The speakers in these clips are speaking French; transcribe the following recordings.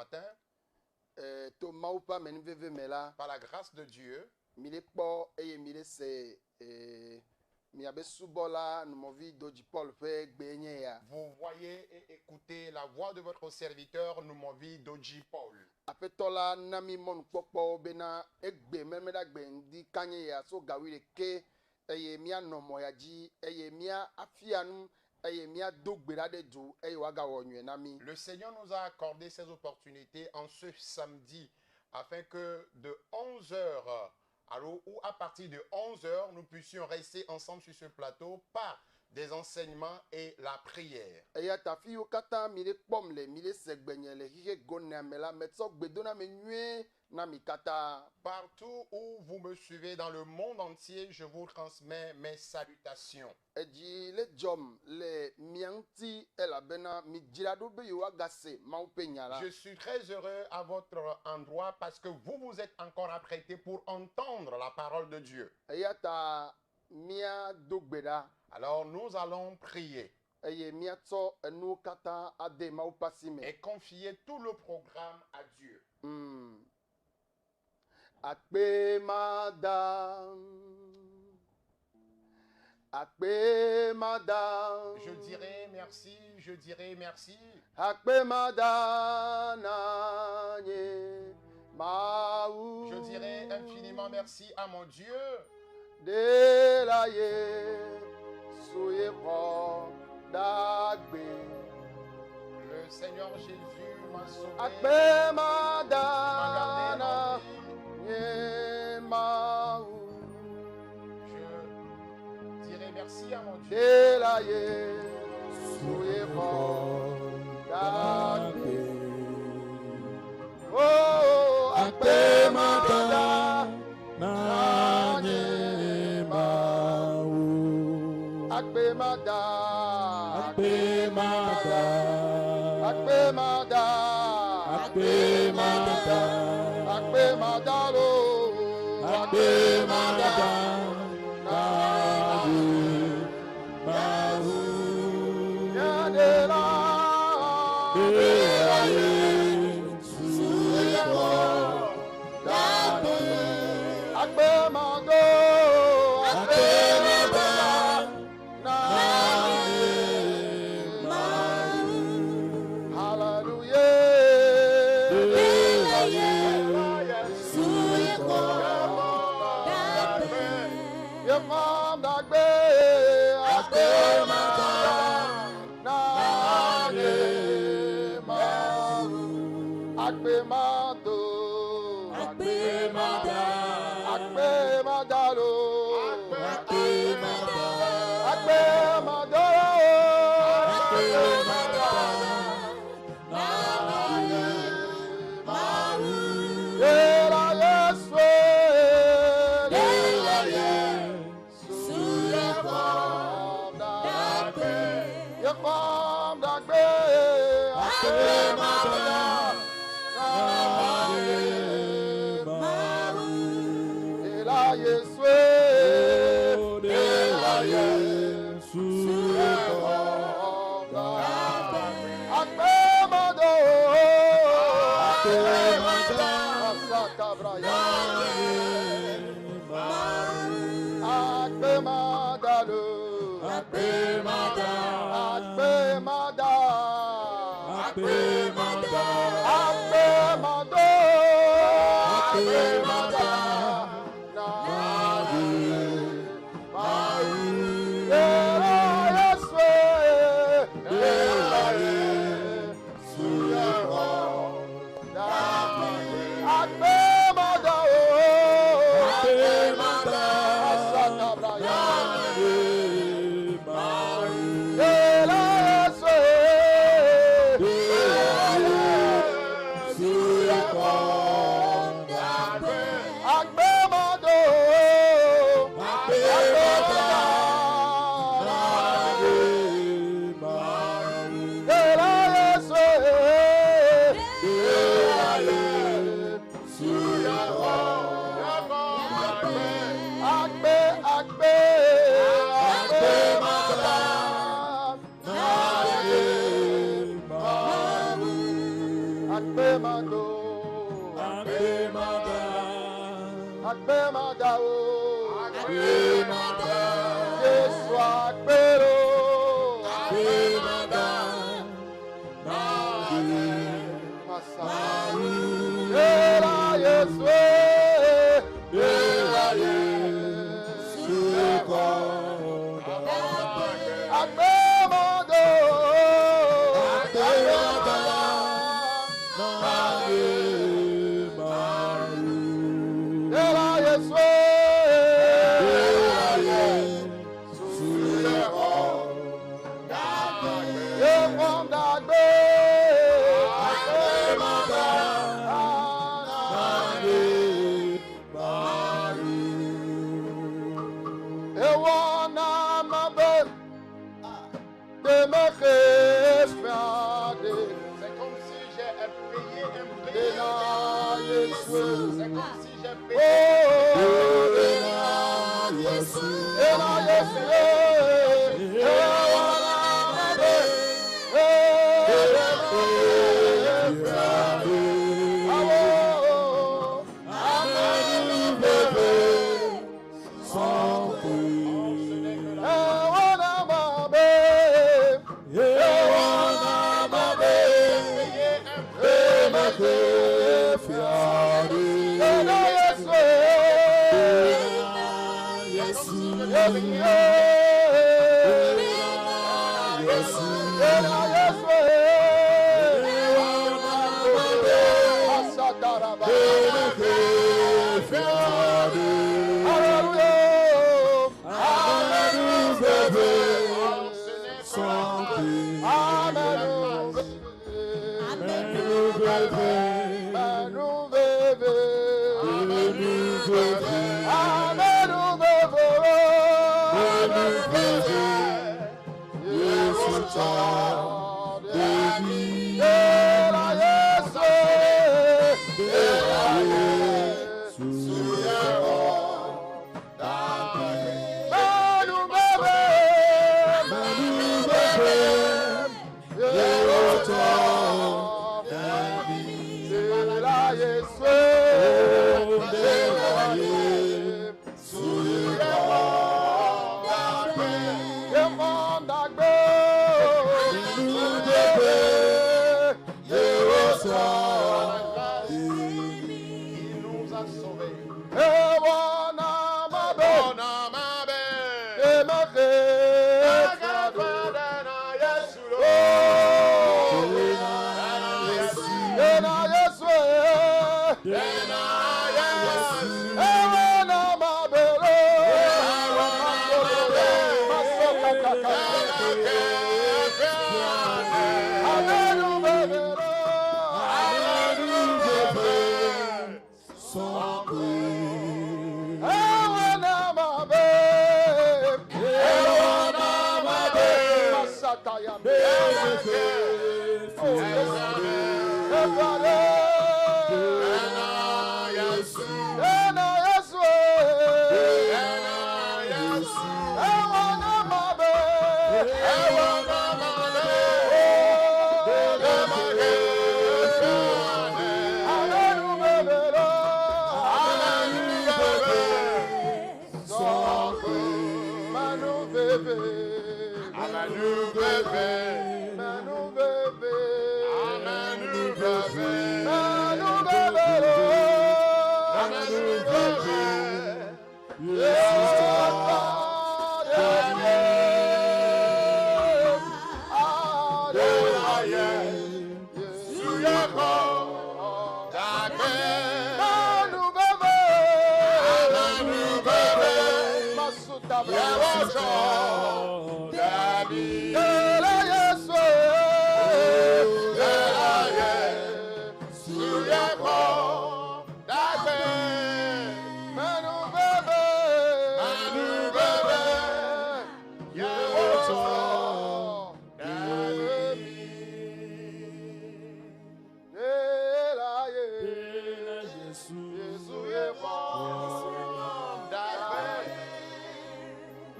matin, par la grâce de Dieu, vous voyez et écoutez la voix de votre serviteur, Numovi Doji Paul. Le Seigneur nous a accordé ces opportunités en ce samedi afin que de 11h ou à partir de 11h, nous puissions rester ensemble sur ce plateau par des enseignements et la prière. Partout où vous me suivez dans le monde entier, je vous transmets mes salutations. Je suis très heureux à votre endroit parce que vous vous êtes encore apprêtés pour entendre la parole de Dieu. Alors nous allons prier et confier tout le programme à Dieu. Akpe madam. Je dirai merci, je dirai merci. Akpe madame. Je dirai infiniment merci à mon Dieu. De la dagbe. Le Seigneur Jésus m'a sauvé. Akpe m'a gardé madame. en vie. Je dirai merci à mon Dieu. Oh, akpe madame. Akpe madame.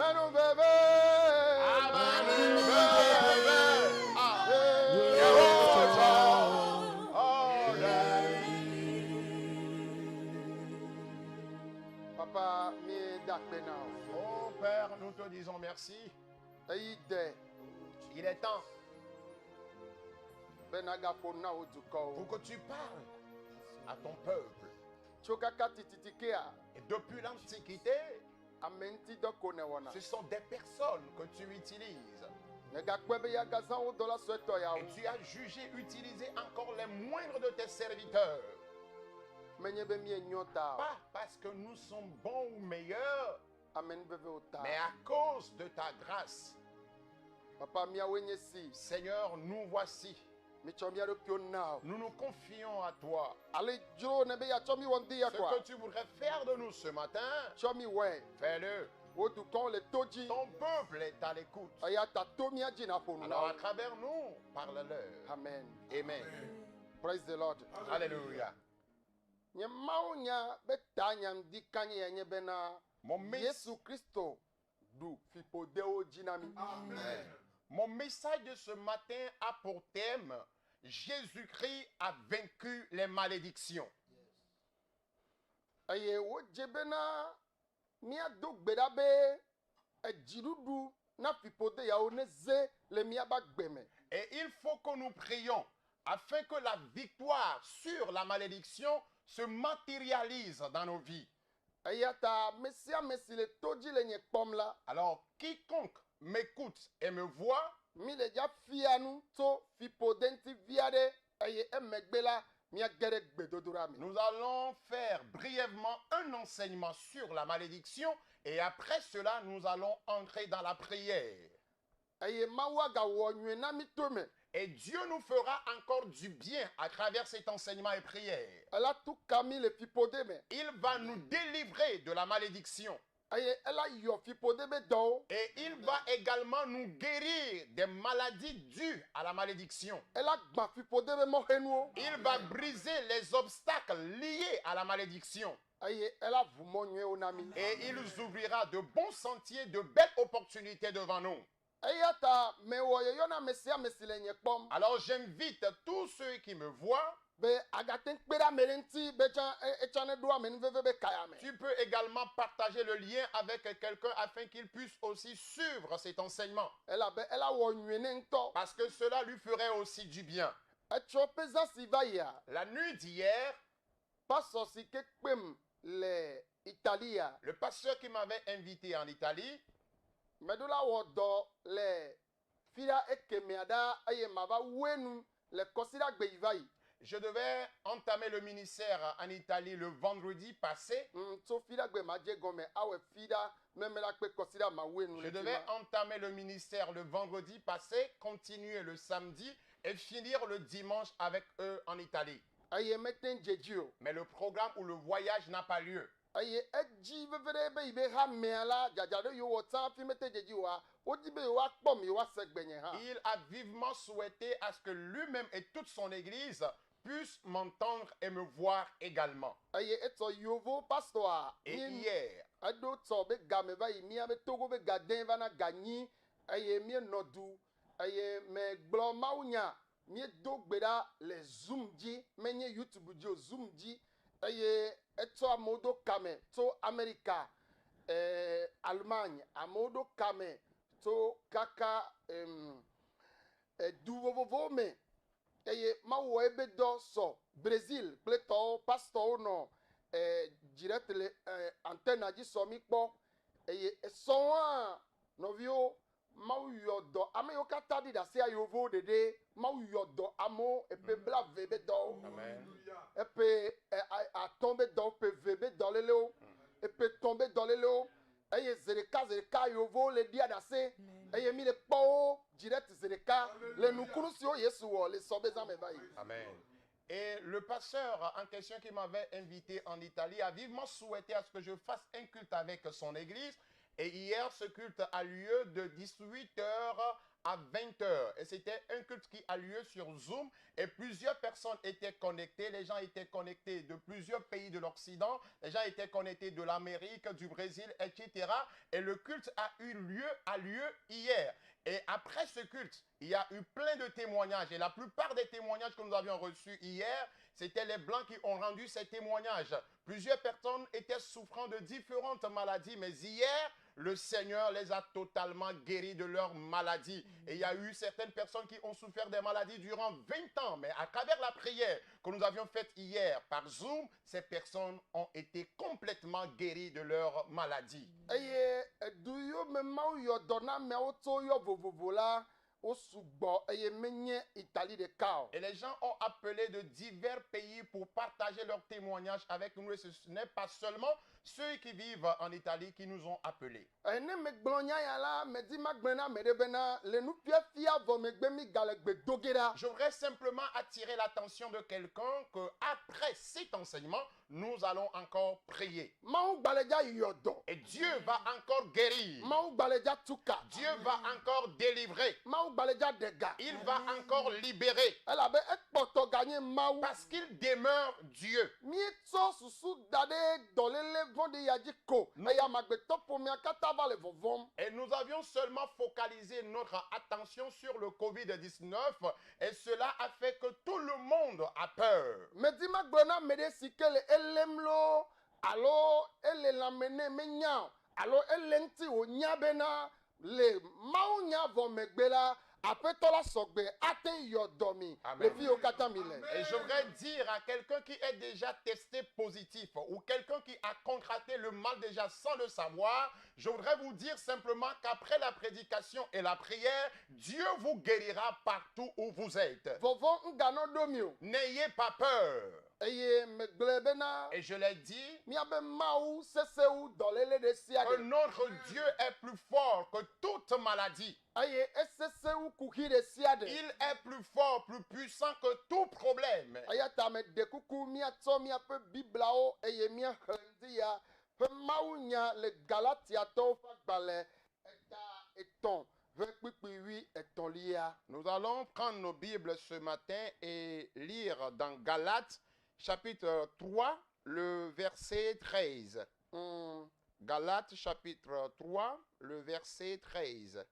Manu bebe Papa, mi dakpena. Oh Père, nous te disons merci. Eyi de Il est temps benaga pona oduko. pour que tu parles à ton peuple. Chokaka tititikea. Et depuis l'Antiquité, Amenti doko ne wana. ce sont des personnes que tu utilises. Nega kwebe ya gazan o dola sweto ya. Et tu as jugé utiliser encore les moindres de tes serviteurs. Menyebe mi nyota. Pas parce que nous sommes bons ou meilleurs, Amen beve ota. mais à cause de ta grâce. Papa mi awenye si. Seigneur, nous voici. Mi chomia do kiona. Nous nous confions à toi. Ale jo nebe ya chomi wondi ya Ce kwa. que tu voudrais faire de nous ce matin, Chomi we. fais-le. Odukon le toji. Ton peuple est à l'écoute. Aya ta tomia jina ponu. Alors à travers nous, parle-leur. Amen. Amen. Praise the Lord. Alléluia. Nye maunya betanya ndi kanye yenye bena. Mon, Yesu Christo du fipodeo jinami. Mon message de ce matin a pour thème Jésus-Christ a vaincu les malédictions. Aye wo jebena mia do gbedabe ejirudu na fipode ya oneze le mia ba gbeme. Et il faut que nous prions afin que la victoire sur la malédiction se matérialise dans nos vies. Ayata mesia mesile toji le nye pom la. Alors, quiconque m'écoute et me voit, Mi le ja fianu to fipodenti viade aye emegbela mia gere gbedodura mi. nous allons faire brièvement un enseignement sur la malédiction et après cela, nous allons entrer dans la prière. Aye mawa ga wo nwe na mi tome. Et Dieu nous fera encore du bien à travers cet enseignement et prière. Ela tu kami le fipode me. Il va nous délivrer de la malédiction. Aye ela yo fipode be do. Et il va également nous guérir des maladies dues à la malédiction. Ela gba fipode be mo henu. Il va briser les obstacles liés à la malédiction. Aye ela vu mo nwe onami. Et il nous ouvrira de bons sentiers, de belles opportunités devant nous. Ayata me wo yo na mesia mesile nye pom. Alors j'invite tous ceux qui me voient. Be agaten kpera merenti be chan echane do amen veve be kaya me. Tu peux également partager le lien avec quelqu'un afin qu'il puisse aussi suivre cet enseignement. Ela wo nwe nto. Parce que cela lui ferait aussi du bien. Echo peza si va ya. La nuit d'hier, Paso si ke kpem le Italia. le pasteur qui m'avait invité en Italie, Medula wo do le fira ekemeada aye mava wenu le kosira gbe ivai. je devais entamer le ministère en Italie le vendredi passé. So fira gbe maje gome awe fira memela kpe kosira ma wenu. Je devais entamer le ministère le vendredi passé, continuer le samedi et finir le dimanche avec eux en Italie. Aye meten jejio. Mais le programme ou le voyage n'a pas lieu. Aye eji vevere be ibe ha meala jajado yo wota fi mete jeji wa odi be wa kpom yo wa segbenye ha. Il a vivement souhaité à ce que lui-même et toute son église puissent m'entendre et me voir également. Aye eto yovo pastor Et hier, ado to be game va yi mi abe togo be gaden va na ganyi aye mi nodu aye me glo maunya mi do gbeda le zoom ji menye YouTube ji o zoom ji aye eto amodo kame to America Allemagne amodo kame to kaka du vovovo me aye mawo ebe do so Brazil pleto pastor no direct le antenne ji so mi po aye so a novio mau yodo ame yo kata di da se ayovo dede mau yodo amo epe bla vebe do amen. epe a tombe do pe vebe do lele o epe tombe do lele o eye zereka yovo le dia da se eye mi le po direct zereka le nukuru si o yesu wo le so bezan me bayi. Amen. Et le pasteur en question qui m'avait invité en Italie a vivement souhaité à ce que je fasse un culte avec son église. Et hier, ce culte a lieu de 18h à 20h. Et c'était un culte qui a lieu sur Zoom. Et plusieurs personnes étaient connectées. Les gens étaient connectés de plusieurs pays de l'Occident. Les gens étaient connectés de l'Amérique, du Brésil, etc. Et le culte a lieu hier. Et après ce culte, il y a eu plein de témoignages. Et la plupart des témoignages que nous avions reçus hier, C'était les Blancs qui ont rendu ces témoignages. Plusieurs personnes étaient souffrant de différentes maladies, mais hier, le Seigneur les a totalement guéris de leurs maladies. Et il y a eu certaines personnes qui ont souffert des maladies durant 20 ans, mais à travers la prière que nous avions faite hier par Zoom, ces personnes ont été complètement guéries de leurs maladies. eye eduyo me mawu yɔ dɔ na ameawo tso yɔ vovovo la wo sugbɔ eye menye Italie ɖeka o. Et les gens ont appelé de divers pays pour partager leurs témoignages avec nous. Et ce n'est pas seulement ceux qui vivent en Italie qui nous ont appelés. Ne megblɔ nya ya la medi magblẽ na ame ɖe bena le nufiafia vɔ megbe mi gale gbe do ge ɖa. Je voudrais simplement attirer l'attention de quelqu'un que après cet enseignement, nous allons encore prier. Mawu gbaledza yɔ dɔ. Et Dieu va encore guérir. Mawu gbaledza tuka. Dieu va encore délivrer. Mawu gbaledza ɖega. Il va encore libérer. Elabe ekpɔtɔ ganye Mawu. Parce qu'il demeure Dieu. Míetsɔ susu da ɖe dɔléle vɔ̃ɖi ya dzi ko. Eye amegbetɔ ƒomea katã va le vɔvɔm. Et nous avions seulement focalisé notre attention sur le Covid-19 et cela a fait que tout le monde a peur. Medi magblɔ na ame ɖe si ke le elém lo alo ele lãme ne menya o alo ele ŋuti wònya bena le Mawu nya vɔ megbe la aƒetɔ la sɔgbe ate yɔ dɔ mi Amen. le fi wo katã mi le. Et je voudrais dire à quelqu'un qui est déjà testé positif ou quelqu'un qui a contracté le mal déjà sans le savoir, je voudrais vous dire simplement qu'après la prédication et la prière, Dieu vous guérira partout où vous êtes. Vɔvɔ ŋganɔ ɖo mi o N'ayez pas peur. eye megblẽ bena Et je l'ai dit, míabe Mawu sesewu dɔléle ɖe sia que ɖe notre Dieu est plus fort que toute maladie. eye esesewu kuxi ɖe sia ɖe. Il est plus fort, plus puissant que tout problème. Eya ta me ɖe kuku míatsɔ míaƒe biblawo eye míaxlẽ ŋdi ya ƒe mawunya le Galatiatɔwo ƒe agbalẽ eta etɔ̃ ƒe kpikpiwi etɔ̃lia. Nous allons prendre nos Bibles ce matin et lire dans Galates, chapitre 3, le verset 13. Galates, chapitre 3, le verset 13.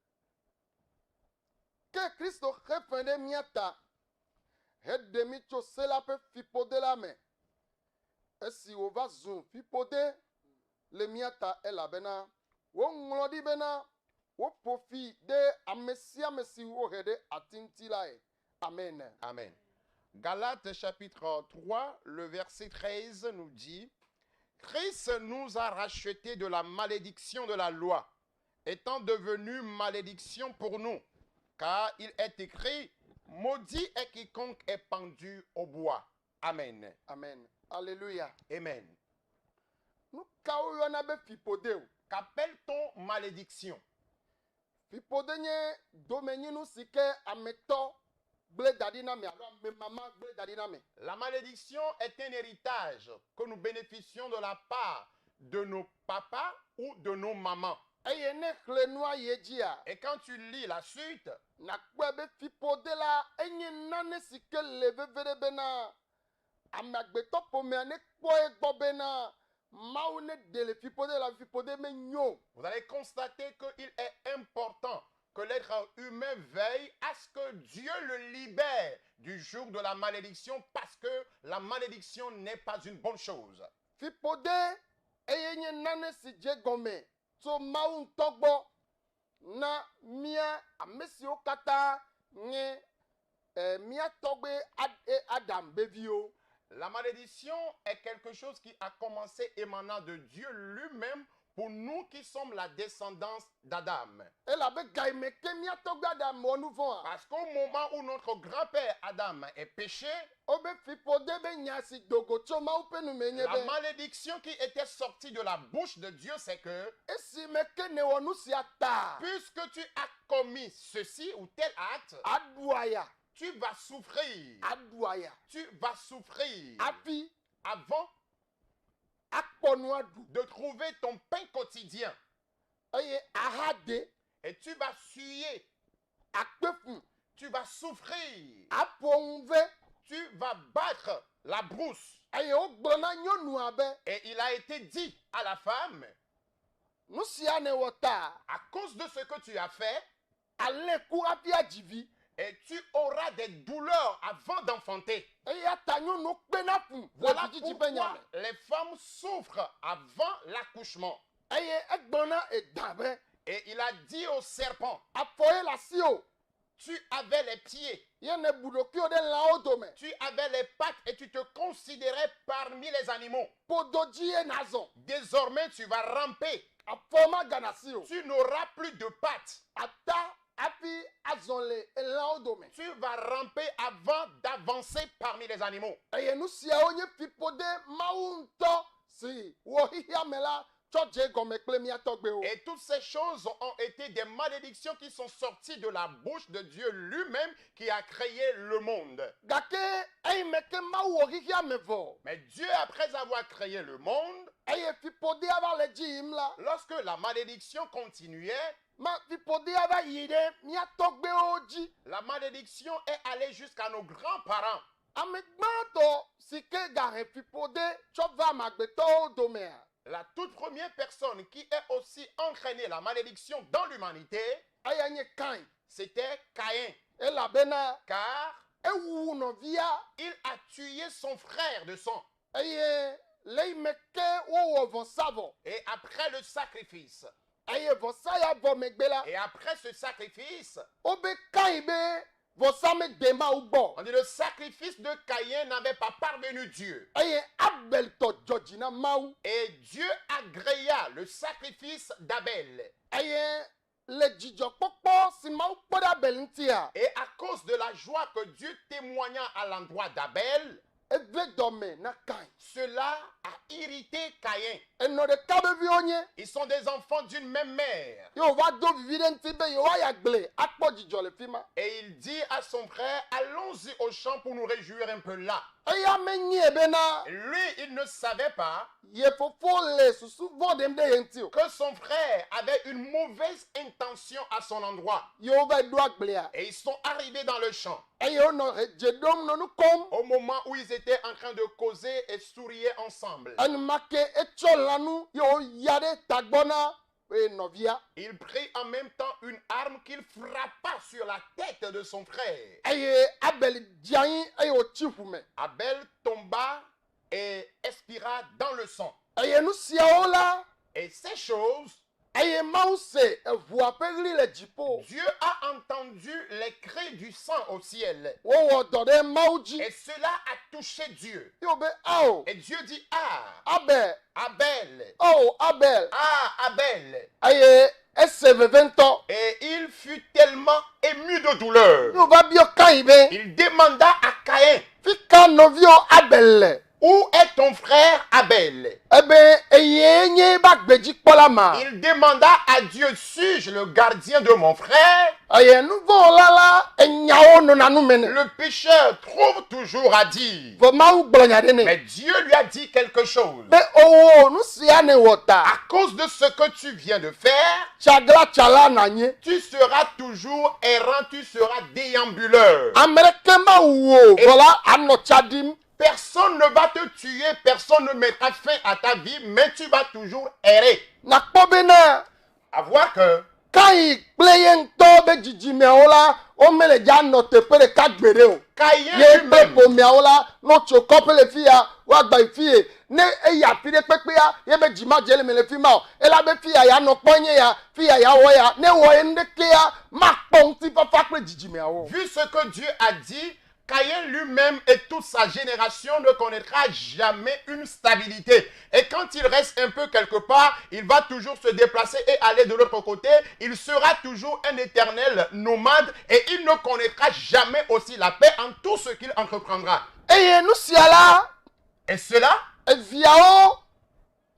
Ke Kristo xe fe ɖe mía ta heɖe mí tso se la ƒe fiƒode la me esi wòva zu fiƒode le mía ta elabena woŋlɔ ɖi bena woƒo fi ɖe ame sia ame si wohe ɖe ati ŋuti lae. Amen. Amen. Galates, chapitre 3, le verset 13 nous dit, Christ nous a rachetés de la malédiction de la loi, étant devenu malédiction pour nous. Car il est écrit, maudit est quiconque est pendu au bois. Amen. Amen. Alléluia. Amen. Nu kawo yɔna be fiƒode o. Qu'appelle-t-on malédiction? Fiƒode nye domenyinu si ke ametɔ gblẽ da ɖi na mi alo ame mama gblẽ da ɖi na mi. La malédiction est un héritage que nous bénéficions de la part de nos papas ou de nos mamans. Eye ne xlẽ nua yi dzia, Et quand tu lis la suite, nakpɔe be fiƒode la enye nane si ke le veve ɖe bena ame agbetɔ ƒomea ne kpɔe gbɔ bena Mawu ne ɖe le fiƒode la fiƒode menyo. vous allez constater qu'il est important que l'être humain veille à ce que Dieu le libère du joug de la malédiction parce que la malédiction n'est pas une bonne chose. Fiƒode eye nye nane si dze gɔme tso Mawu ŋutɔ gbɔ na mía ame siwo katã nye mía tɔgbe Adam be viwo. La malédiction est quelque chose qui a commencé émanant de Dieu lui-même pour nous qui sommes la descendance d'Adam. Elabe ga yi me ke mía tɔgbe Adam wɔ nu vɔ̃a. Parce qu'au moment où notre grand-père Adam est péché, Wobe fiƒode be nya si dogo tso Mawu ƒe nu me nye la be malédiction qui était sortie de la bouche de Dieu, c'est que esi me ke ne wɔ nu sia ta puisque tu as commis ceci ou tel acte, aɖu aya tu vas souffrir. aɖu aya Tu vas souffrir hafi avant akpɔ nu aɖu de trouver ton pain quotidien. eye ahade Et tu vas suer, akpe fu tu vas souffrir, aƒo ŋu ve tu vas battre la brousse. eye wogblɔ na nyɔnua be Et il a été dit à la femme, nu sia ne wɔ ta à cause de ce que tu as fait, alé ku hafi adzi vi Et tu auras des douleurs avant d'enfanter. eya ta nyɔnu kpena ƒu le Voilà vidzidzi ƒe nya pourquoi les femmes souffrent avant l'accouchement. me eye egblɔ na eda be Et il a dit au serpent, afɔ ye le asi o tu avais les pieds, ye ne bu ɖokuiwo ɖe lãwo dome tu avais les pattes et tu te considérais parmi les animaux. ƒodo dzi ye nazɔ Désormais, tu vas ramper. afɔ magana si o Tu n'auras plus de pattes. ata hafi azɔ le lãwo dome Tu vas ramper avant d'avancer parmi les animaux. eye nu siawo nye fiƒode mawu ŋutɔ si wɔ xixia me la tsɔ dze gɔme kple mía tɔgbewo Et toutes ces choses ont été des malédictions qui sont sorties de la bouche de Dieu lui-même qui a créé le monde. gake eyi me ke mawu wɔ xixia me vɔ Mais Dieu, après avoir créé le monde, eye fiƒodea va le dzi yim la lorsque la malédiction continuait, ma fiƒodea va yi ɖe mía tɔgbewo dzi la malédiction est allée jusqu'à nos grands-parents. ame gbãtɔ si ke gahe fiƒode tsɔ va amegbetɔwo domea La toute première personne qui est aussi entraîné la malédiction dans l'humanité, eya nye Kain c'était Caïn. elabena Car ewu nɔvia il a tué son frère de sang. eye le yi me ke wowɔ vɔsa vɔ Et après le sacrifice, eye vɔsa ya vɔ megbe la et après ce sacrifice, wobe Kain be vɔsa megbe mawu gbɔ on dit le sacrifice de Caïn n'avait pas parvenu Dieu. eye Abel tɔ dzɔ dzi na mawu Et Dieu agréa le sacrifice d'Abel. eye le dzidzɔkpɔkpɔ si mawu kpɔ ɖe Abel ŋutia Et à cause de la joie que Dieu témoigna à l'endroit d'Abel, eve dɔme na Kain cela a irrité Caïn. enɔ ɖeka be viwo nye Ils sont des enfants d'une même mère. ye wòva do vivi ɖe ŋuti be yewoayi agble akpɔ dzidzɔ le fi ma Et il dit à son frère, allons-y au champ pour nous réjouir un peu là. eya menyie bena Lui, il ne savait pas ye fofo le susu vɔ ɖem ɖe ye ŋuti o que son frère avait une mauvaise intention à son endroit. ye wova do agblea Et ils sont arrivés dans le champ. eye wonɔ dze ɖom nɔ nu kɔm Au moment où ils étaient en train de causer et sourire ensemble, enumake etsɔ lãnu ye woya ɖe tagbɔ na nɔvia il prit en même temps une arme qu'il frappa sur la tête de son frère. eye Abel dzi anyi eye wòtsi ʋu me Abel tomba et expira dans le sang. eye nu siawo la Et ces choses, eye mawu se eʋua ƒe ɣli le dziƒo Dieu a entendu les cris du sang au ciel. wowɔ dɔ ɖe mawu dzi Et cela a touché Dieu. ye wobe ao Et Dieu dit, ah, Abel Abel, o Abel ah, Abel. eye ese veve ŋutɔ Et il fut tellement ému de douleur. ye wova biɔ Kain be Il demanda à Caïn, fi ka nɔviwo Abel le où est ton frère Abel? ebe eye nye ba gbedzikpɔla ma Il demanda à Dieu, suis-je le gardien de mon frère? eye nuvɔwɔla la enyawo nɔna nu me ne Le pécheur trouve toujours à dire. vɔ mawu gblɔ nya ɖe Mais nɛ Dieu lui a dit quelque chose. be owo nu sia ne wɔ ta À cause de ce que tu viens de faire, tsaglatsala nanye tu seras toujours errant, tu seras déambuleur. ame ɖeke mawu o vɔ la anɔ tsa ɖim Personne ne va te tuer, personne ne mettra fin à ta vie, mais tu vas toujours errer. nakpɔ bena À voir que Kain kple ye ŋutɔ be dzidzimeawo la womele dza nɔ teƒe ɖeka gbeɖe o Caïn ye be lui-même, ƒomeawo la no tso kɔƒe le fi ya woagba yi fie ne eyi afi ɖe kpekpea ye be dzimadze le me le fi ma o ela be fi ya ya nɔ kpɔ nye ya fi ya ya wɔ ya ne wɔ ye nuɖekea makpɔ ŋutifafa kple dzidzimeawo vu ce que Dieu a dit, Caïn lui-même et toute sa génération ne connaîtra jamais une stabilité. Et quand il reste un peu quelque part, il va toujours se déplacer et aller de l'autre côté. Il sera toujours un éternel nomade et il ne connaîtra jamais aussi la paix en tout ce qu'il entreprendra. eye nu sia la Et cela, eviawo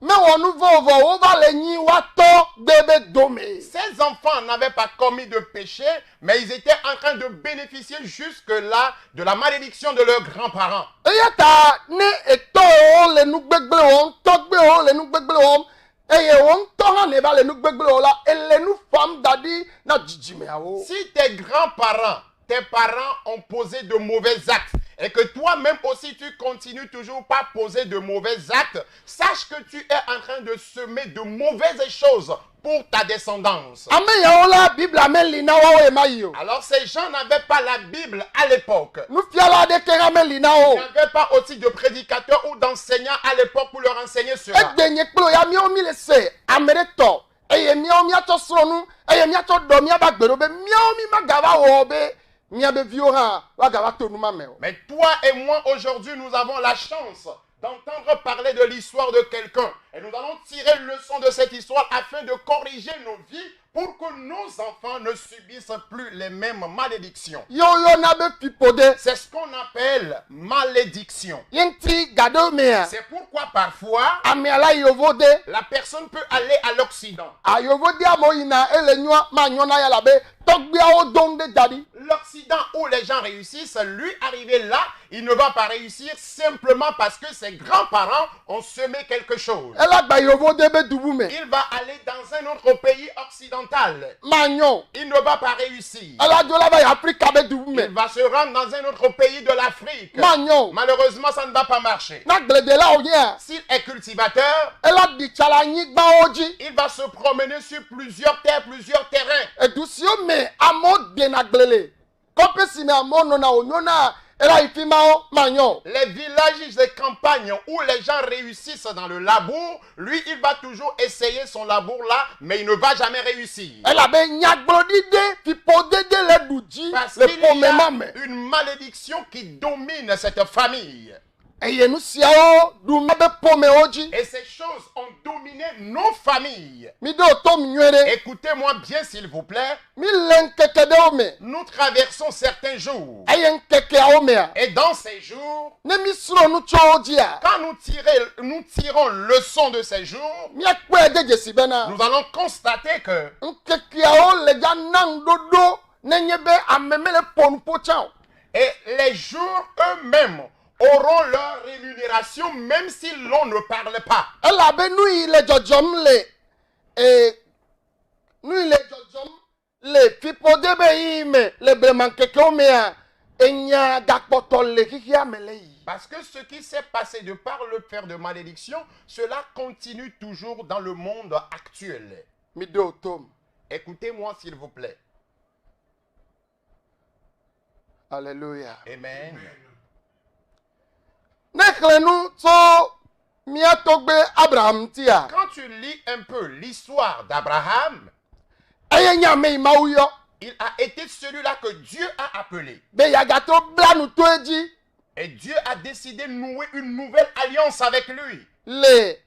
mewɔ nu vɔvɔ wova le nyi woatɔ gbe be dome ces enfants n'avaient pas commis de péché, mais ils étaient en train de bénéficier jusque-là de la malédiction de leurs grands-parents. eya ta ne etɔwo le nu gbegble wɔm tɔgbewo le nu gbegble wɔm eye wo ŋutɔ hã ne va le nu gbegble wɔm la ele nu fam da ɖi na dzidzimeawo Si tes grands-parents, tes parents ont posé de mauvais actes et que toi-même aussi tu continues toujours pas poser de mauvais actes, sache que tu es en train de semer de mauvaises choses pour ta descendance. Ame yawo la Bible ame lina wa e mayi o. Alors ces gens n'avaient pas la Bible à l'époque. Nu fiala de ke ame lina Ils o. n'avaient pas aussi de prédicateurs ou d'enseignants à l'époque pour leur enseigner cela. Edenye kplo ya mi o mi le se amere to. Eye mi o mi ato sronu, eye mi ato do mi abagbero be mi o mi magava wo be. Mi abe vio ha wa gava to nu ma me o. Mais toi et moi aujourd'hui nous avons la chance d'entendre parler de l'histoire de quelqu'un. Et nous allons tirer une leçon de cette histoire afin de corriger nos vies pour que nos enfants ne subissent plus les mêmes malédictions. Yo na be pipode. C'est ce qu'on appelle malédiction. Yenti gado me. C'est pourquoi parfois Ame ala yovo de. la personne peut aller à l'Occident. A yovo de amoyina ele nywa ma nyona ya la be. Togbia o donde dadi. L'Occident où les gens réussissent, lui arriver là, il ne va pas réussir simplement parce que ses grands-parents ont semé quelque chose. Ela gba yovo de be dubu me. Il va aller dans un autre pays occidental. Manyo. Il ne va pas réussir. Ela do la ba Afrika be dubu Il me. va se rendre dans un autre pays de l'Afrique. Manyo. Malheureusement, ça ne va pas marcher. Na glede la o yen. S'il est cultivateur, Ela di chala nyigba oji. il va se promener sur plusieurs terres, plusieurs terrains. Edusio me amo de na glele. Kope si me amo no na onyona. Ela ifima o manyo. Les villages et campagnes où les gens réussissent dans le labour, lui, il va toujours essayer son labour là, mais il ne va jamais réussir. Ela be nyagbodi de pipode de le duji. Parce Le qu'il y a pomema me. une malédiction qui domine cette famille. Eye nu sia o du me be pome oji. Et ces choses ont dominé nos familles. Mi do to mi nywere. Écoutez-moi bien s'il vous plaît. Mi len keke de o me. Nous traversons certains jours. Eye nkeke a o me a. Et dans ces jours, Ne mi sro nu cho oji a. quand nous tirons leçon de ces jours, Mi ekwe de jesi bena. nous allons constater que Nkeke a o le ja nang dodo. Ne nye be ameme le ponu po chan. et les jours eux-mêmes auront leur rémunération même si l'on ne parle pas. Ela be nu yi le jojom le. Nu yi le jojom le pipode be yi me. Le breman keke o me a. Enya gakpoto le kiki a me le yi. Parce que ce qui s'est passé de par le fer de malédiction, cela continue toujours dans le monde actuel. Mi do tom. Écoutez-moi s'il vous plaît. Alléluia. Amen. Nekle nu so mia togbe Abraham tia. Quand tu lis un peu l'histoire d'Abraham, Eye nya me mawu yo. il a été celui-là que Dieu a appelé. Be yagato bla nu to eji. Et Dieu a décidé de nouer une nouvelle alliance avec lui. Le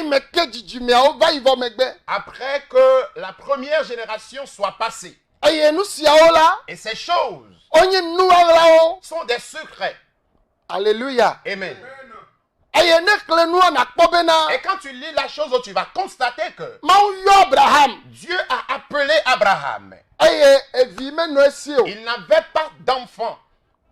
me ke jiji me o va ivo megbe. Après que la première génération soit passée. Eye nu sia o la. Et ces choses Onye nu ala o. sont des secrets. Alléluia. Amen. Eye nekle nu na kpobe na. Et quand tu lis la chose, tu vas constater que Mawu yo Abraham. Dieu a appelé Abraham. Eye evi me no esi o. Il n'avait pas d'enfant.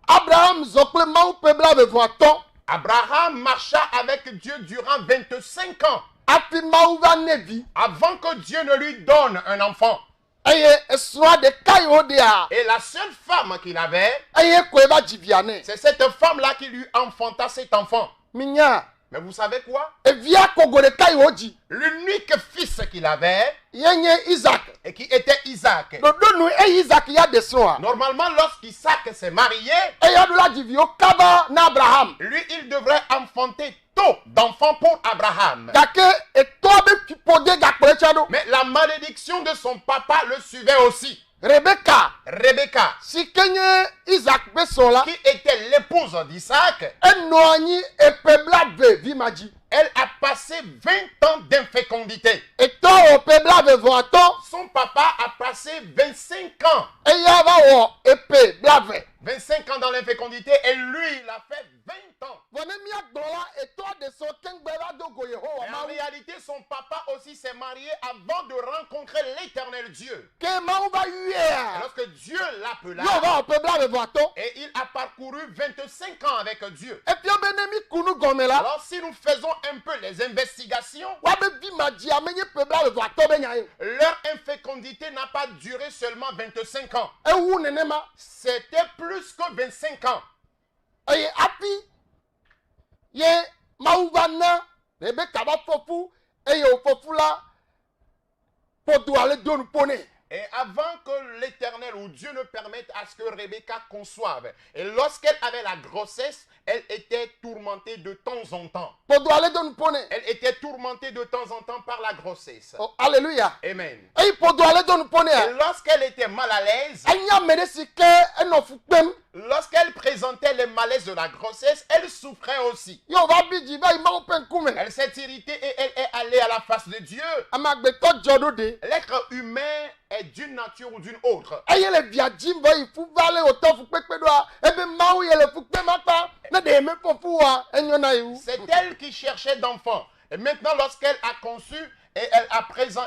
Abraham zokle mawu pe bla be vo aton. Abraham marcha avec Dieu durant 25 ans Afi mawu va nevi. avant que Dieu ne lui donne un enfant. Eye esra de kai o de a. Et la seule femme qu'il avait, Eye ko e ba jiviane. c'est cette femme-là qui lui enfanta cet enfant. Minya. Mais vous savez quoi? Evia kogore kai oji. L'unique fils qu'il avait, Yenye Isaac. et qui était Isaac. Dodo nu e Isaac ya desro. Normalement, lorsqu'Isaac s'est marié, Eya do la jivio kaba na Abraham. lui, il devrait enfanter tôt d'enfants pour Abraham. Gake eto be pipode gakpere chado. Mais la malédiction de son papa le suivait aussi. Rebecca. Rebecca, Si kenye Isaac beso la. qui était l'épouse d'Isaac, Eno anyi epebla ve vimaji. elle a passé 20 ans d'infécondité. Eto opebla ve vo aton. Son papa a passé 25 ans. Eya va wo epe blave. 25 ans dans l'infécondité et lui, il a fait 20 ans. Vone mi agbola eto de so kengbera dogo Yehowa Et en mawu. réalité, son papa aussi s'est marié avant de rencontrer l'éternel Dieu. Ke mawu va Et yuer. lorsque Dieu l'appela, Yo va opebla ve vo aton. et il a parcouru 25 ans avec Dieu. Et puis benemi kunu gome la. Alors si nous faisons un peu les investigations, Wa be vimaji amenye pebla ve vo aton be nya e. leur infécondité n'a pas duré seulement 25 ans. Ewu nenema. C'était plus que 25 ans. Eye api ye mawu va na Rebecca va fofu eye o fofu la po podo ale do nu pone. Et avant que l'Éternel ou Dieu ne permette à ce que Rebecca conçoive, et lorsqu'elle avait la grossesse, elle était tourmentée de temps en temps. Podo ale do nu pone. Elle était tourmentée de temps en temps par la grossesse. Oh, alléluia. Amen. Ei podo ale do nu pone. Et lorsqu'elle était mal à l'aise, Anya mere sike eno fukpem. lorsqu'elle présentait les malaises de la grossesse, elle souffrait aussi. Yo va biji ba ima open kume. Elle s'est irritée et elle est allée à la face de Dieu. Amagbeto jodo de. L'être humain est d'une nature ou d'une autre. Eye le via jimbo ifu vale oto fukpekpe do a. Ebe mawu ye le fukpem akpa. Ne de me fofu wa enyo na yu. C'est elle qui cherchait d'enfants. Et maintenant, lorsqu'elle a conçu et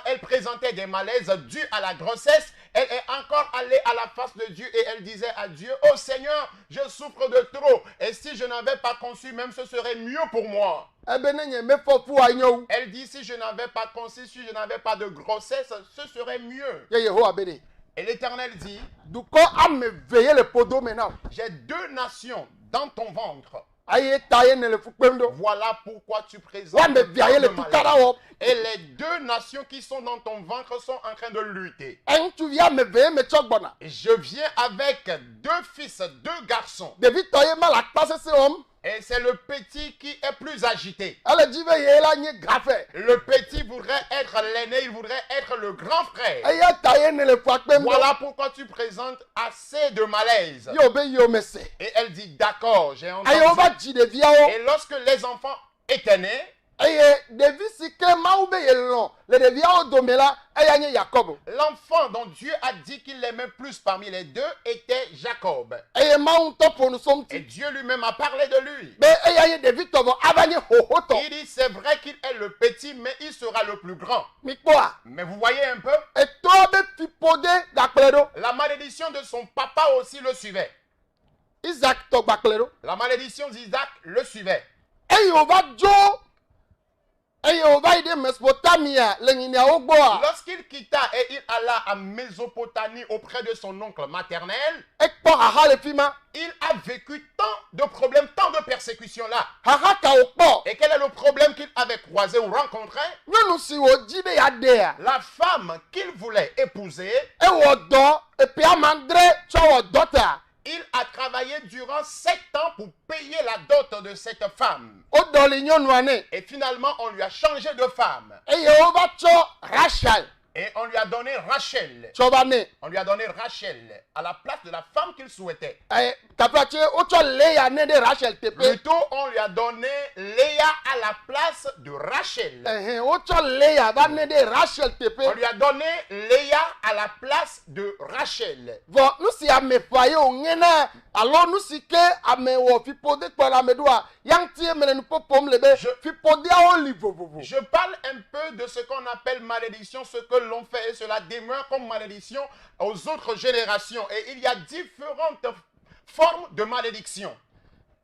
elle présentait des malaises dus à la grossesse, elle est encore allée à la face de Dieu et elle disait à Dieu, « Oh Seigneur, je souffre de trop. Et si je n'avais pas conçu, même ce serait mieux pour moi. » Ebe ne nye me fofu wa enyo. Elle dit, si je n'avais pas conçu, si je n'avais pas de grossesse, ce serait mieux. Ye Yehowa bede. Et l'Éternel dit, Duko ame veye le podo maintenant. j'ai deux nations dans ton ventre. Aye taye ne le fukpem do. Voilà pourquoi tu présentes Wa me via ye le tant de tukara malaises. wo. Et les deux nations qui sont dans ton ventre sont en train de lutter. Entu via me veye me chogbona. Et je viens avec deux fils, deux garçons. Devi toye ma la passe se homme. Et c'est le petit qui est plus agité. Ale jive ye la nye grafe. Le petit voudrait être l'aîné, il voudrait être le grand frère. Aye taye ne le fukpem do. Voilà pourquoi tu présentes assez de malaise. Yo be yo me se. Et elle dit, d'accord, j'ai Aye o entendu. va ji de via o. Et lorsque les enfants étaient nés, Aye devi sike ma ube ye lon. Le de via o domela aye nye Jacob. l'enfant dont Dieu a dit qu'il l'aimait plus parmi les deux était Jacob. Aye ma un topo nu Et somti. Dieu lui-même a parlé de lui. Be aye devi tobo abanye ho to. Il dit, c'est vrai qu'il est le petit, mais il sera le plus grand. Mikpoa. Mais vous voyez un peu, Et to be fipode gakledo. la malédiction de son papa aussi le suivait. Isaac to gakledo. La malédiction d'Isaac le suivait. Aye o va jo. Aye o va ide Mesopotamia le nyinia ogboa. Lorsqu'il quitta et il alla à Mésopotamie auprès de son oncle maternel, Ekpo haha le fima. il a vécu tant de problèmes, tant de persécutions là. Haha ka okpo. Et quel est le problème qu'il avait croisé ou rencontré? Nyonu si wo jibe ya dea. La femme qu'il voulait épouser, E wo do. E pi amandre cho wo dota. il a travaillé durant 7 ans pour payer la dot de cette femme. O do li nyonu ane. Et finalement, on lui a changé de femme. E Yehova cho Rachel. Et on lui a donné Rachel. Cho bane. On lui a donné Rachel à la place de la femme qu'il souhaitait. Eh kapache o cho Leia ne de Rachel tepe. Plutôt, on lui a donné Léa à la place de Rachel. O cho Leia va ne de Rachel tepe. On lui a donné Léa à la place de Rachel. Vo nu si ame faye o ngena. Alors nu si ke ame wo fipode kwa la medua. Yang tie mene nu popom lebe. Fipode a o livovovo. Je parle un peu de ce qu'on appelle malédiction, ce que l'on fait et cela demeure comme malédiction aux autres générations. Et il y a différentes formes de malédiction.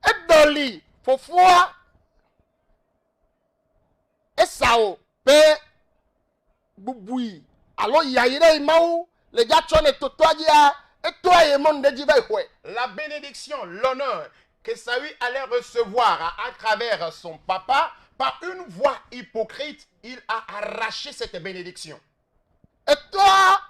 E doli fofoa. Esao pe bubui. Alors yayire imau le ja chone totoadia. Et toi et mon de jibe hwe. La bénédiction, l'honneur que Saül allait recevoir à travers son papa, par une voix hypocrite, il a arraché cette bénédiction. Et toi,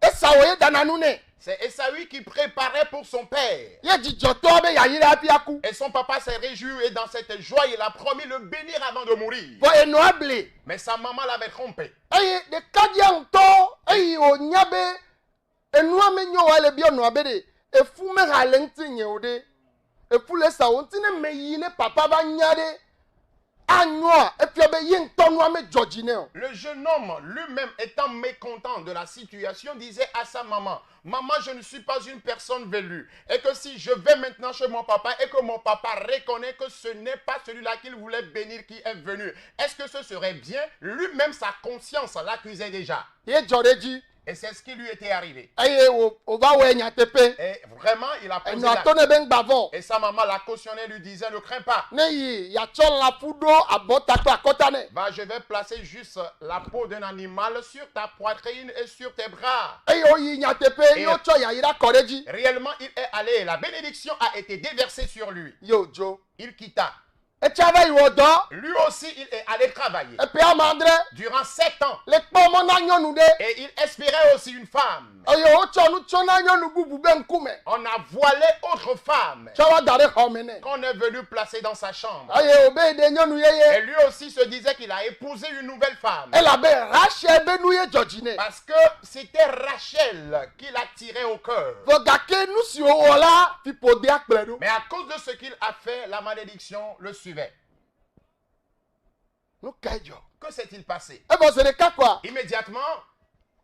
Esau ye dananune. C'est Esaü qui préparait pour son père. Ye di joto be yayire apiaku. Et son papa s'est réjoui et dans cette joie, il a promis le bénir avant de mourir. Vo enoable. Mais sa maman l'avait trompé. Eye de kadianto, eye o nyabe. Enua me nyo wale bi ono abede. E fu me halenti nyewde. E fu le sa ontine me yine papa ba nyade. Anwa e fi be yin tonwa me Georgine. Le jeune homme, lui-même étant mécontent de la situation, disait à sa maman, « Maman, je ne suis pas une personne velue. Et que si je vais maintenant chez mon papa et que mon papa reconnaît que ce n'est pas celui-là qu'il voulait bénir qui est venu, est-ce que ce serait bien? » Lui-même, sa conscience l'accusait déjà. Ye joreji. Et c'est ce qui lui était arrivé. Eye o va we nyatepe. Et vraiment, il a posé Eno la... atone ben bavon. Et sa maman la cautionnait, lui disait, ne crains pas. Ne yi ya chon la fudo abota to akotane. Va, je vais placer juste la peau d'un animal sur ta poitrine et sur tes bras. Eye o yi nyatepe yo cho yayira koreji. Réellement, il est allé. La bénédiction a été déversée sur lui. Yo jo. Il quitta. etsɛ va yi wɔ dɔ Lui aussi, il est allé travailler epe ama andre durant 7 ans. le kpɔ mɔ na nyɔnu ɖe Et il espérait aussi une femme. eye wotsɔ nu tsɔ na nyɔnu bubu be ŋkume On a voilé autre femme tsɔ wa da ɖe xɔme nɛ qu'on est venu placer dans sa chambre. eye wobe yi ɖe nyɔnu Et yeye lui aussi se disait qu'il a épousé une nouvelle femme. elabe Rachel be nu ye dzɔdzi nɛ Parce que c'était Rachel qui l'attirait au cœur. vɔ gake nu si wòwɔ la fiƒode akplɛ ɖo Mais à cause de ce qu'il a fait, la malédiction le suivait. nu ka dzɔ Que s'est-il passé? evɔ zi ɖeka koa Immédiatement,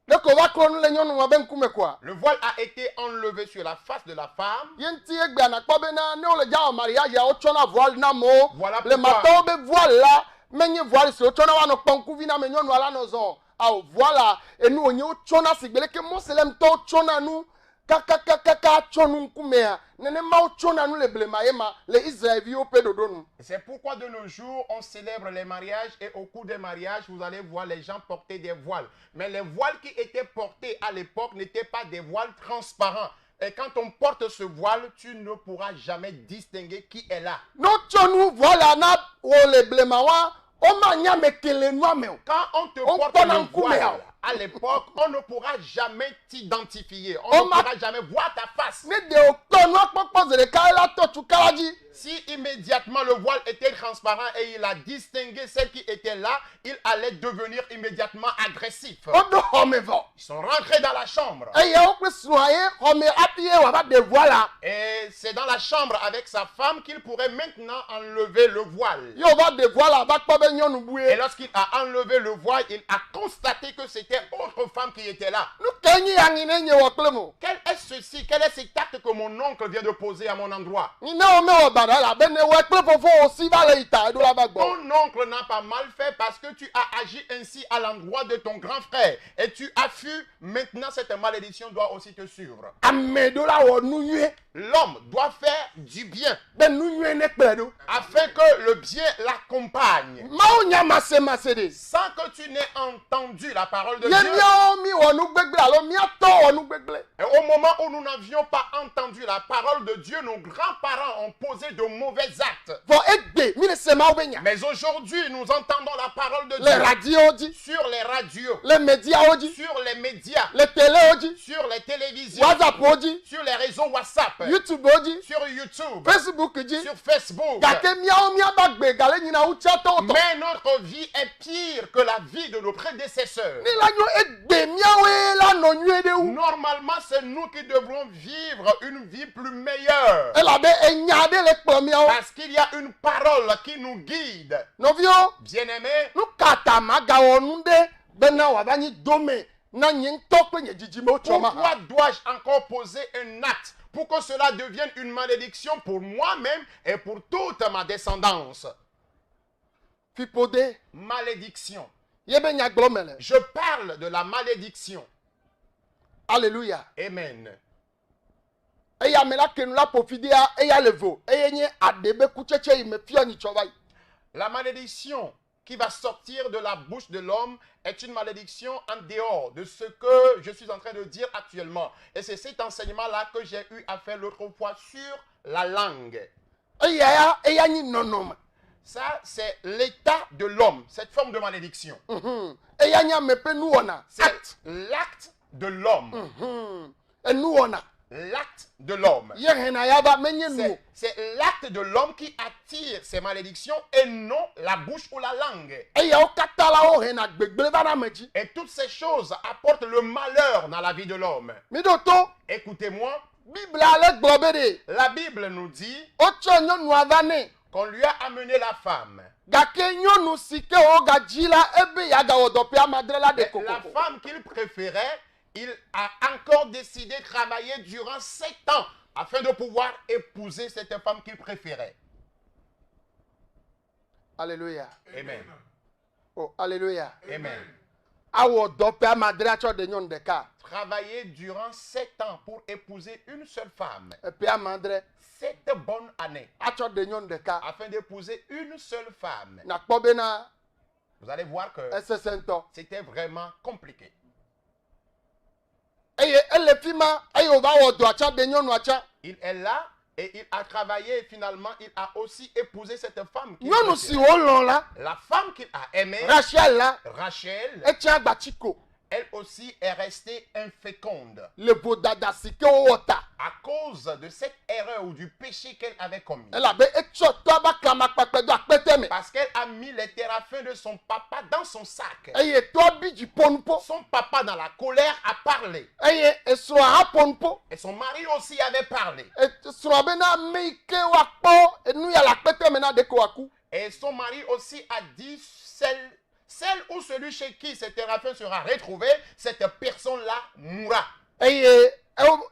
ne ko va klɔ nu le nyɔnua be ŋkume koa le voile a été enlevé sur la face de la femme. ye ŋuti egbea nakpɔ bena ne wole dza wɔ mariage ya wotsɔna voile na amewo Voilà le pourquoi- matɔwo be voile la menye voile si wotsɔna woanɔ kpɔ ŋkuvi na me nyɔnua la nɔ zɔn awo voila enu wònye wotsɔna si gbe leke moselemtɔwo tsɔna nu kakakakaka tsɔ nu ŋkumea nenema wotsɔna nu le blema ye ma le israelviwo ƒe ɖoɖo nu C'est pourquoi de nos jours, on célèbre les mariages et au cours des mariages, vous allez voir les gens porter des voiles. Mais les voiles qui étaient portés à l'époque n'étaient pas des voiles transparents. Et quand on porte ce voile, tu ne pourras jamais distinguer qui est là. n'otsɔ nu voila na wo le blema wa womanya me kele nua me o Quand on te On porte prend un le coup, voile, mais- à l'époque, on ne pourra jamais t'identifier. On On ne m'a- pourra jamais voir ta face. ne de wotɔ nua kpɔkpɔ zi ɖeka ye la tɔ tu kala dzi Si immédiatement le voile était transparent et il a distingué celle qui était là, il allait devenir immédiatement agressif. woɖo xɔme vɔ Ils sont rentrés dans la chambre. eye wo kple srɔ̃a ye xɔme hafi ye wòava ɖe voila Et c'est dans la chambre avec sa femme qu'il pourrait maintenant enlever le voile. ye wòva ɖe voila va kpɔ be nyɔnu Et bue lorsqu'il a enlevé le voile, il a constaté que c'était autre femme qui était là. nu ke nyi yanyi ne nye wɔ kple mo Quel est ceci? Quel est cet acte que mon oncle vient de poser à mon endroit? ni ne wo mewɔ ba ɖa elabene wɔe kple fofo wò si va le yi ta eɖo la va gbɔ Ton oncle n'a pas mal fait parce que tu as agi ainsi à l'endroit de ton grand frère. Et tu as fui. Maintenant, cette malédiction doit aussi te suivre. ame ɖo la wɔ nu nyuie L'homme doit faire du bien be nu nyuie ne kplɛ ɖo afin que le bien l'accompagne. mawu nya masemase ɖe Sans que tu n'aies entendu la parole de ye Dieu. míawo mi wɔ nu gbegble alo míatɔ wɔ nu gbegble Et au moment où nous n'avions pas entendu la parole de Dieu, nos grands-parents ont posé de mauvais actes. vɔ egbe mi le se mawo be nya Mais aujourd'hui, nous entendons la parole de le Dieu radiowo dzi sur les radios, le mediawo dzi sur les médias, le telewo dzi sur les télévisions, whatsappwo dzi sur les réseaux WhatsApp, youtubewo dzi sur YouTube, facebook dzi sur Facebook. gake míawo míaba gbe gale nyina wutsiatɔwo tɔ Mais notre vie est pire que la vie de nos prédécesseurs. ne la nyo egbe míawoe la nɔ nyuie ɖe wu Normalement, c'est nous qui devrons vivre une vie plus meilleure. elabe enya ɖe le kplɔ míawo Parce qu'il y a une parole qui nous guide. nɔviwo Bien-aimés, nu ka ta magawɔ nu ɖe bena wòava nyi dome na nye ŋutɔ kple nye dzidzimewo tsɔ ma pourquoi dois-je encore poser un acte pour que cela devienne une malédiction pour moi-même et pour toute ma descendance? fiƒode Malédiction. ye be nyagblɔ me le Je parle de la malédiction. alleluya Amen. eye ame la ke nu la ƒofi ɖea eya le vo eye nye aɖe be kutsetse yi me fiɔ nyi tsɔ va yi La malédiction qui va sortir de la bouche de l'homme est une malédiction en dehors de ce que je suis en train de dire actuellement. Et c'est cet enseignement-là que j'ai eu à faire l'autre fois sur la langue. eya ya eya nyi nɔnɔme Ça, c'est l'état de l'homme, cette forme de malédiction. eya nye ame ƒe nuwɔna C'est l'acte de l'homme. enuwɔna L'acte de l'homme. ye hena ya va menye nu o C'est l'acte de l'homme qui attire ces malédictions et non la bouche ou la langue. eyawo katã la wo hena gbegble va na ame dzi Et toutes ces choses apportent le malheur dans la vie de l'homme. mi ɖo to Écoutez-moi, biblia ale gblɔ be ɖe la Bible nous dit wotsɔ nyɔnua va nɛ qu'on lui a amené la femme. gake nyɔnu si ke wogadzi la ebe yeagawɔ dɔ ƒe amadre la ɖe La kokoko femme qu'il préférait, il a encore décidé de travailler durant 7 ans afin de pouvoir épouser cette femme qu'il préférait. alleluya Amen. o alleluya Amen. awɔ dɔ ƒe amadre atsɔ ɖe nyɔnu ɖeka Travailler durant 7 ans pour épouser une seule femme. eƒe amadre 7 bonnes années atsɔ ɖe nyɔnu ɖeka afin d'épouser une seule femme. nakpɔ bena Vous allez voir que esese ŋutɔ c'était vraiment compliqué. eye ele fi ma eye wòva wɔ dɔ atsɔ ɖe nyɔnua tsã Il est là Et il a travaillé et finalement il a aussi épousé cette femme. Nyɔnu si wolɔ̃ la, La femme qu'il a aimée, Rachel la, Rachel, etsi agbati ko. elle aussi est restée inféconde Le vodada si ke wowɔ ta. à cause de cette erreur ou du péché qu'elle avait commis. Elabe etsɔ tɔ ba kamakpakpɛ do akpɛtɛ me. Parce qu'elle a mis les terrafins de son papa dans son sac. Eye tɔ bi dzi ponpo. Son papa, dans la colère, a parlé. Eye esrɔ̃ hã ponpo. Et son mari aussi avait parlé. Esrɔ̃ bena ame yi ke woakpɔ enu ya le akpɛtɛ me na ɖeke woaku. Et son mari aussi a dit, celle ou celui chez qui ce terrafin sera retrouvé, cette personne-là mourra. Eye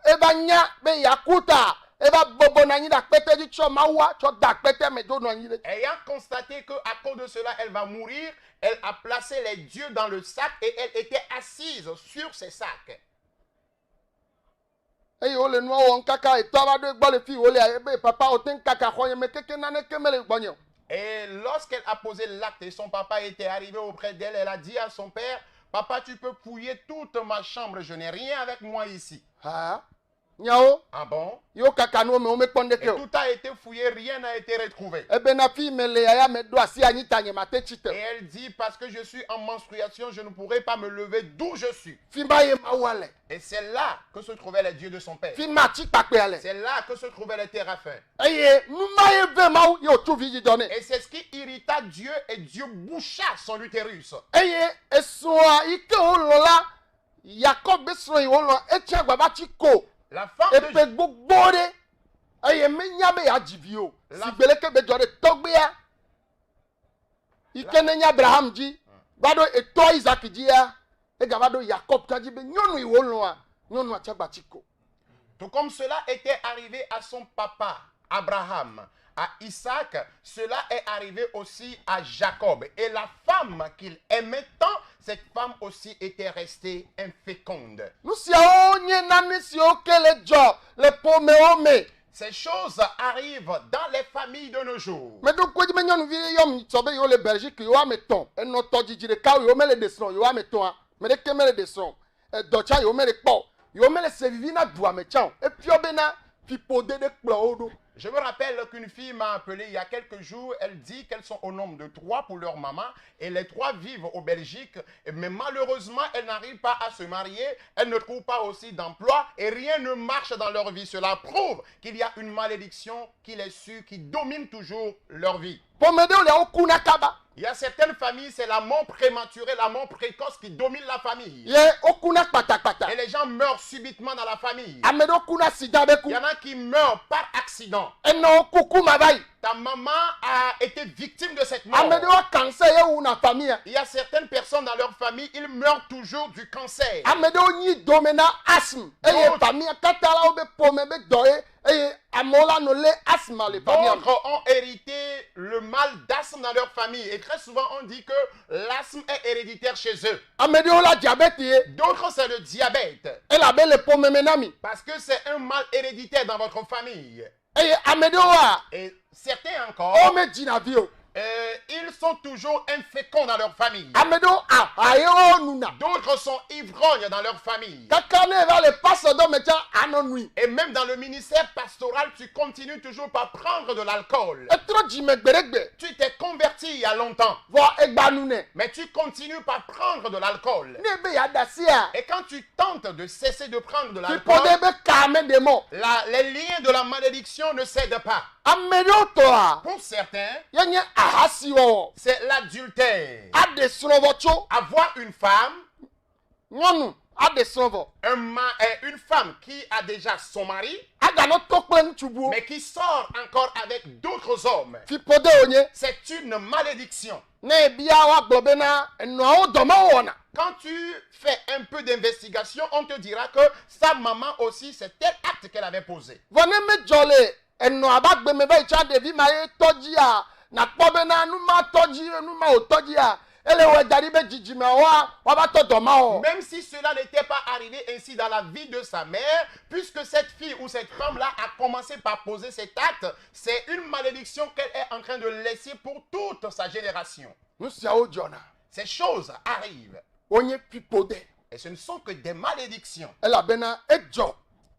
eva nya be yaku ta eva bɔbɔ na anyi ɖe akpɛtɛ dzi tsɔ mawua tsɔ da akpɛtɛ me do nɔ anyi ɖe. Ayant constaté qu'à cause de cela, elle va mourir, elle a placé les dieux dans le sac et elle était assise sur ces sacs. Eye wole nua wɔm kaka etɔ va ɖo gbɔ le fi wole ebe papa o te ŋu kaka xɔ ye me keke naneke mele gbɔnye o. Et lorsqu'elle a posé l'acte et son papa était arrivé auprès d'elle, elle a dit à son père, papa, tu peux fouiller toute ma chambre, je n'ai rien avec moi ici. Ha nyawo Ah bon? yo kaka nu me wo me kpɔ Et ndeke o. tout a été fouillé, rien n'a été retrouvé. Ebe na fi me le yaya me do asi anyi ta nye ma te tsi te. Et elle dit, parce que je suis en menstruation, je ne pourrai pas me lever d'où je suis. Fi ma ye mawua le. Et c'est là que se trouvaient les dieux de son père. Fi ma tsi kpakpea le. C'est là que se trouvaient les terrafins. Eye nu ma ye ve mawu ye o tu vi dzi dɔ ne. Et c'est ce qui irrita Dieu et Dieu boucha son utérus. Eye esrɔ̃a yi ke wolɔ̃ la Yakob be srɔ̃ yi wolɔ̃ etsi agbaba tsi ko. La femme de Epe gbogbo ɖe eye menya be yeadzi vi o. Si gbele ke be dzɔ ɖe tɔgbea yi ke ne nye Abraham dzi va ɖo etɔ Isaac dzia egava ɖo Yakob ta dzi be nyɔnu yi wolɔ̃a nyɔnua tsi agbatsi ko. Tout comme cela était arrivé à son papa, Abraham, à Isaac, cela est arrivé aussi à Jacob. Et la femme qu'il aimait tant, cette femme aussi était restée inféconde. Nu siawo nye nane siwo ke le dzɔ le ƒomewo me. Ces choses arrivent dans les familles de nos jours. Meɖo kodzi be nyɔnuvi yɔm sɔ be yewo le Belgique yewo ame etɔ̃ enɔ tɔdzidzi ɖeka yewo mele ɖe srɔ̃ yewo ame etɔ̃a me ɖeke mele ɖe srɔ̃ edɔ tsa yewo mele kpɔ yewo mele se vivi na dua me tsã o efiɔ bena fiƒode ɖe kplɔ wo ɖo. Je me rappelle qu'une fille m'a appelé il y a quelques jours. Elle dit qu'elles sont au nombre de 3 pour leur maman. Et les 3 vivent au Belgique. Mais malheureusement, elles n'arrivent pas à se marier. Elles ne trouvent pas aussi d'emploi. Et rien ne marche dans leur vie. Cela prouve qu'il y a une malédiction qui les suit, qui domine toujours leur vie. Ƒomeɖewo le wo kuna kaba. Il y a certaines familles, c'est la mort prématurée, la mort précoce qui domine la famille. Ye wo kuna kpatakpata. Et les gens meurent subitement dans la famille. Ame ɖewo kuna sida be ku. Il y en a qui meurent par accident. Enɔ wo kuku ma va yi. Ta maman a été victime de cette mort. Ame ɖewo cancer ye wuna famille. Il y a certaines personnes dans leur famille, ils meurent toujours du cancer. Ame ɖewo nyi dome na asthme. Eye famille katã la wo be ƒome be dɔ ye eye amewo la no le asthme le famille. D'autres ont hérité le mal d'asthme dans leur famille. Et très souvent, on dit que l'asthme est héréditaire chez eux. Ame ɖewo la diabète ye. D'autres, c'est le diabète. Elabe le ƒome me na mi. Parce que c'est un mal héréditaire dans votre famille. Eye ame ɖewoa Et certains encore, wo me dzina vi o. ils sont toujours inféconds dans leur famille. Ame ɖewo aha ye wo nuna. D'autres sont ivrognes dans leur famille. Kaka ne va le passe dɔ me tsã anɔ nui. Et même dans le ministère pastoral, tu continues toujours par prendre de l'alcool. Etrɔ dzime gbeɖegbe. Tu t'es converti il y a longtemps, Vɔ egba nu ne. mais tu continues par prendre de l'alcool. Ne be ya da asia. Et quand tu tentes de cesser de prendre de Fiƒode l'alcool, be kame de mɔ. les liens de la malédiction ne cèdent pas. Ame ɖewo tɔa Pour certains, ye nye ahasiwɔwɔ. c'est l'adultère. Aɖe srɔ̃vɔ tso Avoir une femme, nyɔnu aɖe srɔ̃vɔ. une femme qui a déjà son mari, Aganɔ tɔ kple ŋutsubuwo. mais qui sort encore avec d'autres hommes, Fiƒode wonye. c'est une malédiction. Ne ebia woagblɔ bena enɔawo dɔ ma wɔna. Quand tu fais un peu d'investigation, on te dira que sa maman aussi, c'est tel acte qu'elle avait posé. Vɔ ne medzɔ le enɔa ba gbeme be etsɔ ɖevi ma ye tɔdzia nakpɔ bena nu ma tɔdzi nu ma wò tɔdzia ele wɔ da ɖi be dzidzimewoa woava tɔ dɔ ma wɔ. Même si cela n'était pas arrivé ainsi dans la vie de sa mère, puisque cette fille ou cette femme-là a commencé par poser cet acte, c'est une malédiction qu'elle est en train de laisser pour toute sa génération. Nu siawo dzɔna. Ces choses arrivent Wonye fiƒode. et ce ne sont que des malédictions. Elabena edzɔ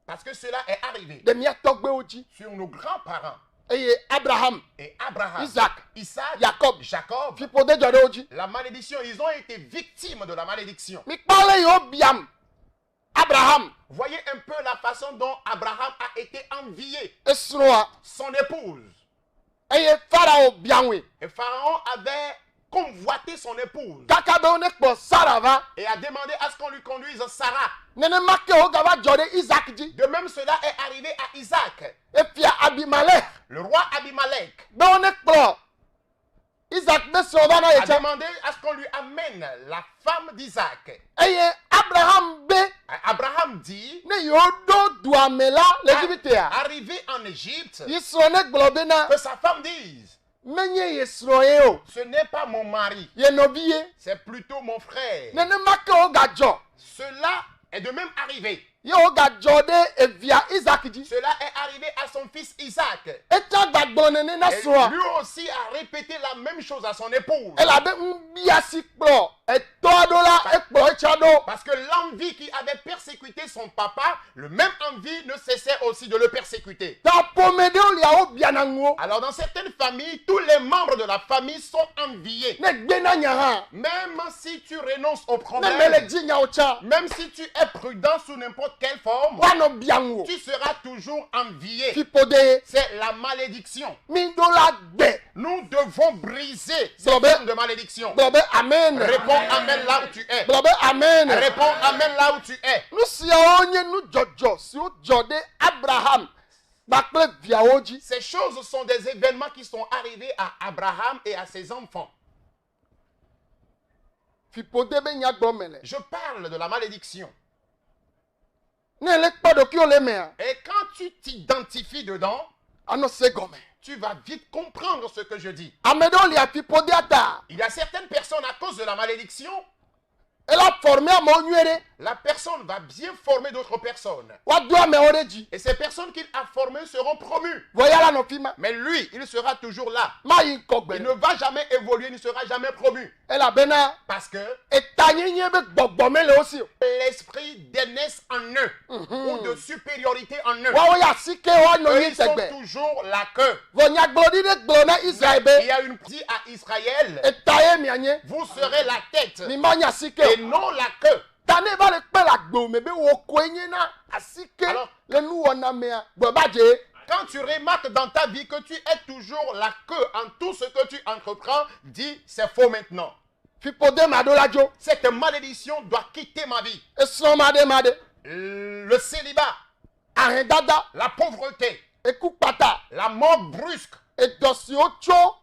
Parce que cela est arrivé de mia tɔgbewo dzi sur nos grands-parents. eye Abraham, Et Abraham, Isaac, Isaac, Jacob, Jacob, fipode dzɔ ɖe wo dzi. la malédiction, ils ont été victimes de la malédiction. Mikpɔ le yiwo biam Abraham Voyez un peu la façon dont Abraham a été envié, esrɔ̃a son épouse. eye Farao biaŋue Et Pharaon avait convoité son épouse kaka be wo ne kpɔ Sara va. et a demandé à ce qu'on lui conduise Sarah. Nenema ke wo gava dzɔ ɖe Isaac dzi. De même, cela est arrivé à Isaac. Efia Abimelech Le roi Abimelech be wo ne kplɔ Isaac be srɔ̃ va na ye a tsã. demandé à ce qu'on lui amène la femme d'Isaac. Eye Abraham be Abraham dit, ne yewo ɖo dua me la le Egiptea. arrivé en Égypte, Yi srɔ̃ ne gblɔ bena que sa femme dise, menye ye srɔ̃ ye o, ce n'est pas mon mari, ye nɔvi ye. c'est plutôt mon frère. Nenema ke wo gadzɔ. Cela est de même arrivé. Ye wo gadzɔ ɖe evia Isaac dzi. Cela est arrivé à son fils Isaac. Etsã gbagblɔ nene na Et srɔ̃a. lui aussi a répété la même chose à son épouse. Elabe nubia si kplɔ etɔ aɖo la ekplɔ etsa ɖo. Parce que l'envie qui avait persécuté son papa, le même envie ne cessait aussi de le persécuter. Ta ƒome ɖewo lia wo biana ŋuwo. Alors dans certaines familles, tous les membres de la famille sont enviés. Ne gbena nya hã. Même si tu renonces au Ne problème, mele dzi nyawo tsã. même si tu es prudent sous n'importe quelle forme, Woanɔ bia ŋuwo. tu seras toujours envié. Fiƒode ye. C'est la malédiction. Mi ɖo la gbe. Nous devons briser ces Gblɔ be- formes de malédiction. Gblɔ be amen. Réponds Amen là où tu es. Gblɔ be amen. Réponds Amen là où tu es. Nu siawo nye nu dzɔdzɔ siwo dzɔ ɖe Abraham kpakple viawo dzi. Ces choses sont des événements qui sont arrivés à Abraham et à ses enfants. Fiƒode be nyagbɔ me le. Je parle de la malédiction. Ne ele kpɔ ɖokuiwo le emea, Et quand tu t'identifies dedans, anɔ se gɔme. tu vas vite comprendre ce que je dis. Ame ɖewo lia fiƒodea ta. Il y a certaines personnes, à cause de la malédiction, Ela forme amewo nyuie ɖe. la personne va bien former d'autres personnes. Woado amewo ɖe dzi. Et ces personnes qu'il a formées seront promues. Vɔya la nɔ fi ma. Mais lui, il sera toujours là. Mayi ŋkɔ gbe Il ne. ne va jamais évoluer, il ne sera jamais promu. Elabena Parce que etanyenye be gbɔgbɔ me le wo si o. l'esprit d'aînesse en eux, ou de supériorité en eux, Woawo ya asike woanɔ eux, nyi ils sont tegbe. toujours la queue. Vɔ nyagblɔɖi ɖe gblɔ na Israel Il be y a une dit à Israël, eta ye mianye. vous serez la tête Mi ma nya asike et o. non la queue. Ta ne va le kpe le agbewo me be wo koe nye na asike Alors- le nuwɔna mea gbɔbadze. Quand tu remarques dans ta vie que tu es toujours la queue en tout ce que tu entreprends, dis c'est faux maintenant. Fiƒode ma ɖo la dzo. Cette malédiction doit quitter ma vie. Esrɔ̃ ma ɖe. Le célibat, Ahẽdada. la pauvreté, Eku kpata. la mort brusque, Edɔ siwo tso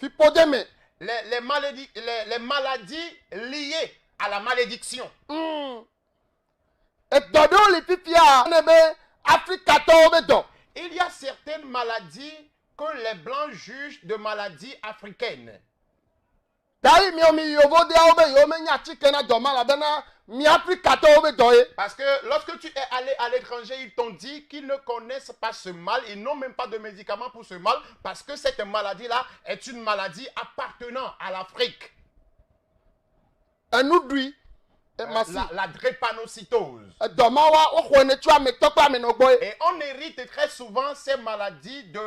fiƒode me. les maladies liées à la malédiction. Edɔ ɖewo li fifia ne be Afrikatɔwo be dɔ. Il y a certaines maladies que les Blancs jugent de maladies africaines. Dayi miɔ mi yovodeawo be yewo menya atike na dɔ ma elabena mi Afrikatɔwo be dɔ ye. Parce que lorsque tu es allé à l'étranger, ils t'ont dit qu'ils ne connaissent pas ce mal, ils n'ont même pas de médicaments pour ce mal, parce que cette maladie-là est une maladie appartenant à l'Afrique. Enuɖui. Emasi. La drépanocytose. Edɔ ma wa woxɔe ne tso ametɔ kple amenɔ gbɔ ye. Et on hérite très souvent ces maladies de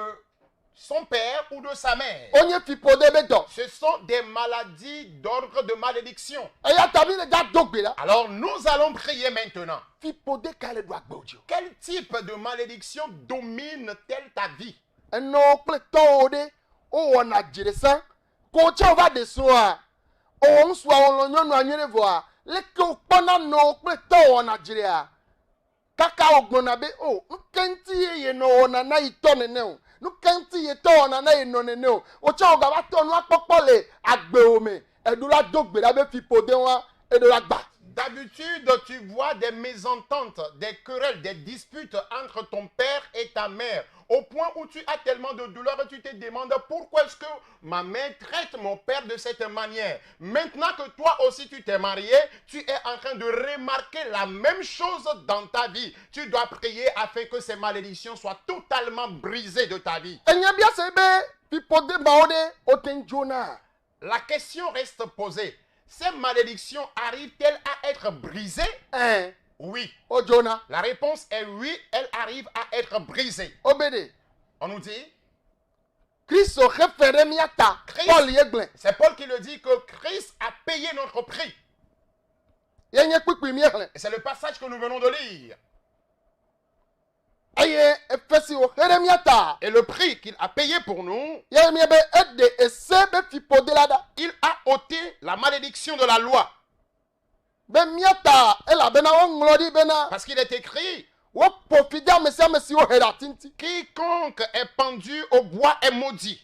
son père ou de sa mère. Wonye fiƒode be dɔ. Ce sont des maladies d'ordre de malédiction. Eya ta mi le ga do gbe la. Alors nous allons prier maintenant. Fiƒode ka le ɖo agbewo dzi o. Quel type de malédiction domine-t-elle ta vie? Enɔwo kple tɔwo ɖe wowɔna dziɖesã. Ko tsɛ wova ɖe srɔ̃a. Owɔ ŋusua wolɔ nyɔnua nyuie ɖe vɔa. Leke wokpɔna nɔwo kple tɔwo wɔna dziɖea. Kaka wogblɔna be o nukeŋti ye nɔ wɔna na yi tɔ nene o. Nukeŋti ye tɔ wɔna na yi nɔ nene o. Wotsɛ wo gava tɔ nua kpɔkpɔ le agbewo me. Eɖo la do gbe ɖa be fiƒode wa eɖo la gba. D'habitude, tu vois des mésententes, des querelles, des disputes entre ton père et ta mère, au point où tu as tellement de douleur et tu te demandes pourquoi est-ce que ma mère traite mon père de cette manière. Maintenant que toi aussi tu t'es marié, tu es en train de remarquer la même chose dans ta vie. Tu dois prier afin que ces malédictions soient totalement brisées de ta vie. Enya bia se be fiƒode mawo ɖe wote ŋu dzona. La question reste posée. Ces malédictions arrivent-elles à être brisées? Oui. O Jonah. La réponse est oui, elle arrive à être brisée. Obede. On nous dit, Christ o refere miata. Christ. Paul yegble. c'est Paul qui le dit, que Christ a payé notre prix. Yenye kpikpi miekle. Et c'est le passage que nous venons de lire. Aye efesi o here miata. Et le prix qu'il a payé pour nous, Ye mi be ede esebe fipode lada. il a ôté la malédiction de la loi. Be miata ela bena o nglodi bena. Parce qu'il est écrit, Wo pofida mesi o hera tinti. quiconque est pendu au bois est maudit.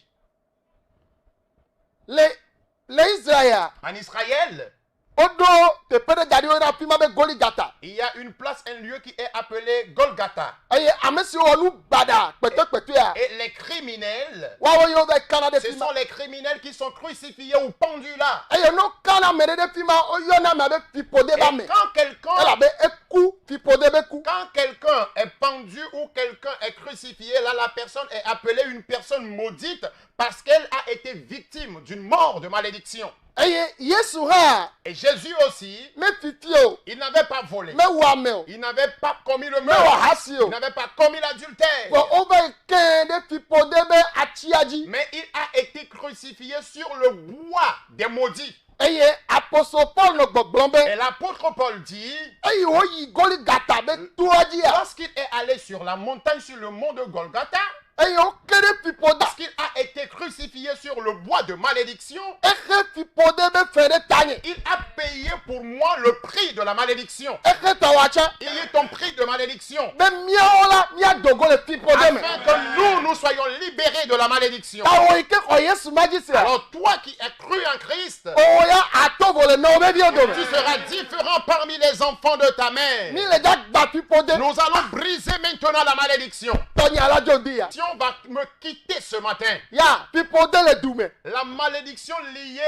Le Israël. En Israël, Odo te pere dari o ra fima be Goligata. il y a une place, un lieu qui est appelé Golgotha. Aye amesi o nu bada pete ya. Et les criminels, Wa wo yo be kana de ce fima. sont les criminels qui sont crucifiés ou pendus là. Aye no kana mere de fima o yo na ma be fipode Et ba me. quand Ela be eku fipode be ku. quelqu'un est pendu ou quelqu'un est crucifié, là la personne est appelée une personne maudite parce qu'elle a été victime d'une mort de malédiction. Aye Yesu ha Et Jésus aussi, me fifio il n'avait pas volé. me wa me o. Il n'avait pas commis le Me wa meurtre. hasi o. Il n'avait pas commis l'adultère. Bo o be ken de fipode be atiaji. Mais il a été crucifié sur le bois des maudits. Aye apostle Paul no gbogbon Et be. l'apôtre Paul dit, Aye o yi Goligata be tuaji ya. lorsqu'il est allé sur la montagne, sur le mont de Golgotha, Aye o kere fipode. lorsqu'il a été crucifié sur le bois de malédiction, Ehe fipode be fere tanye. il a payé pour moi le prix de la malédiction. Ehe tawacha. Il y a ton prix de malédiction. Be miaola mia dogo le fipode me. Afin que nous soyons libérés de la malédiction. Tawo ike ko Yesu maji se. Alors toi qui as cru en Christ, O ya atovo le no be bi odo me. tu seras différent parmi les enfants de ta mère. Ni le da gba fipode. Nous allons briser maintenant la malédiction. Tonya la jodi ya. Si on va me quitter ce matin, Ya fipode le dume. la malédiction liée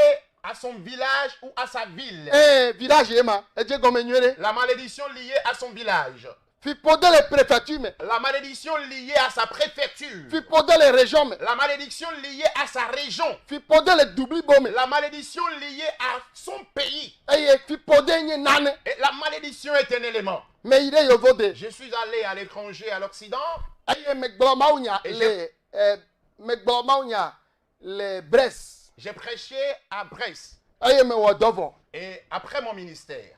à son village ou à sa ville, Village ema. Eje gome nyere. la malédiction liée à son village, Fipode le préfecture me. la malédiction liée à sa préfecture, Fipode le région me. la malédiction liée à sa région, Fipode le doubli bome. la malédiction liée à son pays. Eye fipode nye nane. Et la malédiction est un élément. Me ire yovode. Je suis allé à l'étranger, à l'Occident, Eye megbo maunya Et le megbo maunya le Brest. j'ai prêché à Brest. Eye me wodovo. Et après mon ministère,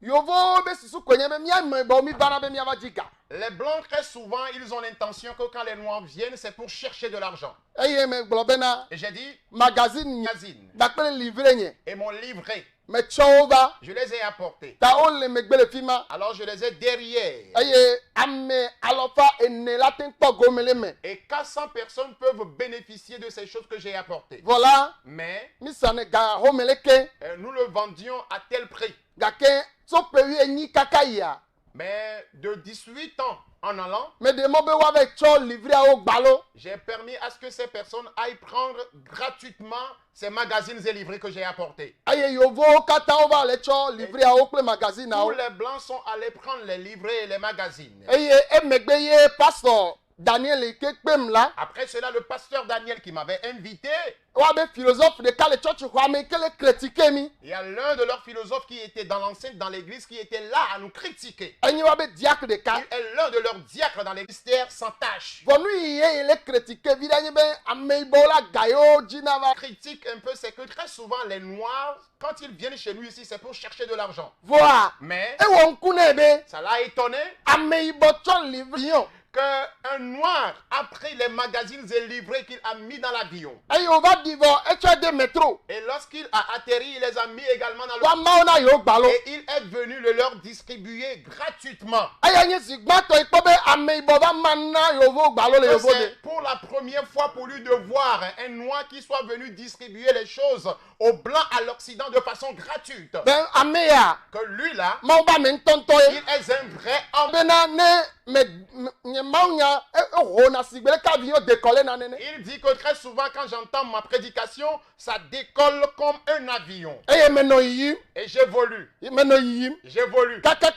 Yovo be susu kwenye me mia me bo mi bana be mia vajiga. les Blancs, très souvent, ils ont l'intention que quand les Noirs viennent, c'est pour chercher de l'argent. Eye me globena Et j'ai dit, magazine magazine, dakpele livre nye. et m'ont livré. Me chova Je les ai apportés. ta on le megbele fima. Alors je les ai derrière. Eye ame alofa ene latin po gomele me. Et 400 personnes peuvent bénéficier de ces choses que j'ai apportées. Voilà, Mais misane ga homeleke nous le vendions à tel prix. gake so pewi enyi kakaya. Mais de 18 ans en allant, Me de mo be wa be cho livre a o gbalo. j'ai permis à ce que ces personnes aillent prendre gratuitement ces magazines et livrets que j'ai apportés. Aye yovo kata o va le cho livre a o ple magazine a Tous o. les Blancs sont allés prendre les livrets et les magazines. Eye emegbe ye pastor Daniel kekpem la. Après cela, le pasteur Daniel qui m'avait invité, Wa be philosophe de kale church kwa me kele critiquer mi. il y a l'un de leurs philosophes qui était dans l'enceinte, dans l'église, qui était là à nous critiquer. Enyi wa be diacre de Il ka. est l'un de leurs diacres dans l'église sans tâche. Vonu ye le critiquer vidanye be ameibola gayo jinava. Critique un peu, c'est que très souvent les Noirs, quand ils viennent chez nous ici, c'est pour chercher de l'argent. Voa. Mais E won kune be ça l'a étonné ameibo cho livre yon. qu'un Noir a pris les magazines et livrets qu'il a mis dans l'avion. Eye o va divo e cho de métro. Et lorsqu'il a atterri, il les a mis également dans Wa le... maona yo gbalo. Et il est venu le leur distribuer gratuitement. Aya nye sigbato ikpo be ameibo va manna yovo gbalo le yovo de. C'est pour la première fois pour lui de voir un Noir qui soit venu distribuer les choses aux Blancs à l'Occident de façon gratuite. Ben ameya. Que lui là, Ma ba me ntonto il ye. est un vrai homme. Bena ne me maunya e rona sigbele ka avion décoller na nene. Il dit que très souvent quand j'entends ma prédication, ça décolle comme un avion. Eye meno yim. Et j'évolue, Meno yim. j'évolue, Kaka.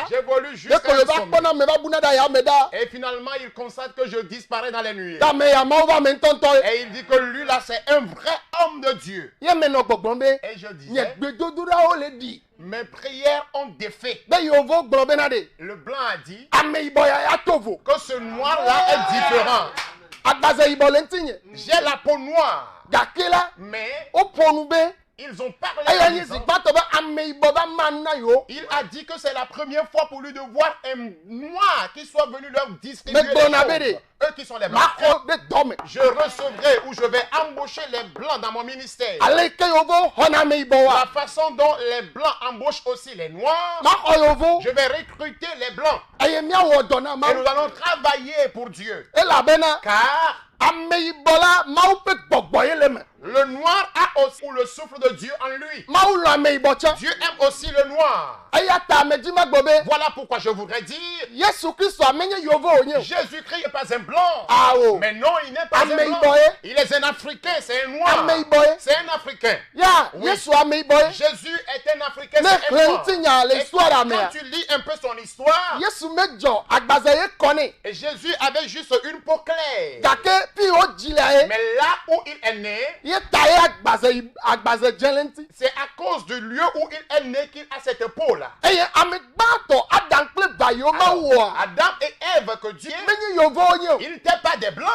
j'évolue De jusqu'à ko le un ba sommet. pona me ba buna da ya me da. Et finalement, il constate que je disparais dans les nuées. Da me ya ma ba me ntonto ye. Et il dit que lui là, c'est un vrai homme de Dieu. Ye me no gbɔgblɔm be. Et je Nye disais, gbedodoɖawo le ɖi. mes prières ont défait. Be yewo gblɔ bena de. Le blanc a dit Ameyibɔ ya to vo. que ce noir-là est différent. Agbaze yibɔ le ŋutinye. J'ai la peau noire, Gake la, mais woƒo nu be. ils ont parlé Eya en nye disant, zikpatɔ be ameyibɔ va ma nu na yewo. il a dit que c'est la première fois pour lui de voir un noir qui soit venu leur distribuer Mais les bon, choses. Abédé. Eux qui sont les blancs. Maxɔ ɖe dɔme. Je recevrai ou je vais embaucher les blancs dans mon ministère. Ale ke yewo xɔna ameyibɔ wa. La façon dont les blancs embauchent aussi les noirs, Maxɔ yewo. je vais recruter les blancs. Eye miawɔ dɔ na Et Mawu. nous allons travailler pour Dieu. Elabena Car ameyibɔ la Mawu ƒe gbɔgbɔ ye le me. le noir a aussi le souffle de Dieu en lui. Mawu lɔ ameyibɔ tsɛ. Dieu aime aussi le noir. Eya ta amedzi megblɔ be Voilà pourquoi je voudrais dire, Yesu Kristo amenye yevo wonye o. Jésus-Christ n'est pas un blanc. Awo. Mais non, il n'est pas un Ameyibɔ blanc. ye. Il est un Africain, c'est un noir. Ameyibɔ ye. C'est un Africain. Ya Oui. Yesu ameyibɔ ye. Jésus est un Africain, Ne c'est un noir. xlẽ ŋutinya le Et histoire quand mea. tu lis un peu son histoire, Yesu medzɔ agbaze ye kɔnɛ. et Jésus avait juste une peau claire. Gake fi wo dzi le ye. Mais là où il est né, Ye ta ye agbaze dzẽ le ŋuti. c'est à cause du lieu où il est né qu'il a cette peau-là. Eye ame gbãtɔ Adam kple eva yewo Mawu wɔa. Adam et Ève que Dieu, Menye yevowo nye o. ils n'étaient pas des blancs,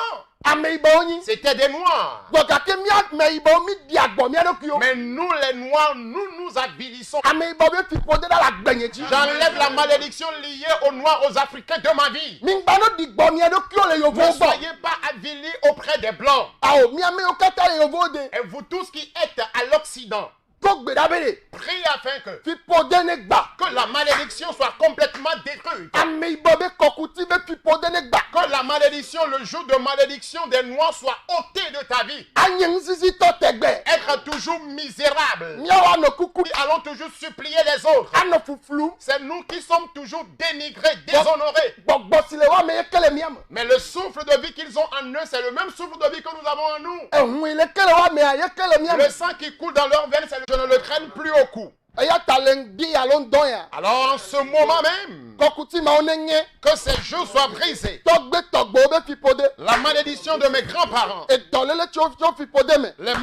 Ameyibɔwo nyi. c'était des noirs. Gbɔ gake mía ameyibɔwo mi di agbɔ mía ɖokuiwo. Mais nous les noirs, nous nous abilissons. Ameyibɔ be fi ƒode ɖe le agbenye dzi. J'enlève la malédiction liée aux noirs, aux Africains de ma vie. Mi gba no di gbɔ mía ɖokuiwo le Ne yevowo gbɔ. soyez pas avilis auprès des blancs. Awo mi amewo katã le yevowo de. Et vous tous qui êtes à l'Occident, To gbe ɖa be de. priez afin que Fi ƒode ne gba. la malédiction soit complètement détruite. Ameyibɔ be kɔkuti be fi ƒode ne gba. Que la malédiction, le jour de malédiction des noirs soit ôté de ta vie. Anye ŋusisitɔ tegbe. Être toujours misérable. Míawo anɔ kuku. Nous allons toujours supplier les autres. Anɔ fuflu. C'est nous qui sommes toujours dénigrés, déshonorés. Gbɔgbɔ si le wa me ye ke le mía me. Mais le souffle de vie qu'ils ont en eux, c'est le même souffle de vie que nous avons en nous. Ehun le ke le wa mea ye ke le mía me. Le sang qui coule dans leurs veines, je ne le traîne plus au cou. Eya ta le ŋdi alo ŋdɔ ya. Alors en ce moment même, Kɔkuti mawo ne nye. que ces jours soient brisés. Tɔgbe tɔgbewo be fi ƒode. La malédiction de mes grands-parents, Edɔlele tso fi ƒode me. les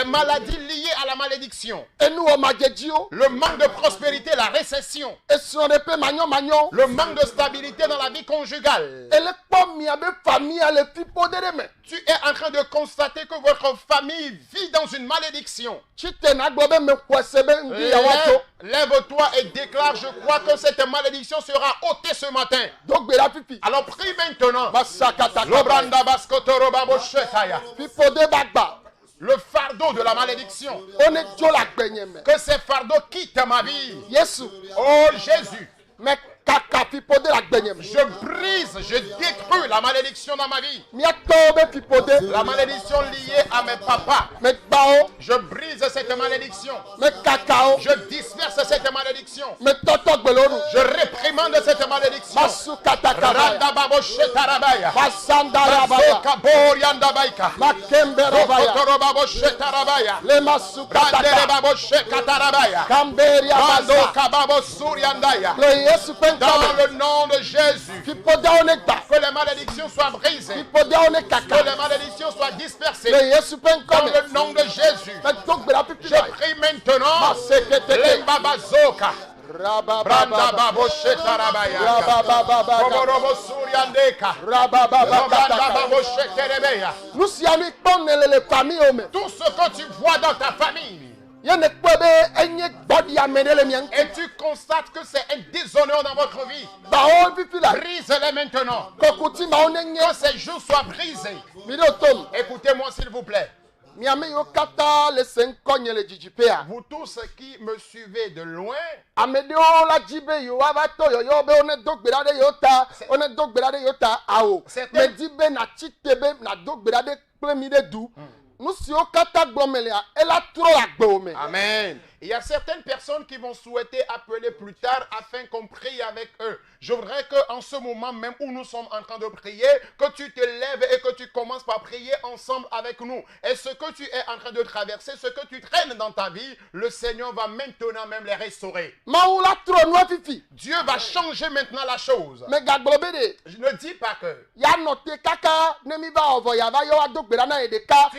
maladies liées à la malédiction, Enuwɔ madzedziwo. le manque de prospérité, la récession, Esrɔ̃ɖeƒe manyɔmanyɔ. le manque de stabilité dans la vie conjugale. Ele kpɔ mia be famia le fi ƒode ɖe me. Tu es en train de constater que votre famille vit dans une malédiction. Tsite na gblɔ be me xɔ se be ŋdi yawo ato. Lève-toi et déclare, je crois que cette malédiction sera ôtée ce matin. Do gbe ɖa fifi. Alors prie maintenant. Masakata. Lobranda baskotoro babo shetaya. Fi ƒode ba gba. Le fardeau de la malédiction. One tso le agbenye me. Que ces fardeaux quittent ma vie. Yesu. Oh Jésus, Me kaka fi ƒode le agbenye me. je brise, je détruis la malédiction dans ma vie. Míatɔwo be fi ƒode. La malédiction liée à mes papas. Me gbawo. Je brise cette malédiction. Me kakawo. Je disperse cette malédiction. Me tɔtɔ gbelo nu. Je réprimande cette malédiction. Masu katakaba. Randa babo shetarabaya. Masanda rabaya. Bazoka borianda baika. Makembe rabaya. Rokotoro babo shetarabaya. Le masu Randere kataka. babo shekatarabaya. Kamberia Rando baza. kababo suriandaya. Le Yesu Dans penkame. le nom de Jésus. Fi ƒodeawo ne gba. Que les malédictions soient brisées. Fi ƒodeawo ne Que kaka. les malédictions soient dispersées. Le Yesu Dans penkame. le nom de Jésus. Me do gbe ɖa fifi Je la. prie maintenant. Maseketeke. Les babazoka. Branda Rabababa. babo shetarabaya. Rabababa. Koborobo suriandeka. Rabababa. Branda babo sheterebeya. Nu sia nu kpɔ ne le famille me. Tout ce que tu vois dans ta famille. Ye ne kpɔe be enye gbɔɖiame ɖe le mia ŋuti. Et tu constates que c'est un déshonneur dans votre vie. Bawo fifi la. Brise-les maintenant. Kɔkuti mawo ne nye. Que ces jours soient brisés. Mi ɖo tom. Écoutez-moi s'il vous plaît. Mi ame yiwo katã le se ŋkɔ nye le dzidziƒea. Vous tous qui me suivez de loin, Ame ɖewo la dzi be yewoava to yɔyɔ be wone do gbe ɖa ɖe yewo ta. Wone do gbe ɖa ɖe yewo ta. Awo. Certains- Medi be natsi te be nado gbe ɖa ɖe kple mi ɖe du. Nu siwo katã gblɔm lea, ela trɔ le agbewo me. Amen. Il y a certaines personnes qui vont souhaiter appeler plus tard afin qu'on prie avec eux. Je voudrais qu'en ce moment même où nous sommes en train de prier, que tu te lèves et que tu commences par prier ensemble avec nous. Et ce que tu es en train de traverser, ce que tu traînes dans ta vie, le Seigneur va maintenant même les restaurer. Mawu la trɔ nua fifi. Dieu va changer maintenant la chose. Me gagblɔ be de. Je ne dis pas que Ya nɔ te kaka ne mi va wɔ vɔ yava yɔ ado gbe ɖa na ye ɖeka.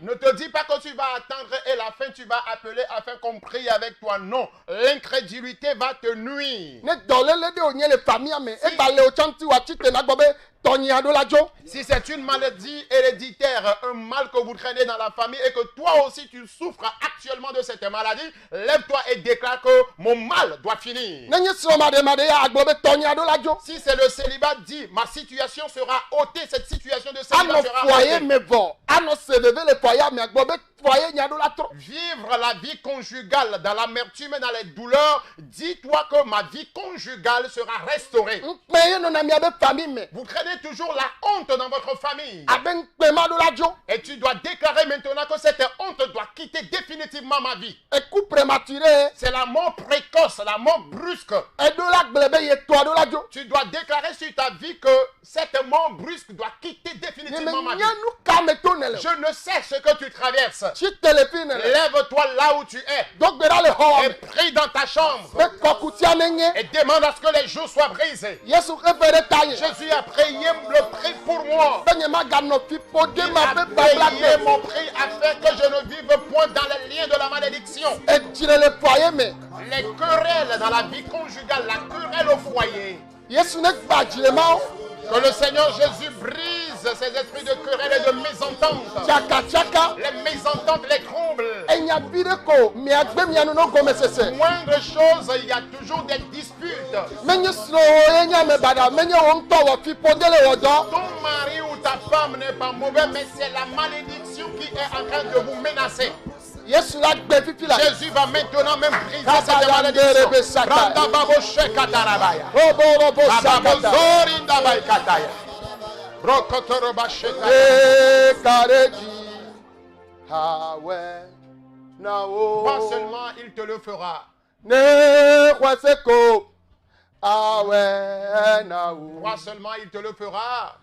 Ne te dis pas que tu vas attendre et la fin tu vas appeler afin qu'on prie avec toi. Non, l'incrédulité va te nuire. Si c'est une maladie héréditaire, un mal que vous traînez dans la famille et que toi aussi tu souffres actuellement de cette maladie, lève-toi et déclare que mon mal doit finir. Si c'est le célibat, dis ma situation sera ôtée, cette situation de célibat sera ôtée. Vivre la vie conjugale dans l'amertume et dans les douleurs, dis-toi que ma vie conjugale sera restaurée. Vous traînez toujours la honte dans votre famille. Et tu dois déclarer maintenant que cette honte doit quitter définitivement ma vie. C'est la mort précoce, la mort brusque. Tu dois déclarer sur ta vie que cette mort brusque doit quitter définitivement ma vie. Je ne sais ce que tu traverses. Lève-toi là où tu es. Et prie dans ta chambre. Et demande à ce que les jours soient brisés. Jésus a payé le prix pour moi. Il a payé mon prix afin que je ne vive point dans les liens de la malédiction. Les querelles dans la vie conjugale, la querelle au foyer. Que le Seigneur Jésus brise ces esprits de querelle et de mésentente. Les mésententes, les troubles. Moindre chose, il y a toujours des disputes. Ton mari ou ta femme n'est pas mauvais, mais c'est la malédiction qui est en train de vous menacer. Jésus va maintenant même briser cette malédiction. Pas seulement il te le fera. Pas seulement il te le fera.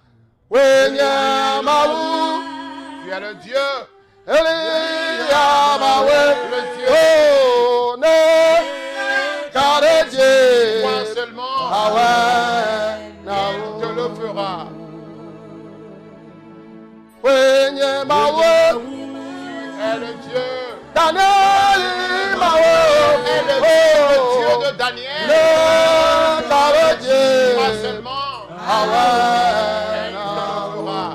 Tu es le Dieu. Le Dieu. Pas seulement il te le fera. Tu es le Dieu. Le Dieu de Daniel. Pas seulement il te le fera.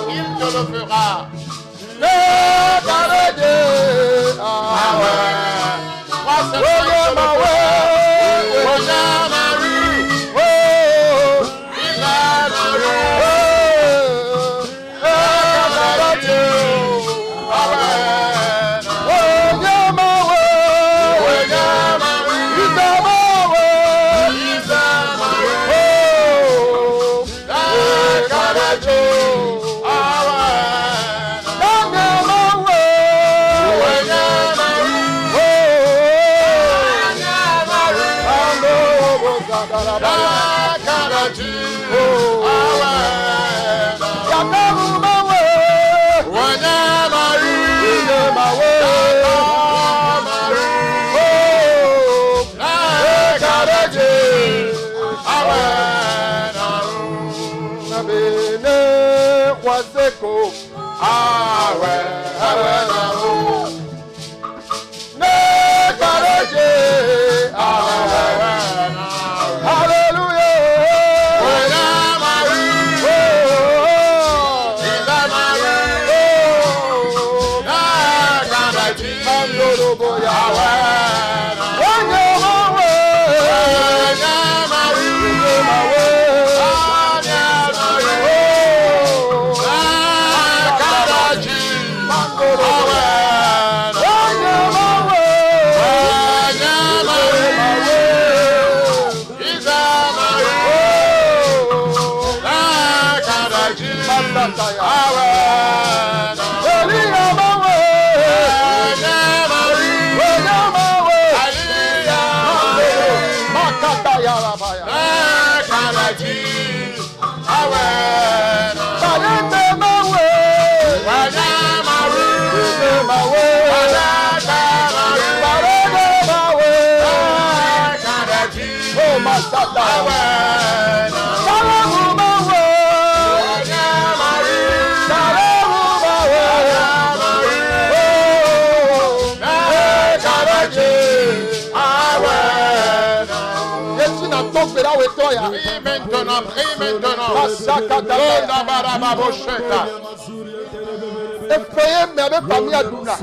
Il te le fera. gbera wo etɔ ya. Prie maintenant, prie maintenant. Asakadabaya. Londa barababosheta. Efeye mɛ bɛ famille aduna.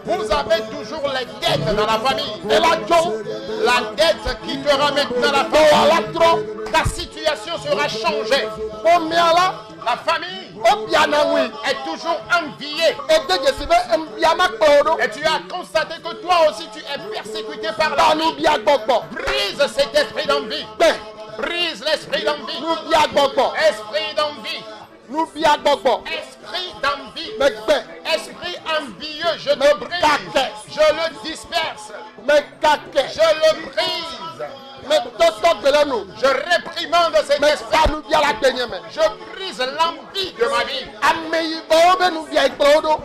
Vous avez toujours les dettes dans la famille. Eladzo. La dette quittera maintenant la famille. Dɔwɔla trɔ. Ta situation sera changée. Omiala. La famille Obianawui. est toujours enviée. Edegesi bɛ mbiama kpɔdo. Et tu as constaté que toi aussi tu es persécuté par la Tanu vie. bia gbɔgbɔ. Brise cet esprit d'envie. Gbɛ. Brise l'esprit d'envie. Nu bia gbɔgbɔ. Esprit d'envie. Nu bia gbɔgbɔ. Esprit d'envie. Mɛ gbɛ. Esprit envieux, je Mais te brise. caquet. Je le disperse. Mɛ kakɛ. Je le brise. Mɛ tɔtɔ gbɛlɛ nu. Je réprimande cet Mɛ esprit. tanu bia la gbɛnyɛ mɛ. Je brise l'envie de ma vie. Ameyibɔwo bɛ nu bia ikplɔwo do.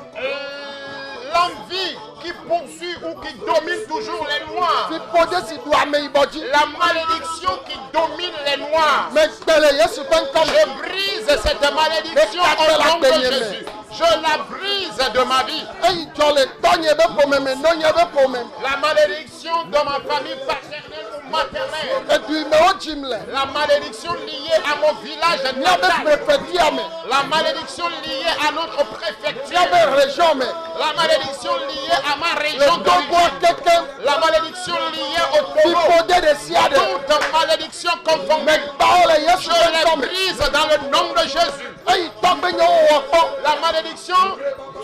L'envie qui poursuit ou qui domine toujours les Noirs. Fipode si du ameyibɔ dzi. La malédiction qui domine les Noirs. Mɛ gbɛlɛ Yesu ƒe ŋkɔ me. Je brise cette malédiction au nom de Jésus. Je la brise de ma vie. Eyi dzɔ le tɔnye be ƒome me, nɔnye be ƒome me. La malédiction de ma famille paternelle ou maternelle. Edu me wo dzim le. La malédiction liée à mon village Míabe natal. prefetia me. La malédiction liée à notre préfecture. Míabe région me. La malédiction liée à ma Le région dogoa d'origine. kekem. La malédiction liée au Togo. Fipode de sia de. Toute malédiction confondue. Mɛ gbawo le Yesu Je ƒe les ŋkɔ me. brise dans le nom de Jésus. Eyi tɔgbe nye wo wɔ kpɔ. La malédiction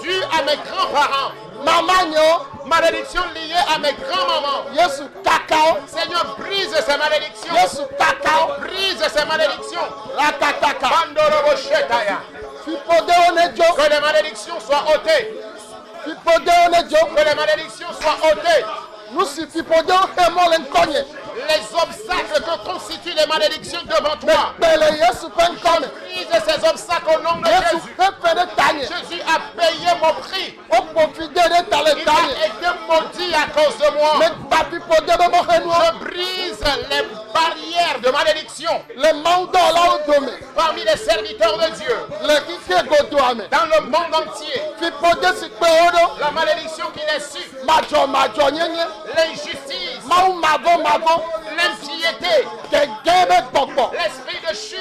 due à mes grands-parents. Mama nye wo. Malédiction liée à mes grands-mamans. Yesu kaka wo. Seigneur, brise ces malédictions. Yesu kaka wo. Brise ces malédictions. Rakataka. Bandorobo Shetaya. Fipode wo ne dzo. Que les malédictions soient ôtées. Fipode wo ne dzo. Que les malédictions soient ôtées. Nu si fipode wo xe mɔ le ŋkɔnye. Les obstacles que constituent les malédictions devant toi. Mɛ gbɛlɛ Yesu ƒe ŋkɔ me. Brise ces obstacles au nom de Yesu Jésus. xe fe ɖe tanye. Jésus a payé mon prix. Wo ƒofi de ɖe ta le Il tanye. a été maudit à cause de moi. Mɛ gba fipode be mɔxenuwo. Je brise les barrières de malédiction Le mawudɔwɔlawo dome. parmi les serviteurs de Dieu Le kike godoa me. dans le monde entier. Fipode si kpe wo ɖo. La malédiction qu'il est su, Madzɔmadzɔ nyenye. l'injustice, Mawu mavɔ. l'impiété, Gɛgɛ be gbɔgbɔ. l'esprit de chute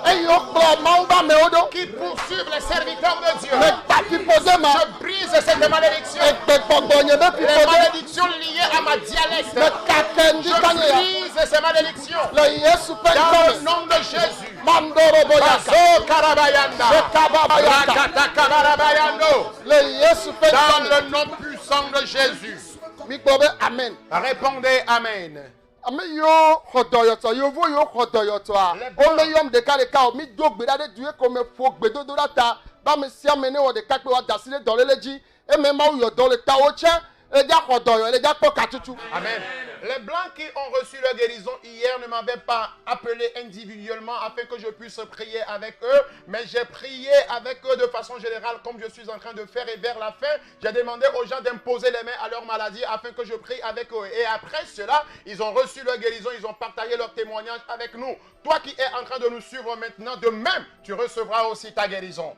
Eye wokplɔ mawu be amewo ɖo. qui poursuivent les serviteurs de Dieu. Mɛ gba fipode ma. Je brise cette malédiction. Egbe gbɔgbɔ nye be Les fipode. malédictions liées à ma dialecte. Mɛ kake ŋdi Je kanye ya. brise ces malédictions Le Yesu ƒe dans ŋkɔ le me. nom de Jésus. Mandorobo yaka. Bazo Karabayanda. Ekababa yaka. Rakata Kabarabayando. Le Yesu ƒe Dans ŋkɔ me. le nom puissant de Jésus. Mikpɔ be amen. Répondez Amen. Ame yiwo xɔ dɔyɔtɔ yevu yiwo xɔ dɔyɔtɔa womeyɔm ɖekaɖeka o mi do gbe ɖa ɖe du ko me ƒo gbedodo ɖa ta be ame sia ame ne wɔ ɖeka kpe woada asi ɖe dɔléle dzi eme mawu yɔ dɔ le tawo tsɛ edza xɔ dɔyɔ edza kpɔ katutu. Amen. Les blancs qui ont reçu leur guérison hier ne m'avaient pas appelé individuellement afin que je puisse prier avec eux, mais j'ai prié avec eux de façon générale comme je suis en train de faire et vers la fin, j'ai demandé aux gens d'imposer les mains à leur maladie afin que je prie avec eux. Et après cela, ils ont reçu leur guérison, ils ont partagé leur témoignage avec nous. Toi qui es en train de nous suivre maintenant, de même, tu recevras aussi ta guérison.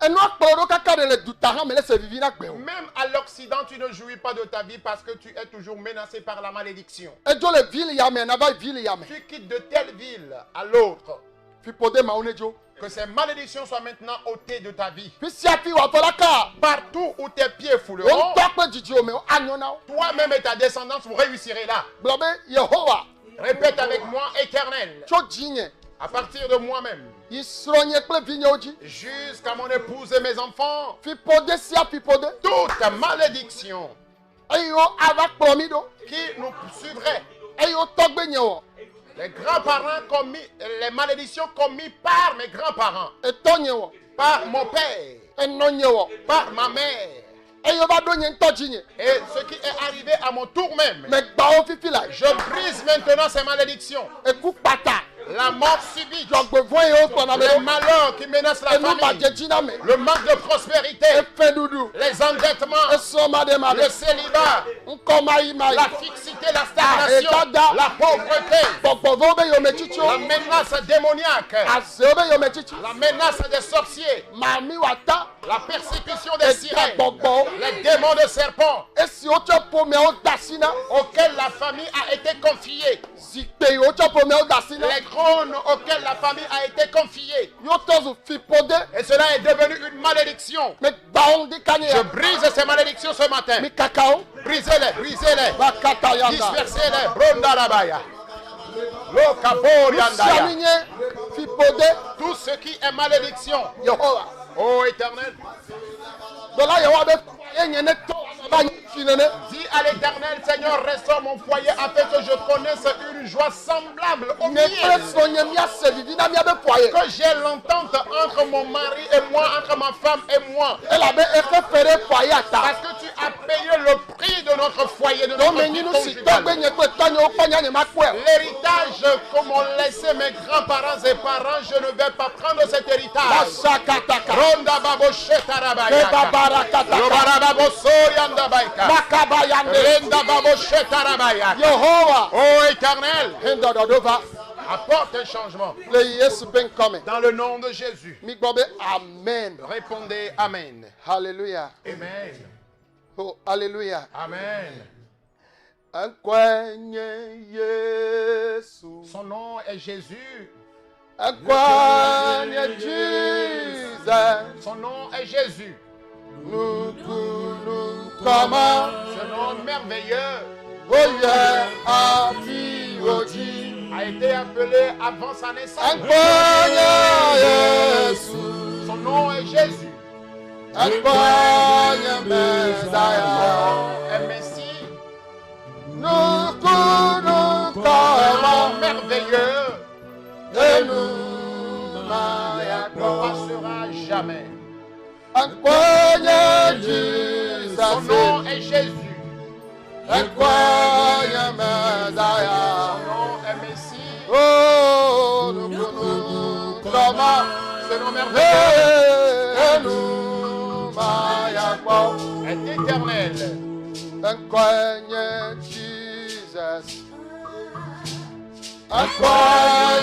Enua kplɔ ɖo kaka ɖe le duta hã me le se vivi na gbe o. Même à l'Occident, tu ne jouis pas de ta vie parce que tu es toujours menacé par la malédiction. Edzo le vi li yame nava vi li yame. Tu quittes de telle ville à l'autre. Fipode mawu ne dzo. Que ces malédictions soient maintenant ôtées de ta vie. Fi sia fi wɔ afɔ la ka. Partout où tes pieds Wo fouleront, ŋutɔ kple dzidzi o me anyo na wo. toi-même et ta descendance, vous réussirez là. Gblɔ be Yehowa Répète avec moi, Éternel, tso dzinye à partir de moi-même, yi srɔ̃nye kple vinyewo dzi. jusqu'à mon épouse et mes enfants, Fipode sia fipode. toute malédiction Eye wo ava kplɔ mi ɖo. qui nous suivrait, Eye wo tɔgbe nye wɔ. les grands-parents commis, les malédictions commises par mes grands-parents, Etɔ nye wɔ. par mon père, Enɔ nye wɔ. par ma mère, Eye va ɖo nye ŋutɔ dzi nye. et ce qui est arrivé à mon tour même. Me gbawo fifi la. Je brise maintenant ces malédictions. Eku kpata. La mort subite, Dzɔgbevɔ ye wo kplɔna me les ɖo. malheurs qui menacent la Enu famille, badze dzi na me. le manque de prospérité, Efe ɖuɖu. les endettements, Esrɔ̃ ma ɖe ma le ɖe. célibat, Ŋkɔ ma yi ma yi. la fixité, l'obscurité, la stagnation, Ekada. la pauvreté, Bɔgbɔvɔ bɛ yome tsitsi la o. menace démoniaque, Azewo bɛ yome tsitsi. la menace des sorciers, Mami wata. la persécution des sirènes, Gbɔgbɔ. les démons de serpents Esi wotsɔ ƒomeawo da si na. auxquels la famille a été confiée, Zikpe yi wotsɔ ƒomeawo da si na. les trônes auxquels la famille a été confiée. Yotɔ zu fiƒode. Et cela est devenu une malédiction. Me gbawo di kanyi Je ya. brise ces malédictions ce matin. Mi kakawo. Brisez-les, brisez-les. Ba kata yanda. Dispersez-les. Brondarabaya. Lokaboriandaya. Siami nye fiƒode. Tout ce qui est malédiction. Yehowa. Ô Éternel, Dɔla Yehowa bɛ ye nye ne tɔ ba nye fi nene. dis à l'Éternel, Seigneur, restaure mon foyer afin que je connaisse une joie semblable au Ne kple mien. srɔ̃ nye míase vivi na míabe ƒoaye. Que j'ai l'entente entre mon mari et moi, entre ma femme et moi. Elabe exe fe ɖe ƒoaye ata. Parce que tu as payé le prix de notre foyer, de notre Dome vie nyinu si conjugale. tɔgbe nye kple tɔnyewo kpɔ nya nye ma kpɔe. L'héritage que m'ont laissé mes grands-parents et parents, je ne vais pas prendre cet héritage. Lasa kataka. Ronda babo shetarabaya. Kebabara kataka. Lobarababo sorianda baika. Makaba yande. Renda babo shetarabaya. Yehowa. Ô Éternel, Hendɔdɔdova. apporte un changement. Le Yesu be ŋkɔme. Dans le nom de Jésus. Mi gbɔ be amen. Répondez Amen. Hallelujah. Amen. Oh, hallelujah. Amen. Ŋkɔe nye Yesu. Son nom est Jésus. Ŋkɔe nye Jesus. Son nom est Jésus. Nukunu kɔma. Ce nom merveilleux Oyè afi odi. a été appelé avant sa naissance. Ŋkɔe nye Yesu. Son nom est Jésus. Ŋkɔe nye Mesaya. Un Messie. Nukunu Un kɔma. nom merveilleux Enu ne mayakɔ. passera jamais. Ŋkɔe nye Son nom Jesus. est Jésus. Ŋkɔe nye Mesaya. Son nom est Messie. Oh, nukunu kɔma. Ce nom merveilleux Enu mayakɔ. est éternel. Ŋkɔe nye Jesus. Ŋkɔe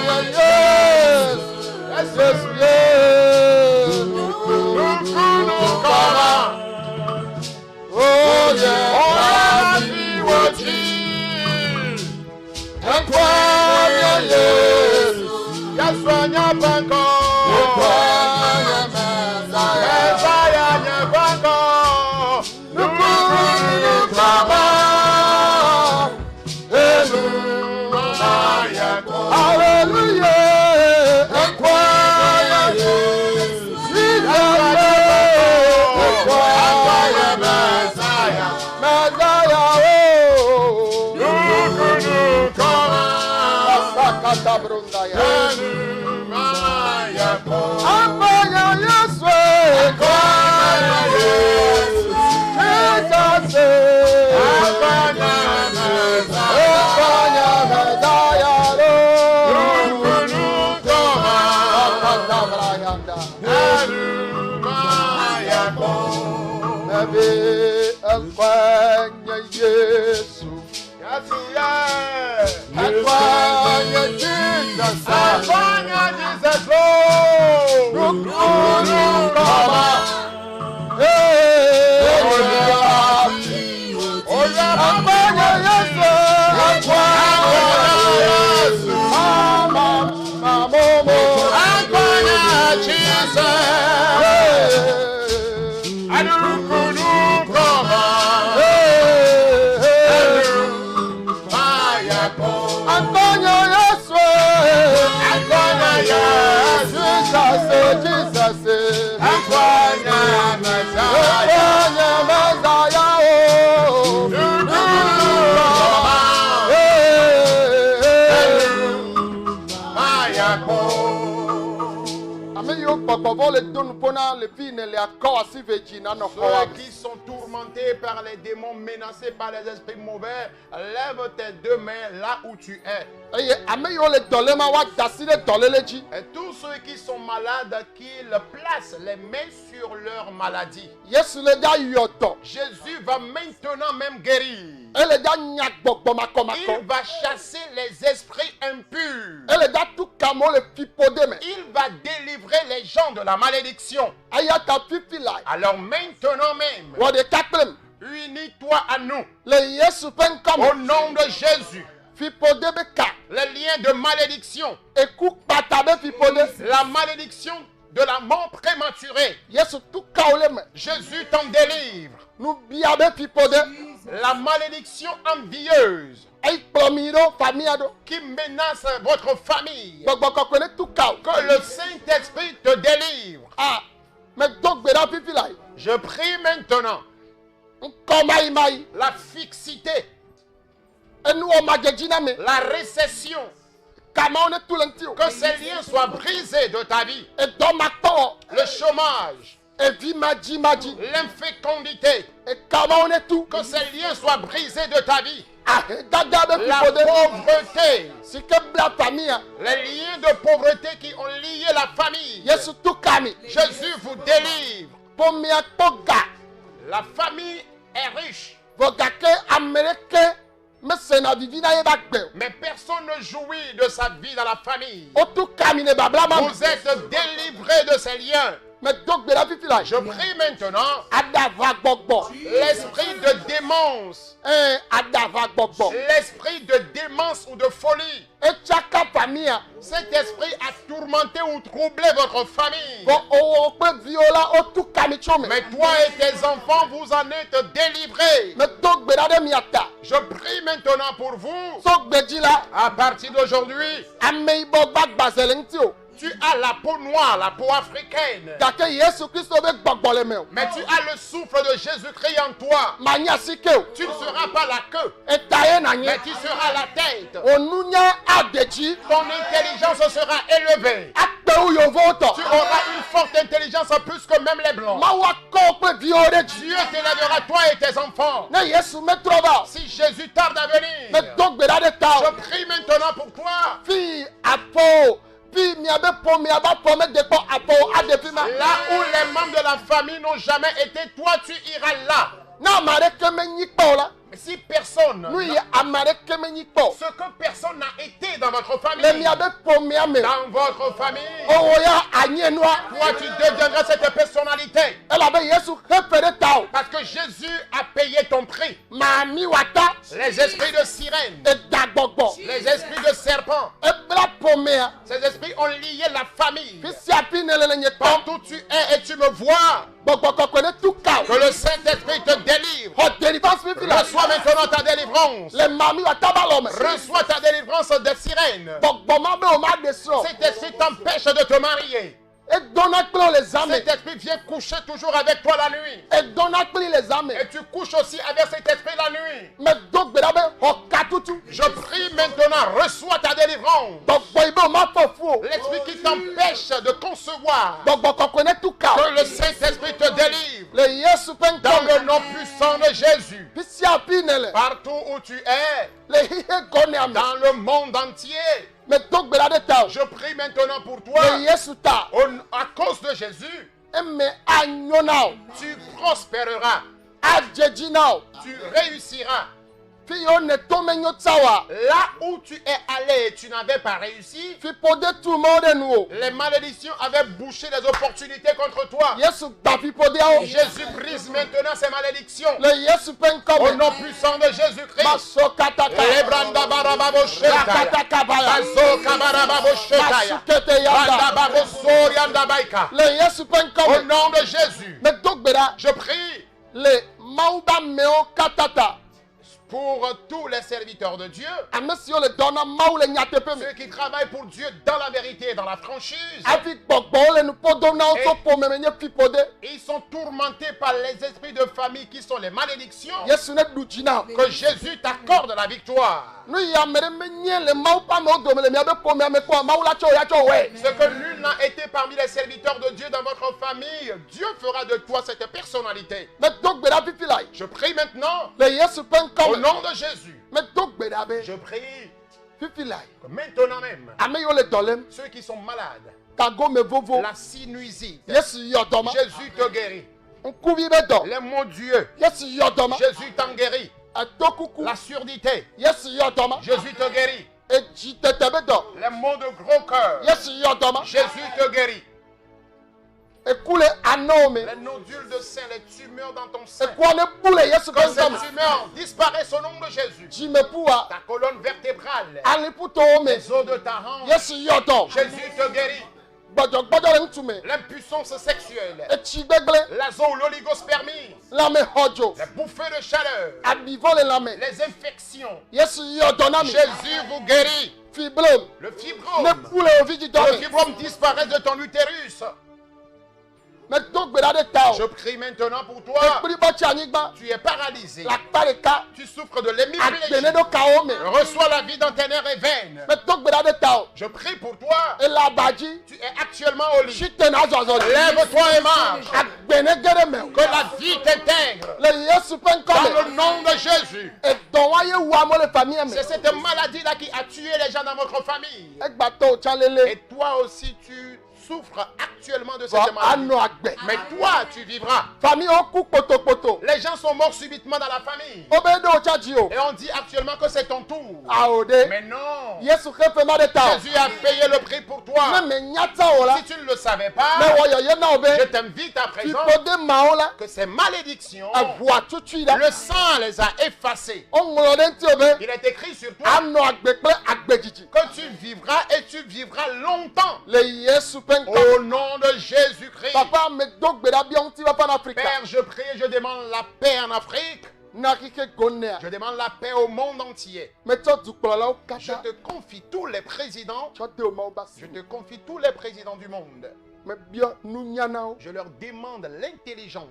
nye Yesu. Yesu ye. Nukunu kɔma. Oh yeah. Ŋkɔe nye Yesu. Yaswanya banko. Ŋkɔe nye Mesaya. Messiah nye banko. Nukunu kɔma. Enu mayakɔ. Hallelujah. Ŋkɔe nye Yesu. Ŋkɔe nye Mesaya. Mesaya, oh. Nukunu koma. Asakata brundaya. Mayako. Amanya Yesu. Ŋkɔe nye Yesu. Jesus. Abanya Messiah. Ŋkɔe nye Mesaya, oh. Nukunu koma. Asakata brayanda. Mayako. Ebe ŋkɔe nye Yesu. Yasuya. Ŋkɔe nye Jesus. Abanya Jesus Lord. Nukunu kɔma. Oya Amanya Yesu. Ŋkɔe nye Yesu. Mama momo. Abanya Jesus. Nukunu koma. Mayako. Antonio Yesu. Abanya Yesu. Jesus. Abanya Messiah. Ŋkɔe Mesaya, oh. Ame yiwo gbɔgbɔvɔ le do nuƒo na le fi ne le akɔ asi ve dzi na nɔ xɔ wa Ceux qui sont tourmentés par les démons, menacés par les esprits mauvais, lève tes deux mains là où tu es. eye ame yiwo le dɔ lé ma wa da asi ɖe dɔléle dzi. Et tous ceux qui sont malades, qu'ils placent les mains sur leur maladie. Yesu le ga yɔ dɔ Jésus va maintenant même guérir. Elle est dans nya gbogbo makoma Il ko. va chasser les esprits impurs. Elle est dans tout kamo le fipode me. Il va délivrer les gens de la malédiction. Aya ka fifi lai. Alors maintenant même, Wo de kaklem. unis-toi à nous. Le Yesu pen Au comme nom de Jésus. fipode be ka. Le lien de malédiction. Eku pata be fipode. La malédiction de la mort prématurée. Yesu tout kaole me. Jésus t'en délivre. Nous bia be fipode. La malédiction envieuse Ay promiro famille ado. qui menace votre famille. Gbogbo kokone tout kao. Que le Saint-Esprit te délivre. Ah. Me dog beda fifi lai. Je prie maintenant Nkoma mai. la fixité, Enu o magejina me. la récession, Kama on est tout lentio. que ces liens soient brisés de ta vie. Et dans ma part. Le chômage, Et vie maji. l'infécondité, Et kama on est tout. que ces liens soient brisés de ta vie. Ah. Dada be La fipode. pauvreté, Si que bla famille. les liens de pauvreté qui ont lié la famille. Yesu tout kami. Jésus vous délivre. Pomia toga. La famille est riche, Vogake Américain. Mais c'est na vivina ye bagbe. mais personne ne jouit de sa vie dans la famille. O tout kami ne babla mam. Vous êtes délivrés de ces liens. Mais dog bela fifi lai. Je prie maintenant Adava gbogbo. l'esprit de démence, Adava gbogbo. l'esprit de démence ou de folie. Et chaka famille. Cet esprit a tourmenté ou troublé votre famille. Bon o pe viola o tout kami chome. Mais toi et tes enfants, vous en êtes délivrés. Mais dog bela de miata. Je prie maintenant pour vous. Sok beji la. À partir d'aujourd'hui, Amei bo bag bazelentio. tu as la peau noire, la peau africaine. Dake Yesu Christ be gbogbo le me. Mais tu as le souffle de Jésus-Christ en toi. Manya sikeo. Tu ne seras pas la queue, Et taye na nye. mais tu seras la tête. Onunya adeji. Ton intelligence sera élevée. Akpe ou yovo to. Tu auras une forte intelligence plus que même les blancs. Mawa ko pe viole ji. Dieu t'élèvera, toi et tes enfants. Ne Yesu me trova. Si Jésus tarde à venir, Me dog bela de ta. je prie maintenant pour toi. Fi apo. Fi miabe po miaba po me depo apo adepi ma. Là où les membres de la famille n'ont jamais été, toi tu iras là. Na mare ke me nyikpo la. Mais si personne, Nu ye amare ke me nyikpo. ce que personne n'a été dans votre Le famille, miabe po miame. dans votre famille, O ya anye noa. toi tu deviendras cette personnalité. Ela be Yesu hefere ta. Parce que Jésus a payé ton prix. Mami wata. Les esprits de sirène, E dagbogbo. les esprits de serpent, E bla po mea. ces esprits ont lié la famille. Fi siapi ne le nyekpo. Partout où tu es et tu me vois, Gbogbo kokone tout ka. que le Saint-Esprit te délivre. Ho délivrance fi fi la. Reçois maintenant ta délivrance. Le mami wata balome. Reçois ta délivrance des sirènes. Gbogbo ma be o ma deso. Cet esprit t'empêche de te marier. E dona kplo les ame. Cet esprit vient coucher toujours avec toi la nuit. E dona kpli les ame. Et tu couches aussi avec cet esprit la nuit. Me dog bela be ho katutu. Je prie maintenant, reçois ta délivrance. Gbogbo ibe o ma fofo. L'esprit qui t'empêche de concevoir. Gbogbo kokone tout ka. Que le Saint-Esprit te délivre. Le Yesu pen Dans kom. le nom puissant de Jésus. Fi siapi ne le. Partout où tu es, Le hihe gone ame. dans le monde entier, Me dog bela de ta. je prie maintenant pour Le toi. Yesu ta. À cause de Jésus, E me anyona. tu prospéreras. Ajeji na. Tu réussiras. Fi yo ne tome nyo tsawa. Là où tu es allé, tu n'avais pas réussi. Fi pode tout le monde nou. Les malédictions avaient bouché les opportunités contre toi. Yesu ba fi pode a. Jésus brise maintenant ces malédictions. Le Yesu pen Au kom. nom puissant de Jésus-Christ. Maso kataka. Lebranda barababo shetaya. Rakataka baya. Bazo kabarababo shetaya. Masukete yanda. Banda babo sorianda baika. Le Yesu pen Au kom. nom de Jésus, Me dog bela. je prie Le mauba meo katata. pour tous les serviteurs de Dieu, Ame si yo le dona mau le nyatepe me. ceux qui travaillent pour Dieu dans la vérité et dans la franchise. Afi gbogbo le nu podo na oso po me menye fi pode. Ils sont tourmentés par les esprits de famille qui sont les malédictions. Yesu ne dujina. Que Jésus t'accorde la victoire. Nu ya mere menye le mau pa me odo me le miabe po me ame ko mau la cho ya cho we. Ce que nul n'a été parmi les serviteurs de Dieu dans votre famille, Dieu fera de toi cette personnalité. Me dog bela fi fi lai. Je prie maintenant, Le Yesu pen au kom. nom de Jésus, Me dog bela be. je prie Fi fi lai. que maintenant même, Ame yo le dolem. ceux qui sont malades, Kago me vovo. la sinusite, Yesu yodoma. Jésus te guérit. Nkubi be do. Les maux d'yeux, Yesu yodoma. Jésus t'en guérit. atokuku la surdité. yesu yɔdɔma Jésus te guérit. edzi tete be dɔ Les maux de gros cœur. yesu yɔdɔma Jésus te guérit. eku le anɔwo me Les nodules de sein, les tumeurs dans ton sein. ekua ne bu le yesu Que ƒe ces ŋkɔ me tumeurs disparaissent au nom de Jésus. dzimepua Ta colonne vertébrale, aliputowo me les os de ta hanche. yesu yɔdɔ Jésus te guérit. gbɔdzɔgbɔdzɔ le ŋutu me L'impuissance sexuelle, etsi gbegble la zone, l'oligospermie, lãmexɔdzo les bouffées de chaleur, abivɔ le lãme les infections. yesu yɔdɔ na mi Jésus vous guérit. fibrome Le ne fibrome. ku le ovi dzidɔ Le me fibrome disparaît de ton utérus. medo gbe ɖa ɖe ta Je o prie maintenant pour toi. ekpli bɔ tsi anyigba Tu es paralysé. le akpa ɖeka Tu souffres de agbene l'hémiplégie. ɖo kawo me Reçois la vie dans tes nerfs et veines. medo gbe ɖa ɖe ta o Je prie pour toi. ele aba dzi Tu es actuellement au lit. si tena zɔzɔ le Lève-toi et marche. agbene ge ɖe me o Que la vie t'intègre. le yesu ƒe Dans ŋkɔ le me nom de Jésus. edɔ wa ye wu amewo le famille me C'est cette maladie-là qui a tué les gens dans votre famille. egbatɔwo tsã lele Et toi aussi, tu souffres actuellement de vɔ cette maladie. anɔ agbe Mais toi, tu vivras. famille wo ku kpotokpoto Les gens sont morts subitement dans la famille. wo be ɖewo tsã dzi o Et on dit actuellement que c'est ton tour. awo ɖe Mais non. yesu xe fe ma ɖe ta o Jésus a payé le prix pour toi. ne me nya ta o la Si tu ne le savais ne pas, wɔ yɔye na o je be t'invite à présent fiƒo de mawo la que ces malédictions, eʋu atutui la le sang les a effacées. woŋlɔ ɖe ŋuti o be Il est écrit sur toi anɔ agbe kple agbedzidzi que tu vivras et tu vivras longtemps. le yesu ƒe ŋkɔ Au nom de Jésus-Christ. papa medo gbe ɖa bia ŋuti va va na afrika Père, je prie, je demande la paix en Afrique. na xixi gonea Je demande la paix au monde entier. metsɔ dukplɔlawo Je katã te confie tous les présidents. tsɔ de o mawo ba Je si te confie tous les présidents du monde. mebia nunya na wo Je leur demande l'intelligence.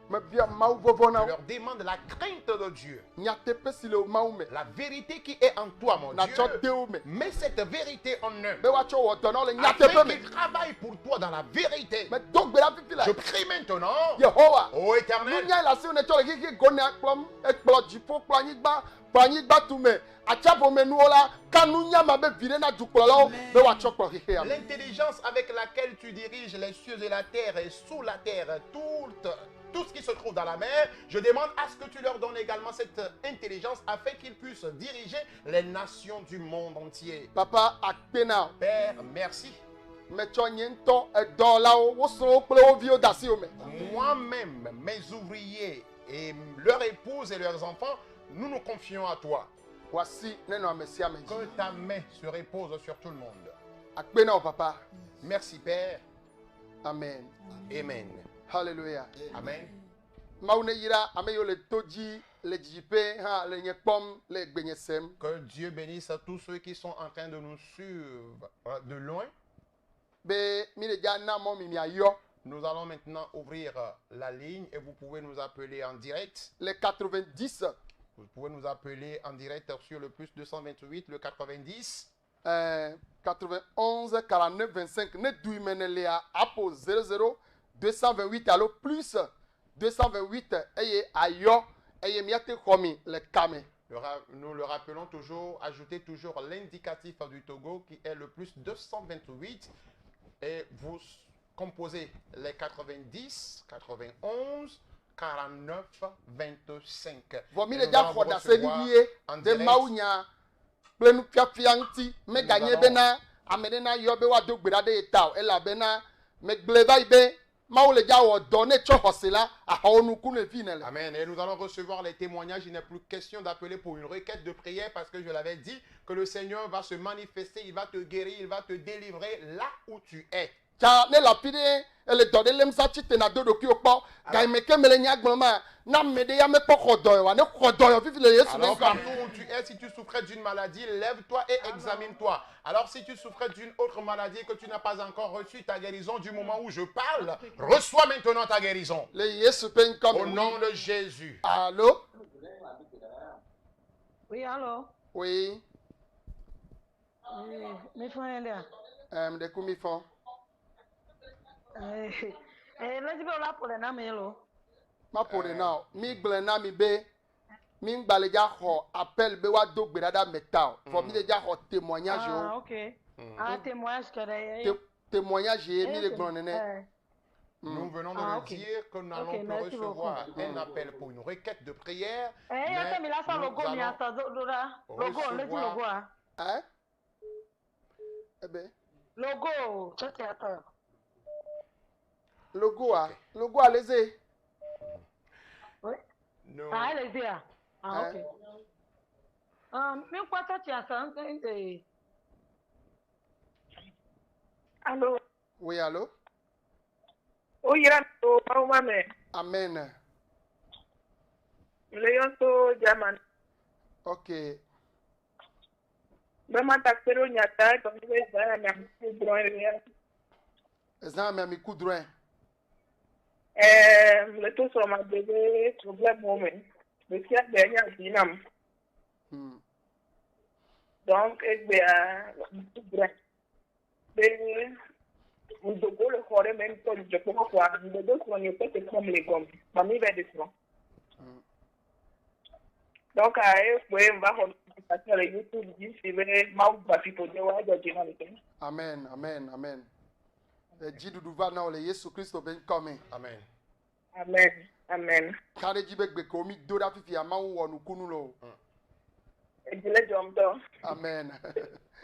mebia mawu vɔvɔ na Je wo leur demande la crainte de Dieu. nyateƒe si le o mawu me La vérité qui est en toi, mon natsɔ de Dieu. wo me Mets cette vérité en eux. be woatsɔ wɔ dɔ na wo le nyateƒe Afin me qu'ils travaillent pour toi dans la vérité. medo gbe ɖa fifi la Je prie maintenant, yehowa ô Éternel, nunya le asiwo ne tsɔ le xixi gonea kplɔm ekplɔ dziƒo kplɔ anyigba tume atsaƒo me nuwo la ka nunya ma be vi ɖe na dukplɔlawo be woatsɔ kplɔ xixia me l'intelligence avec laquelle tu diriges les cieux et la terre et sous la terre, tout ce qui se trouve dans la mer, je demande à ce que tu leur donnes également cette intelligence afin qu'ils puissent diriger les nations du monde entier. papa akpe na o Père, merci. metsɔ nye ŋutɔ edɔwɔlawo wosrɔ̃wo kple wo viwo de asiwo me Moi-même, mes ouvriers et leurs épouses et leurs enfants, nous nous confions à toi. wasi ne nɔ ame sia ame Que dzi ta main se repose sur tout le monde. akpe na o papa Merci Père. amen Amen. hallelujah Amen. mawu ne yra ame yiwo le to dzi le dzidziƒe hã le nye kpɔm le gbenye sem Que Dieu bénisse tous ceux qui sont en train de nous suivre de loin. be mi le dza na mɔ mi miayɔ Nous allons maintenant ouvrir la ligne et vous pouvez nous appeler en direct. le 90 Vous pouvez nous appeler en direct sur le plus 228, le 90, 91 49 25 ne dui me ne lea apo 00 228 alo plus 228 eye ayɔ eye miate xɔ mi le kame nous le rappelons toujours, ajoutez toujours l'indicatif du Togo qui est le plus 228 et vous composez les 90, 91, 49, 25. vɔ mi Et le nous dza allons xɔ vous dase recevoir ɖiɖi ye en de direct. mawu nya kple nufiafia ŋuti meganye allons- bena ame ɖe nayɔ be woado gbe ɖa ɖe ye ta o elabena megblɔe va yi be mawu le dza wɔ dɔ ne tsɔ xɔse la axɔwo nuku ne fi ne le Amen. Et nous allons recevoir les témoignages. Il n'est plus question d'appeler pour une requête de prière parce que je l'avais dit que le Seigneur va se manifester, il va te guérir, il va te délivrer là où tu es. tsa ne le afi ɖe ele dɔ ɖe lém sa titena do ɖokuiwo kpɔ gaime ke mele nya gblɔm ma na ame ɖe ya mekpɔ xɔ dɔ wa ne xɔ dɔ yɔ fifi le yesu ƒe Alors ŋkɔ partout me où tu es, si tu souffrais d'une maladie, lève-toi et examine-toi. Alors si tu souffrais d'une autre maladie que tu n'as pas encore reçu ta guérison du moment où je parle, reçois maintenant ta guérison. le yesu ƒe ŋkɔ Au me nom de Jésus. alo Oui, allô? oui Oui, mes frères là. ɖeku mi fɔ Let's go là pour les names, ma ƒo ɖe na o mi gblẽ na mi be mi ŋgba le dza xɔ appel be woado gbe ɖa ɖa me ta o vɔ mi le dza xɔ témoignage Ah, wo ok. Ah, témoignage que d'ailleurs. témoignage ye mi le gblɔ nene Nous venons de Ah, Ah, ok. dire que nous Ok, allons merci recevoir beaucoup. un appel pour une requête de prière. Eh, Mais yata mi lasa nous logo mi allons asa dora. Logo, leti recevoir- logo ah. Hein? Eh ben, Logo, chete ata. logo, ah. Ok. Logo, allez-y. Oui. nous- Ah, elle est bien. Ah, Hein? ok. Mi kwa chete asa. Allô? Oui, allô? Oui, to Maumame. Amen. Leon to German. Ok. Vraiment, t'as fait le nyata, comme je vais dire, mais je suis droit. Ezan mi ami kudroin. Le tout sur ma bébé, problème moment. Le fiat dernier à Dinam. Donc, et bien, tout droit. Mais, vous devez le faire même quand je peux voir. Vous devez soigner peut-être comme les gommes. Mamie va descendre. Donc, on va passer le YouTube, si vous voulez, Maou Bafito, de Wadi, Dinam. Amen, amen, amen. Jidudu va na ole Yesu Kristo ben come. Amen. Amen. Amen. Kare jibe gbe ko mi do da fifi ama wo nu kunu lo. Et je l'ai dit. Amen.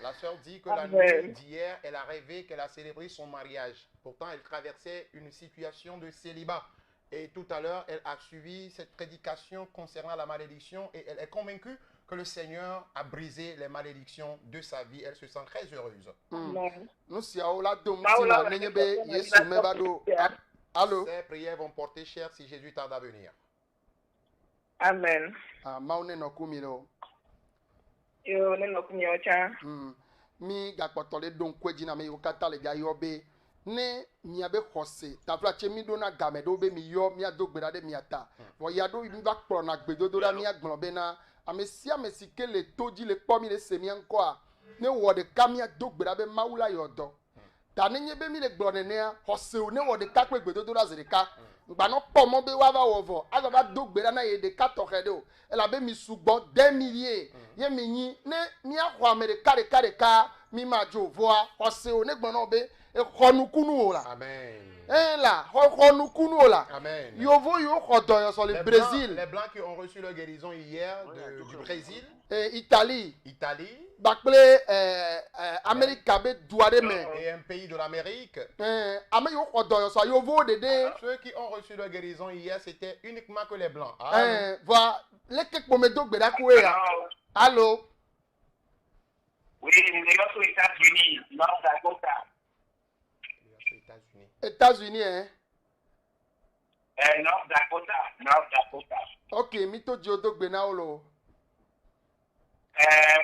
La sœur dit que la Amen. nuit d'hier, elle a rêvé qu'elle a célébré son mariage. Pourtant, elle traversait une situation de célibat. Et tout à l'heure, elle a suivi cette prédication concernant la malédiction et elle est convaincue que le Seigneur a brisé les malédictions de sa vie. Elle se sent très heureuse. Amen. Nu sia o la dom ti na nenye be Yesu me ba do. Allô? Ces prières vont porter cher si Jésus tarde à venir. Amen. Ah, maune no kumi lo. Yo, ne no kunyo cha. Mi gakpoto le don kweji na me yo kata le ga yo be. Ne mi abe khose. Ta fla che mi do na game do be mi yo mi ado gbera de mi ata. Wo ya do mi ba kpro na gbedo do da mi agbon be na. Amesia mesike le toji le kpo mi le se mi anko a. Ne wo de ka mi ado gbera be maula yo do. Ta ne nye be mi le gbro ne ne a. Khose o ne wo de ka pe gbedo do da zerika. Ngba no po mo be wa va wo vo. Aga ba do gbera na ye de ka to khede o. Ela be mi sugbo 2 milliers. Ye mi yin ne mi a ho America de ka mi ma jo vo a. Khose o ne gbon no be e khonukunu o la. Amen. La khonukunu o la. Amen. Yo vo yo khodo yo sur le Brésil, Les Blancs qui ont reçu leur guérison hier du Brésil, Italie, Italie bakle America be douare me. et un pays de l'Amérique. Ame yo khodo yo so yo vo dede. Ceux qui ont reçu leur guérison hier, c'était uniquement que les Blancs. Voilà, les quelques moments do gbeda ko ya. Allô? Oui, Léon aux États-Unis, North Dakota. États-Unis. États-Unis hein. North Dakota, North Dakota. OK, mi to di odo gbe na o lo.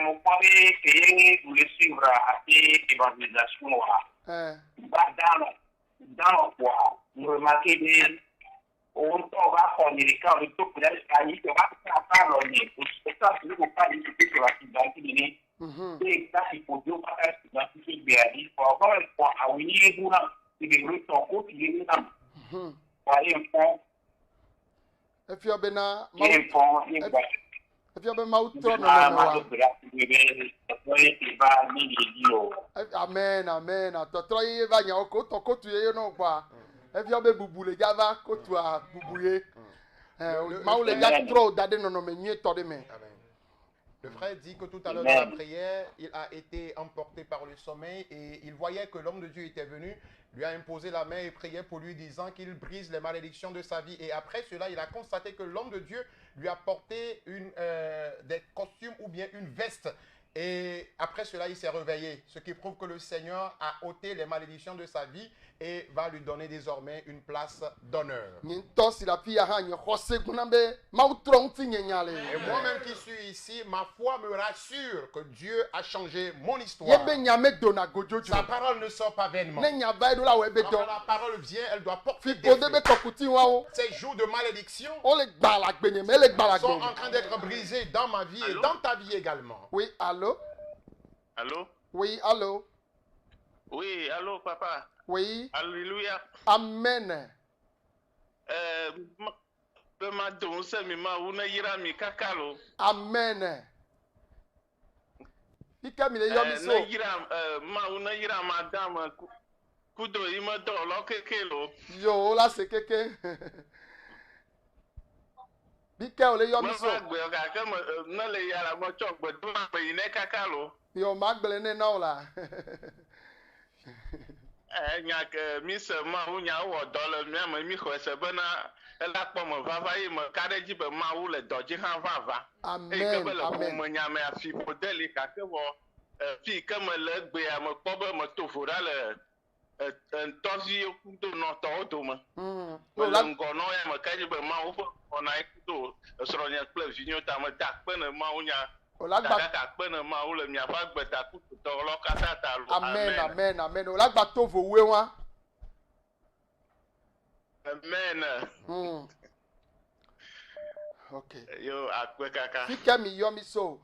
Mon premier pays pour le suivre à l'évangélisation, dans le poids, nous remarquons que on va faire les cas, on peut faire les cas, on va faire parler, c'est ça, je ne veux pas discuter sur la identité, c'est ça, il faut dire, pas la identité bien, il faut avoir un point à unir, c'est des bruits sont courts, il est là. Voyez un point, E fi obena il y a un point, il y a un point. e fi obe ma utro no Ah, no ma wa. dobra, il va ni Amen, amen. Atotro ye va nya oko to kotu ye no gba. E fi obe bubu le java kotu a bubu ye. Ma o le ja tro dade no no me nyi to de me. Amen. Le frère dit que tout à l'heure dans la prière, il a été emporté par le sommeil et il voyait que l'homme de Dieu était venu, lui a imposé la main et priait pour lui disant qu'il brise les malédictions de sa vie. Et après cela, il a constaté que l'homme de Dieu lui a porté des costumes ou bien une veste. Et après cela, il s'est réveillé, ce qui prouve que le Seigneur a ôté les malédictions de sa vie et va lui donner désormais une place d'honneur. Nyi to si la fi ya ha nyi khose guna be ma utro nti nyanyale. Et moi-même qui suis ici, ma foi me rassure que Dieu a changé mon Ye histoire. be nyame do na gojojo. Sa parole ne sort pas vainement. Ne nya ba do la we be Quand do. la parole vient, elle doit porter des Ode be fruits. tokuti wa o. Ces jours de malédiction O le gba la gbe me le gba la sont gbe. en train d'être brisés dans ma vie et dans ta vie également. Oui, allô? Allô? Oui, allô? Oui, allô, papa. Oui. Alléluia. Amen. Ma donse mi ma una yira mi kakalo. Amen. Ika mi le yo mi so. Na yira ma una yira ma dama kudo yi me dɔ lɔ keke lo. Yo, là c'est quelqu'un. Bike ole yo mi Me so. va gbe gake me ne le ya la me tsɔ gbe do me yi ne kaka lo. Yo magbele ne na la. Nya ke mi se Mawu nya wɔ dɔ le mía me mi xɔ se bena ela kpɔ me vava ye me ka ɖe dzi be Mawu le dɔ dzi hã vava. Eyi ke Amen. be le Amen. ƒome nya me afi ƒode li gake wɔ fi ke me le egbea me kpɔ be me to vo ɖa le ntɔvi kudo nɔtɔwo dome. Mm. Me Yo le la ŋgɔ nɔ ya me ka dzi be Mawu ƒe xɔna ye kudo esrɔ̃nye kple vinyɔnu ta me da akpe ne Mawu nya. ola gba Kaka akpe ne Mawu le miaƒe agbeta kututɔ lɔ katã ta lo. Amen. Amen. Amen. Ola gba to vo we wa. Amen. Mm. Okay. Yo akpe kaka. Bike mi yo mi so.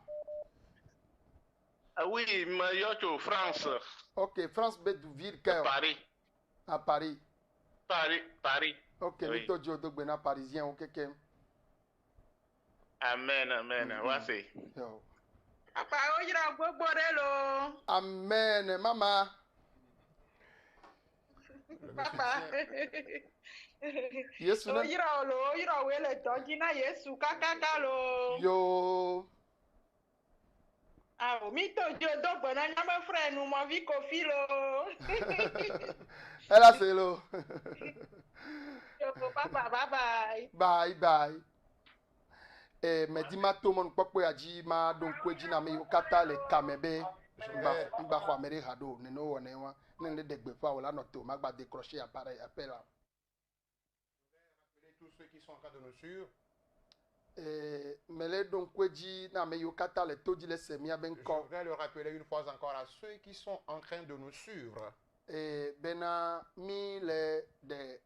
Oui, me yɔ tso France, Okay, France be du ville que Paris, à Paris. Paris. Okay, Oui. ni to jo dogbe na parisien o keke. Amen, amen. Wase. Yo. Papa, o yira gbogbo re lo. Amen. Mama. Papa. Yesu O na yira we le tọ́jú na Yesu kakaka lo. yo. Ah, mi to jo dogbe na nya me frère nu mo vi kofi lo. Elle a c'est lo. Yo papa, bye bye. Bye bye. Me di ma to mon popo ya ji ma don kweji na me yo kata le kamebe. Mba kwa mere hado ne no wona wa. Ne ne de gbe fa wala no to ma gba décrocher appareil appel là. Tous ceux qui sont en train de nous suivre. Mele don kweji na me yo kata le to di le semia ben Je ko. voudrais le rappeler une fois encore à ceux qui sont en train de nous suivre. Bena mi le de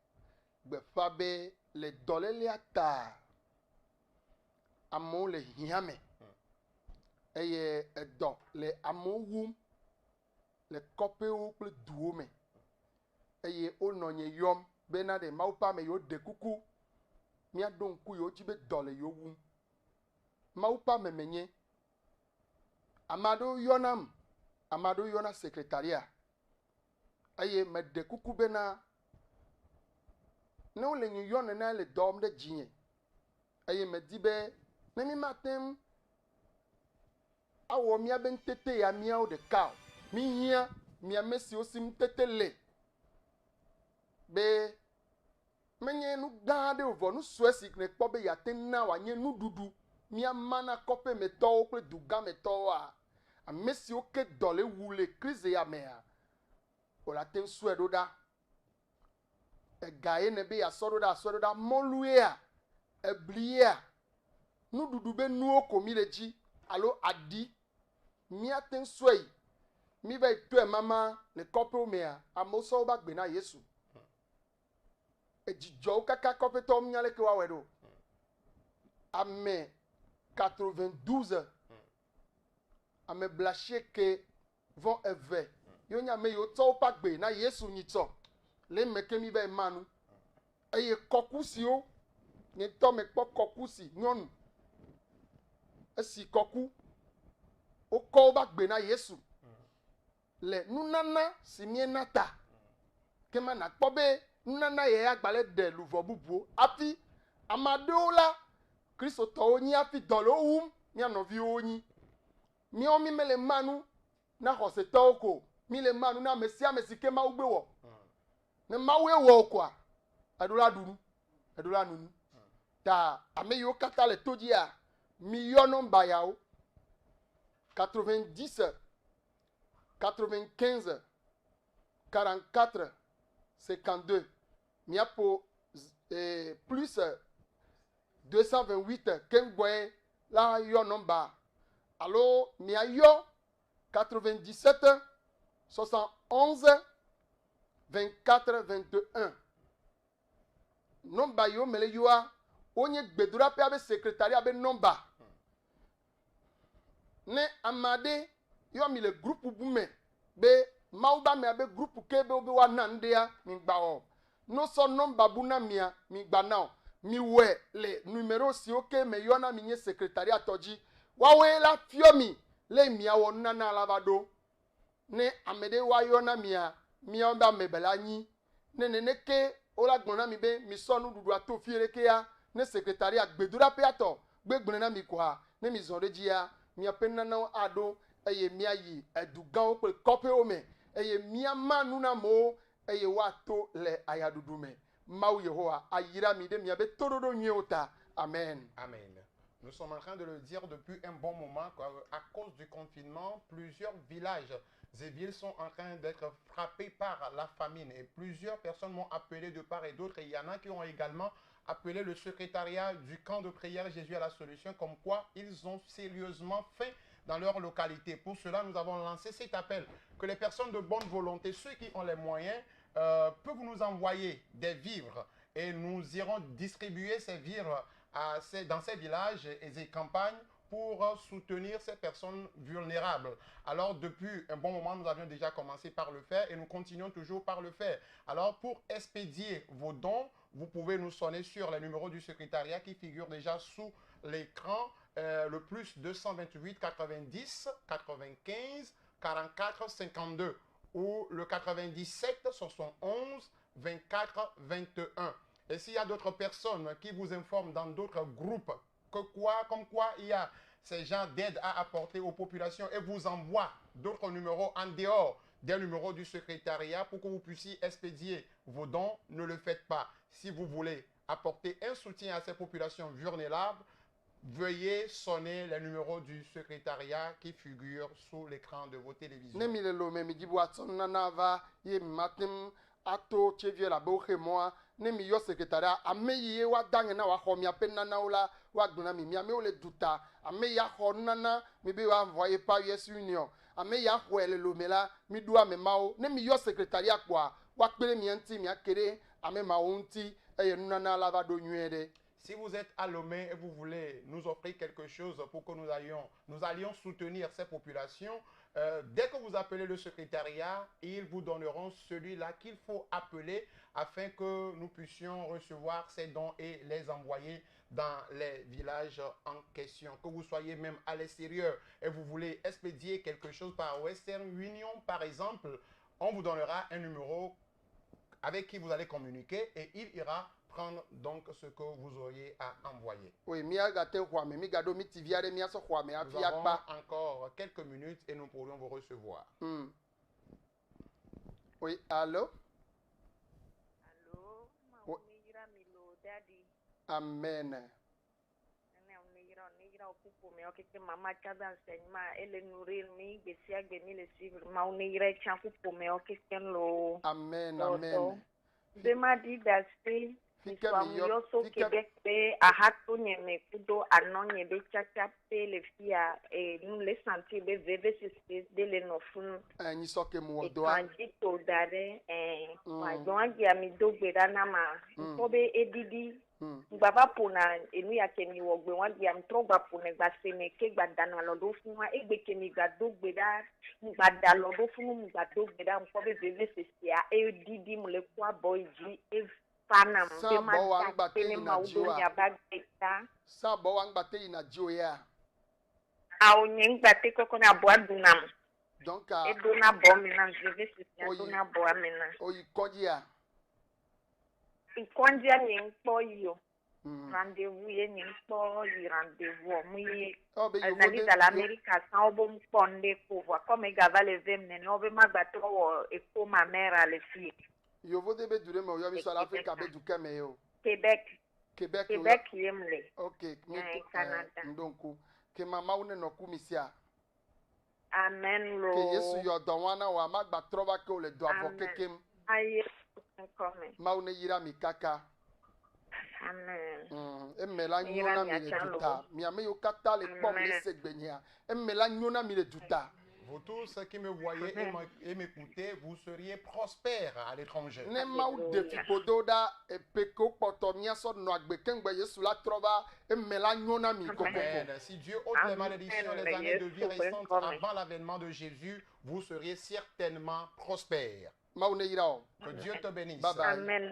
gbe fa be le dole le ata. Amo le hiame. Eye edo le amo wum le kope wo kple duwo me. Eye o nonye yom bena de maupa me yo de kuku. Mia don ku yo jibe dole yo wum. Maupa me menye. Amado yonam. Amado yona secrétariat. Eye me de kuku bena ne o le nyi yone na le dom de jinye. Eye me di be ne mi matem awo mia ben tete ya mia o de ka mi hia mia mesi osim tete le be menye nu da de ovo nu swesi ne kpo be ya tenna wa nye nu dudu mia mana kope me to kle duga me to a amesi o ke dole wule krize ya mea o la ten swedo da e gae ne be ya sodo da moluea e blia nu dudu be nu o komi le ji alo adi mia ten swei mi be to e mama le kope o mea amoso ba gbe na Yesu e jijo kaka kope to mi ale ke wa wedo ame 92 ame blaché ke vont eve yo nya me yo to pa gbe na Yesu ni to le meke mi be manu eye kokusi o ni to me po kokusi nyonu esi koku o ko ba gbe na Yesu le nunana si mi nata ke ma na kpo be nunana ye agbale de luvo bubu afi amado la Kristo to onyi afi dolo wum mi anovi onyi mi o mi mele manu na hose to ko mi le manu na mesia mesike ma ugbe wo ne ma we wo kwa adula nunu ta ame yo kata le toji a mi yo nomba ya o 90 95 44 52 mi apo plus 228 kengboy la yo nomba allo mi ayo 97 71 24 21 nomba yo mele yo a onye gbedura pe abe secrétariat abe nomba ne amade yo mi le groupe bume be mauba me abe groupe kebe obe wa nandia mi gba o no so nomba buna mia mi gba now mi we le numéro si oke me yo na mi nye secrétariat toji wa we la fio mi le mi awo nana lavado ne amede wa yo na mia mia ba me bela nyi ne ke ola gbona mi be mi so nu dudu ato fi ereke ya ne secretariat gbedura pe ato gbegbona na mi kwa ne mi zore ji ya mia penna na ado eye mia yi edugan pe kope o me eye mia manu na mo eye wa to le ayadudu me mau Yehowa ayira mi de mia be torodo nyota amen. Amen. Nous sommes en train de le dire depuis un bon moment qu'à cause du confinement, plusieurs villages et villes sont en train d'être frappés par la famine et plusieurs personnes m'ont appelé de part et d'autre et il y en a qui ont également appelé le secrétariat du camp de prière Jésus à la solution comme quoi ils ont sérieusement faim dans leur localité. Pour cela, nous avons lancé cet appel que les personnes de bonne volonté, ceux qui ont les moyens, peuvent nous envoyer des vivres et nous irons distribuer ces vivres dans ces villages et ces campagnes pour soutenir ces personnes vulnérables. Alors, depuis un bon moment, nous avions déjà commencé par le faire et nous continuons toujours par le faire. Alors, pour expédier vos dons, vous pouvez nous sonner sur les numéros du secrétariat qui figurent déjà sous l'écran, le plus 228 90 95 44 52 ou le 97 71 24 21. Et s'il y a d'autres personnes qui vous informent dans d'autres groupes comme quoi il y a ces gens d'aide à apporter aux populations et vous envoient d'autres numéros en dehors des numéros du secrétariat pour que vous puissiez expédier vos dons, ne le faites pas. Si vous voulez apporter un soutien à ces populations vulnérables, veuillez sonner les numéros du secrétariat qui figurent sous l'écran de vos télévisions. Ato chevie la boche moi ne mi yo secrétariat ameyi wa dange na wa khomia penana ola wa gbona mi me ole duta ameya khonana mi be wa envoyer par US Union ameya khwele lo mela mi do ame mao ne mi yo secrétariat kwa wa pele mi anti mi akere ame maunti eye nunana la va do nyede. Si vous êtes à Lomé et vous voulez nous offrir quelque chose pour que nous allions soutenir ces populations, dès que vous appelez le secrétariat, ils vous donneront celui-là qu'il faut appeler afin que nous puissions recevoir ces dons et les envoyer dans les villages en question. Que vous soyez même à l'extérieur et vous voulez expédier quelque chose par Western Union, par exemple, on vous donnera un numéro avec qui vous allez communiquer et il ira prendre donc ce que vous auriez à envoyer. Oui, nous avons encore quelques minutes et nous pourrions vous recevoir. Oui, allô? Allô? Amen. Amen, amen. Demadi dasi Yo Québec a hatu nyeme kudo anonye be chacha pe le fia et nous les sentir be veve de le nofun ni soke mo do anji to dare wa don gi ami do gbera na ma ko be edidi baba pona enu ya kemi wo gbe wan gi am tro gba pona gba se me ke gba dana lo do fun wa egbe kemi gba do gbera gba da lo do fun gba do gbera ko be veve sia edidi mo le kwa boy ji Panam, Sabo wang bate ina jiwa ya. Au nying bate koko na boa dunam. Donc e dona bo mina je vais se dona bo amena. O ikondia. Ikondia nying po yo. Rendez-vous ye nying po yi rendez-vous mu ye. Nali dans l'Amérique sans obo mponde pour voir comme gava les vemne no be magbato wo e ko ma mère à les filles. Yo vou debe dure me yo mi so l'Afrique be du keme yo. Québec yemle. OK, Canada. Ndonku. Ke mama une no kumisia. Amen lo. Ke Yesu yo do wana wa magba trova ke o le do avoke kem. Aye. Come. Ma une yira mi kaka. Amen. Emela nyona mi le duta. Mi ame yo kata le pom le segbenia. Emela nyona mi le duta. Vous tous qui me voyez et m'écoutez, vous seriez prospères à l'étranger. Ne mau de fipododa e peko potomia so no agbekengbe Yesu la trova e mela nyona mi kokoko. Si Dieu ôte les malédictions les années de vie restantes avant l'avènement de Jésus, vous seriez certainement prospères. Que Dieu te bénisse. Amen.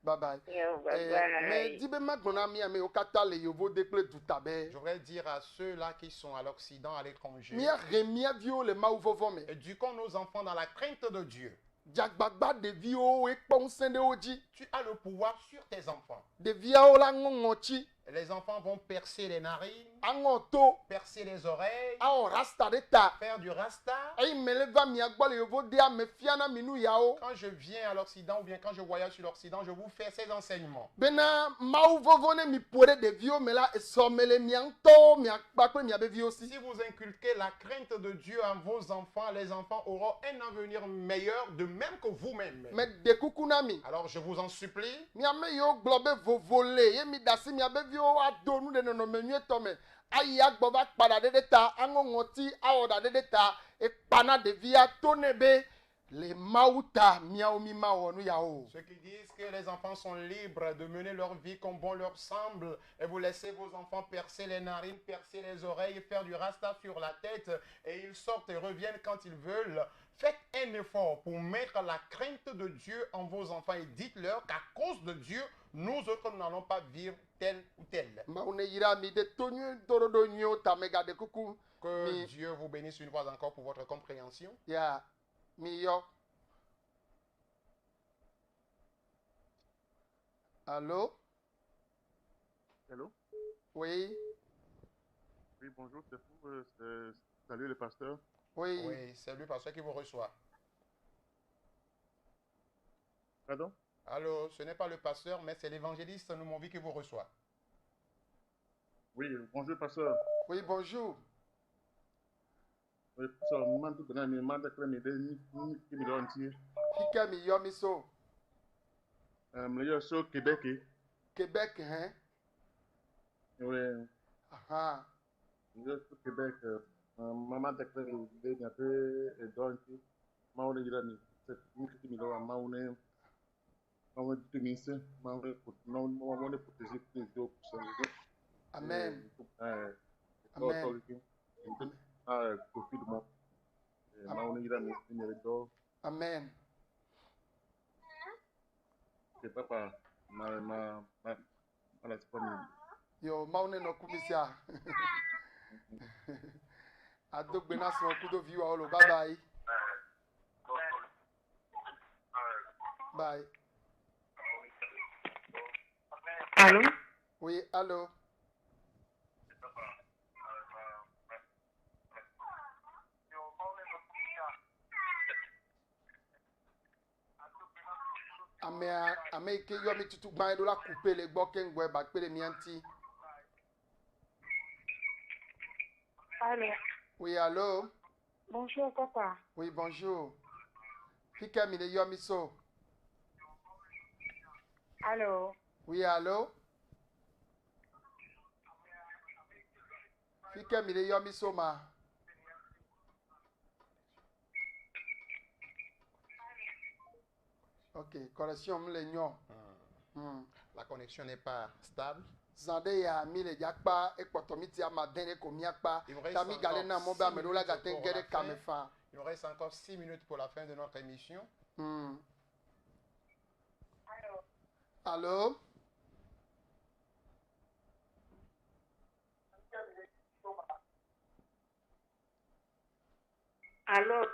Bye Bye bye. Yo, Mais bye-bye. dis ben maintenant mi ame okata le yovo déclare tout tabe. Je voudrais dire à ceux-là qui sont à l'Occident, à l'étranger, Mi remia vio le ma uvovo me. éduquons nos enfants dans la crainte de Dieu. Jagbagba de vio e ponsende oji. Tu as le pouvoir sur tes enfants. De via ola ngongochi. Les enfants vont percer les narines, Angoto. percer les oreilles, A rasta de ta. faire du rasta. Ay meleva mi agba le yovo de ame fiana minu yao. Quand je viens à l'Occident ou bien quand je voyage sur l'Occident, je vous fais ces enseignements. Bena ma uvovo ne mi pore de vio me la esomele mi anto mi akpakwe mi abe vio si. Si vous inculquez la crainte de Dieu à vos enfants, les enfants auront un avenir meilleur, de même que vous-même. Me de kukunami. Alors je vous en supplie, Mi ame yo globe vovole. Ye mi dasi mi abe vio adonu de no menue tome. Ayi agbova kpada de ta angongoti aoda de ta e pana de via tonebe le mauta miaomi maonu yao. ceux qui disent que les enfants sont libres de mener leur vie comme bon leur semble, et vous laissez vos enfants percer les narines, percer les oreilles, faire du rasta sur la tête, et ils sortent et reviennent quand ils veulent. Faites un effort pour mettre la crainte de Dieu en vos enfants et dites-leur qu'à cause de Dieu, nous autres n'allons pas vivre tel ou tel. Maune yira mi de tonyu torodo nyo tamega de kuku. Que Mi- Dieu vous bénisse une fois encore pour votre compréhension. Ya mi yo. Allô? Allô? Oui, Oui, bonjour, c'est vous. Salut le pasteur. oui. Oui, c'est lui pasteur qui vous reçoit. Pardon? Allô, ce n'est pas le pasteur, mais c'est l'évangéliste Noumonvi qui vous reçoit. Oui, bonjour pasteur. Oui, bonjour. Oui, pasteur, moi, tout le monde a créé qui me donne entier. Kika mi yo mi so. Le sur Québec. Québec, hein? Oui, Ah, le sur Québec. Maman a créé un peu et donc, moi, on est là, c'est qui me donne, moi, on est optimiste, moi, on est protégé les autres. amen. Amen. Confinement. Moi, on est là, mais Amen. c'est pas par ma disponible. Yo, maune no kumisia. Adogbe na so kudo view olo. Bye bye. Bye. Allô? Oui, allô. Ame ike yo mi tutu gban do la couper le gbo ke ngwe ba pele mi anti. Allô? Oui, allô. Bonjour, papa. Oui, bonjour. Kika mi le yo mi so. Allô? Oui, allô. Kika mi le yo mi so ma. Ok, correction me le nyon. La connexion n'est pas stable. Zande ya mi le yakpa ekpoto mi ti amadene ko mi akpa. Il vous reste Kami gale na mo ba me do la encore gaten six gere minutes pour la kamefa. Il nous reste encore 6 minutes pour la fin de notre émission. Allô? Allô?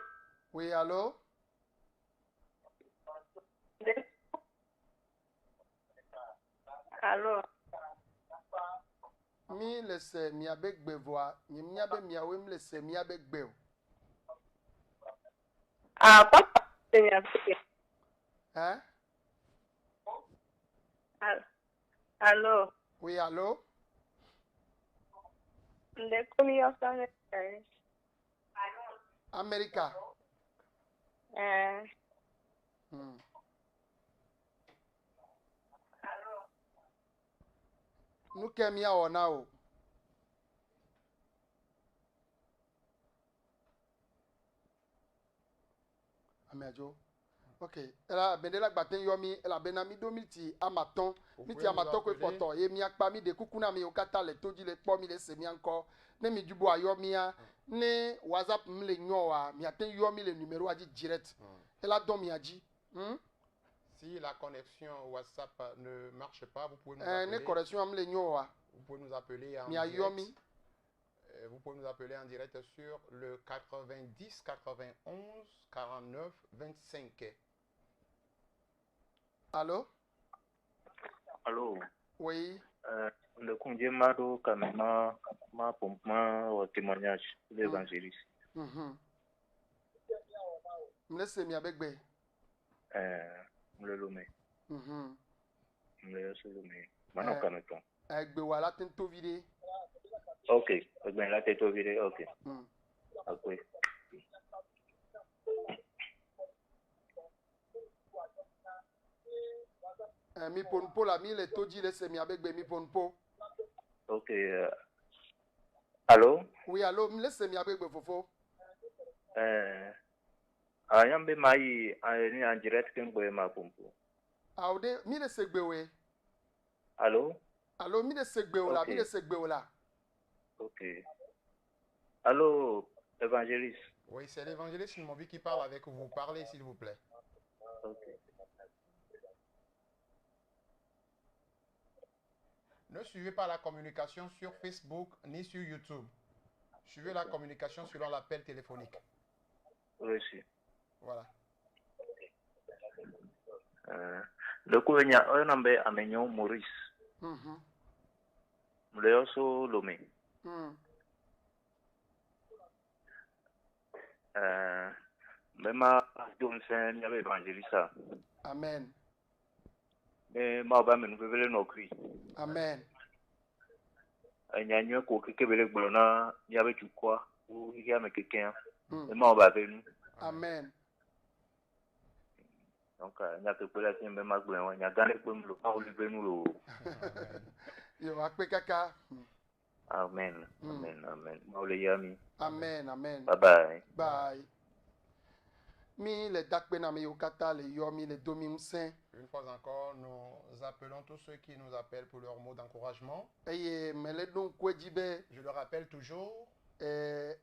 Oui, allô? Allô? Mi lese mi abe gbevoa, mi abe mi awe mi lese mi abe gbeo. Ah, papa, c'est bien. Hein? Allô? Oui, allô? De combien de temps? America. Nou ke mi awo na o. Amejo. Ok. Ela bendela gbaten yo mi, ela benami do milti amaton. Milti amaton ko poto ye mi akpa mi de kukuna mi okata le toji le po mi le se mi anko. Ne mi jubo ayo mi a ne WhatsApp mi le nyo wa mi aten yo mi le numero aji direct. Ela don mi aji. Si la connexion WhatsApp ne marche pas, vous pouvez nous ne appeler. connexion am le nyoa. Vous pouvez nous appeler en Mi ayomi. direct. Vous pouvez nous appeler en direct sur le 90 91 49 25. Allô? Allô? Oui. Le conduit Mado Kamema, ma pompement au témoignage de l'évangéliste. Me laisse mi avec bé. Le lomé. Le lomé. Maintenant, Kameton. Avec bé wala tento vide. Ok. Ben la tête au vide. Ok. Ok. Mi ponpo la mi le toji laisse mi avec bé mi ponpo. Ok. Allô? Oui, allô, me laisse mi avec bé fofo. Ayambe mai en direct que ngwe ma pompo. Aude mi le segbe we. Allô? Allô, mi le segbe ola, Ok. mi le segbe ola. Ok. Allô, évangéliste. Oui, c'est l'évangéliste Numovi qui parle avec vous. Parlez, s'il vous plaît. Ok. Ne suivez pas la communication sur Facebook ni sur YouTube. Suivez la communication selon l'appel téléphonique. Reçu. Voilà. Le kouenya onambe amenyo Maurice. Mleoso lomé. Mema Johnson yabe evangelista. Amen. Me ma ba men vele no kri. Amen. Anyanywe ko kekebele gbolona yabe chukwa u ya mekeken. Me ma ba venu. Amen. Donc nya ke pela tin be ma gbolon nya gane ko mlo pa oli venu lo. Yo akpe kaka. Amen. Amen. Amen. Ma ole yami. Amen. Amen. Bye bye. Bye. Mi le dakpe na mi yokata le yo mi le domi msen. Une fois encore, nous appelons tous ceux qui nous appellent pour leurs mots d'encouragement. Eye mele don kwejibe Je le rappelle toujours,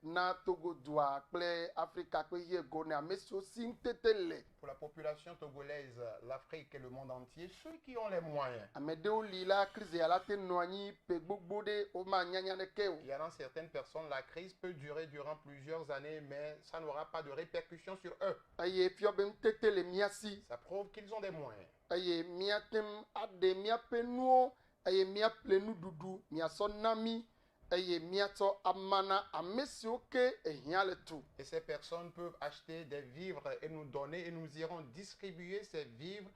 na Togo doa ple Afrika kwe ye gone amesio sintetele. pour la population togolaise, l'Afrique et le monde entier, ceux qui ont les moyens. Amede o lila crise ya late noani pe gbogbode o ma nyanya ne ke o. Il y en a certaines personnes, la crise peut durer durant plusieurs années, mais ça n'aura pas de répercussions sur eux. Eye fiobe mtetele miasi. Ça prouve qu'ils ont des moyens. Eye miatem ade miape nuo. Eye miaple nu dudu miaso nami. Eye miato amana amesio ke ehia le tout. Et ces personnes peuvent acheter des vivres et nous donner et nous irons distribuer ces vivres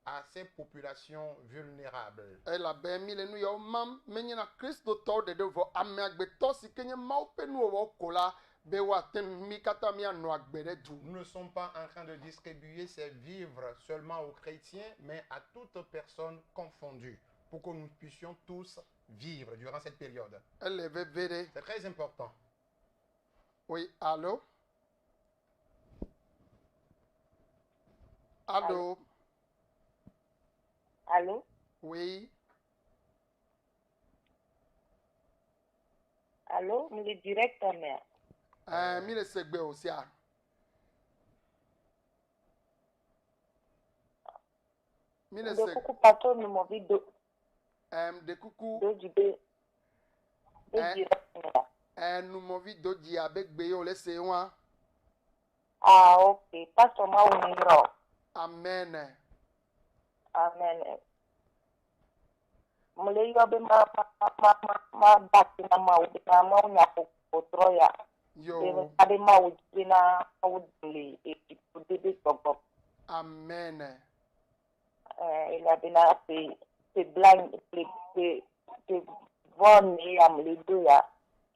à ces populations vulnérables. La bemi le nu yo mam menyina Kristo to de vo ame agbeto si kenye maupe nu wo kola be wa tem mi kata mi anu agbere du. Nous ne sommes pas en train de distribuer ces vivres seulement aux chrétiens, mais à toutes personnes confondues, pour que nous puissions tous vivre durant cette période. Elle veut vere. C'est très important. Oui, allô? Allô? Allô? Oui. Allô? Nous le directeur mère. Mi le segbe aussi. Mi le De segbe. coucou pato nous m'ont vu De coucou. do du bé. De directeur mère. Nous m'ont vu doji avec beyo le sewa. Ah, ok. Pastor ma uniro. Amen. Amen. Mule yo be ma bati na ma ubi na ma unya potroya. Yo. Ade ma ubi na udli e udebe togo. Amen. Il a bien c'est blind c'est bon et am les deux ya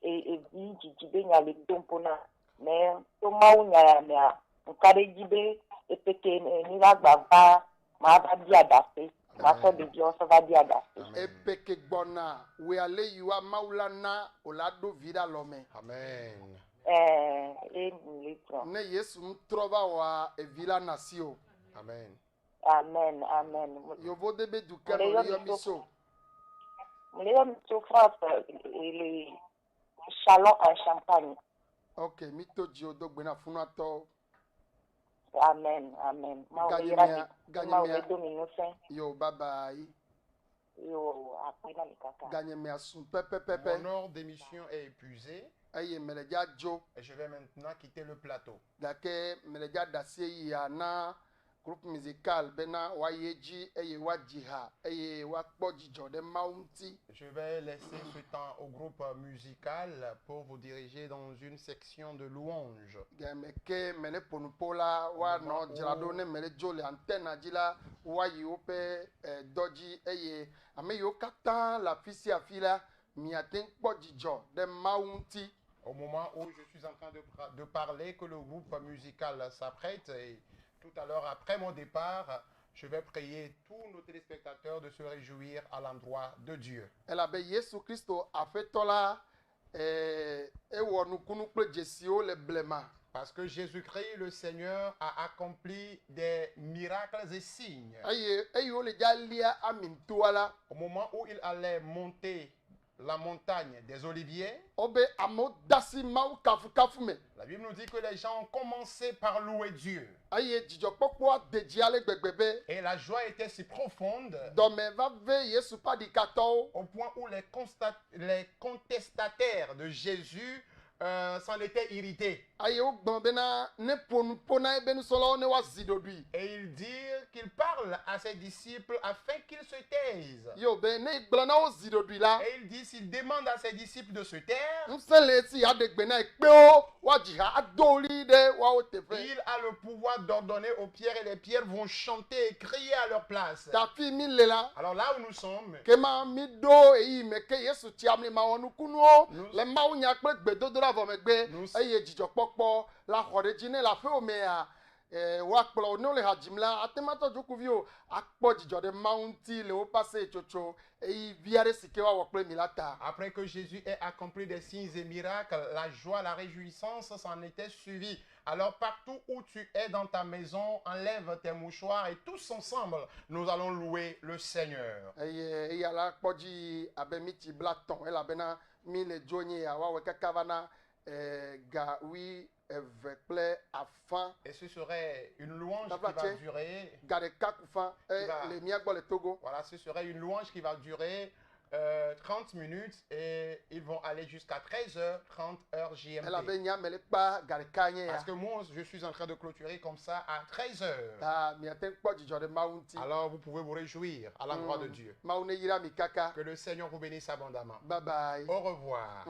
et dit jibe nya le dompona mais to ma unya ya nkare jibe e peke ni la gbagba ma ba dia dafe ma so de jo so ba dia dafe Epeke gbona we ale yuwa maulana olado vida lome. Amen. et ni tro. Ne Yesu mtrova wa evila nasio. Amen. Amen, amen. Yovo debe dukano le yomiso. Mule yo mi France le Chalon en Champagne. Ok, mito jio dogbe na funato. Amen, amen. Ganyemia, Mawe domino sen. yo, bye bye. Yo, après dans le caca. Ganyemia, son pepe. Mon heure d'émission est épuisée Aye, meleja jo. et je vais maintenant quitter le plateau. Dake, meleja dasie ya na groupe musical bena wayeji eye wajiha eye wakpojijo de maunti. Je vais laisser ce temps au groupe musical pour vous diriger dans une section de louanges. Gemeke mele ponupola wa no jilado ne mele jole antenne jila wa yope doji eye ame yo kata la fisi afila miaten pojijo de maunti. Au moment où je suis en train de parler, que le groupe musical s'apprête, et tout à l'heure après mon départ, je vais prier tous nos téléspectateurs de se réjouir à l'endroit de Dieu. Elle avait Yesu Christo a fait tola wo nukunu kple jesio le blema. Parce que Jésus-Christ, le Seigneur, a accompli des miracles et signes. Aye eyo le jalia amintuala. Au moment où il allait monter la montagne des Oliviers, Obe amo dasi mau kafu me. la Bible nous dit que les gens ont commencé par louer Dieu. Aye jijo popo deji ale gbegbebe. Et la joie était si profonde Dome va ve Yesu pa di kato. au point où les contestataires de Jésus s'en étaient irrités. Aye o gbon bena ne pona ebenu solo ne wa zidodui. Et ils dirent qu'il parle à ses disciples afin qu'ils se taisent. Yo be ne gblona o zidodui la. Et il dit, s'il demande à ses disciples de se taire, Nsele si adegbena ekpe o wa jiha adoli de wa o tefe. il a le pouvoir d'ordonner aux pierres et les pierres vont chanter et crier à leur place. Tafi mi lela. Alors là où nous sommes, Kema mi do eyi meke Yesu ti amni ma wonu kunu o. Nous- Le ma unya kple gbedodo la vo megbe. Nous- Eye jijo pokpo la xɔɖe dzi ne la fe omea. Wa kplɔ ne le hadzim la atemato dzokuvi o akpɔ dzidzɔ ɖe Mawu ŋuti le wo pase tsotso eyi vi aɖe si ke woawɔ kple mi la ta. après que Jésus ait accompli des signes et miracles, la joie, la réjouissance s'en était suivie. Alors partout où tu es dans ta maison, enlève tes mouchoirs et tous ensemble, nous allons louer le Seigneur. Eye eya la kpɔ dzi abe miti bla tɔn elabena mi le dzo nye ya woawɔe kaka va na ga wi eve kple afã. Et ce serait une louange Ça qui va, va tiens. durer. Ga ɖeka ku fã va. le mía gbɔ le Togo. Voilà, ce serait une louange qui va durer 30 minutes et ils vont aller jusqu'à 13h30 heure Elabe GMT. nya me le kpa ga ɖeka nye Parce ya. que moi, je suis en train de clôturer comme ça à 13h. Ta miate ŋu kpɔ dzidzɔ ɖe Mawu ŋuti. Alors vous pouvez vous réjouir à l'endroit de Dieu. Mawu ne yra mi kaka. Que le Seigneur vous bénisse abondamment. Bye bye. Au revoir.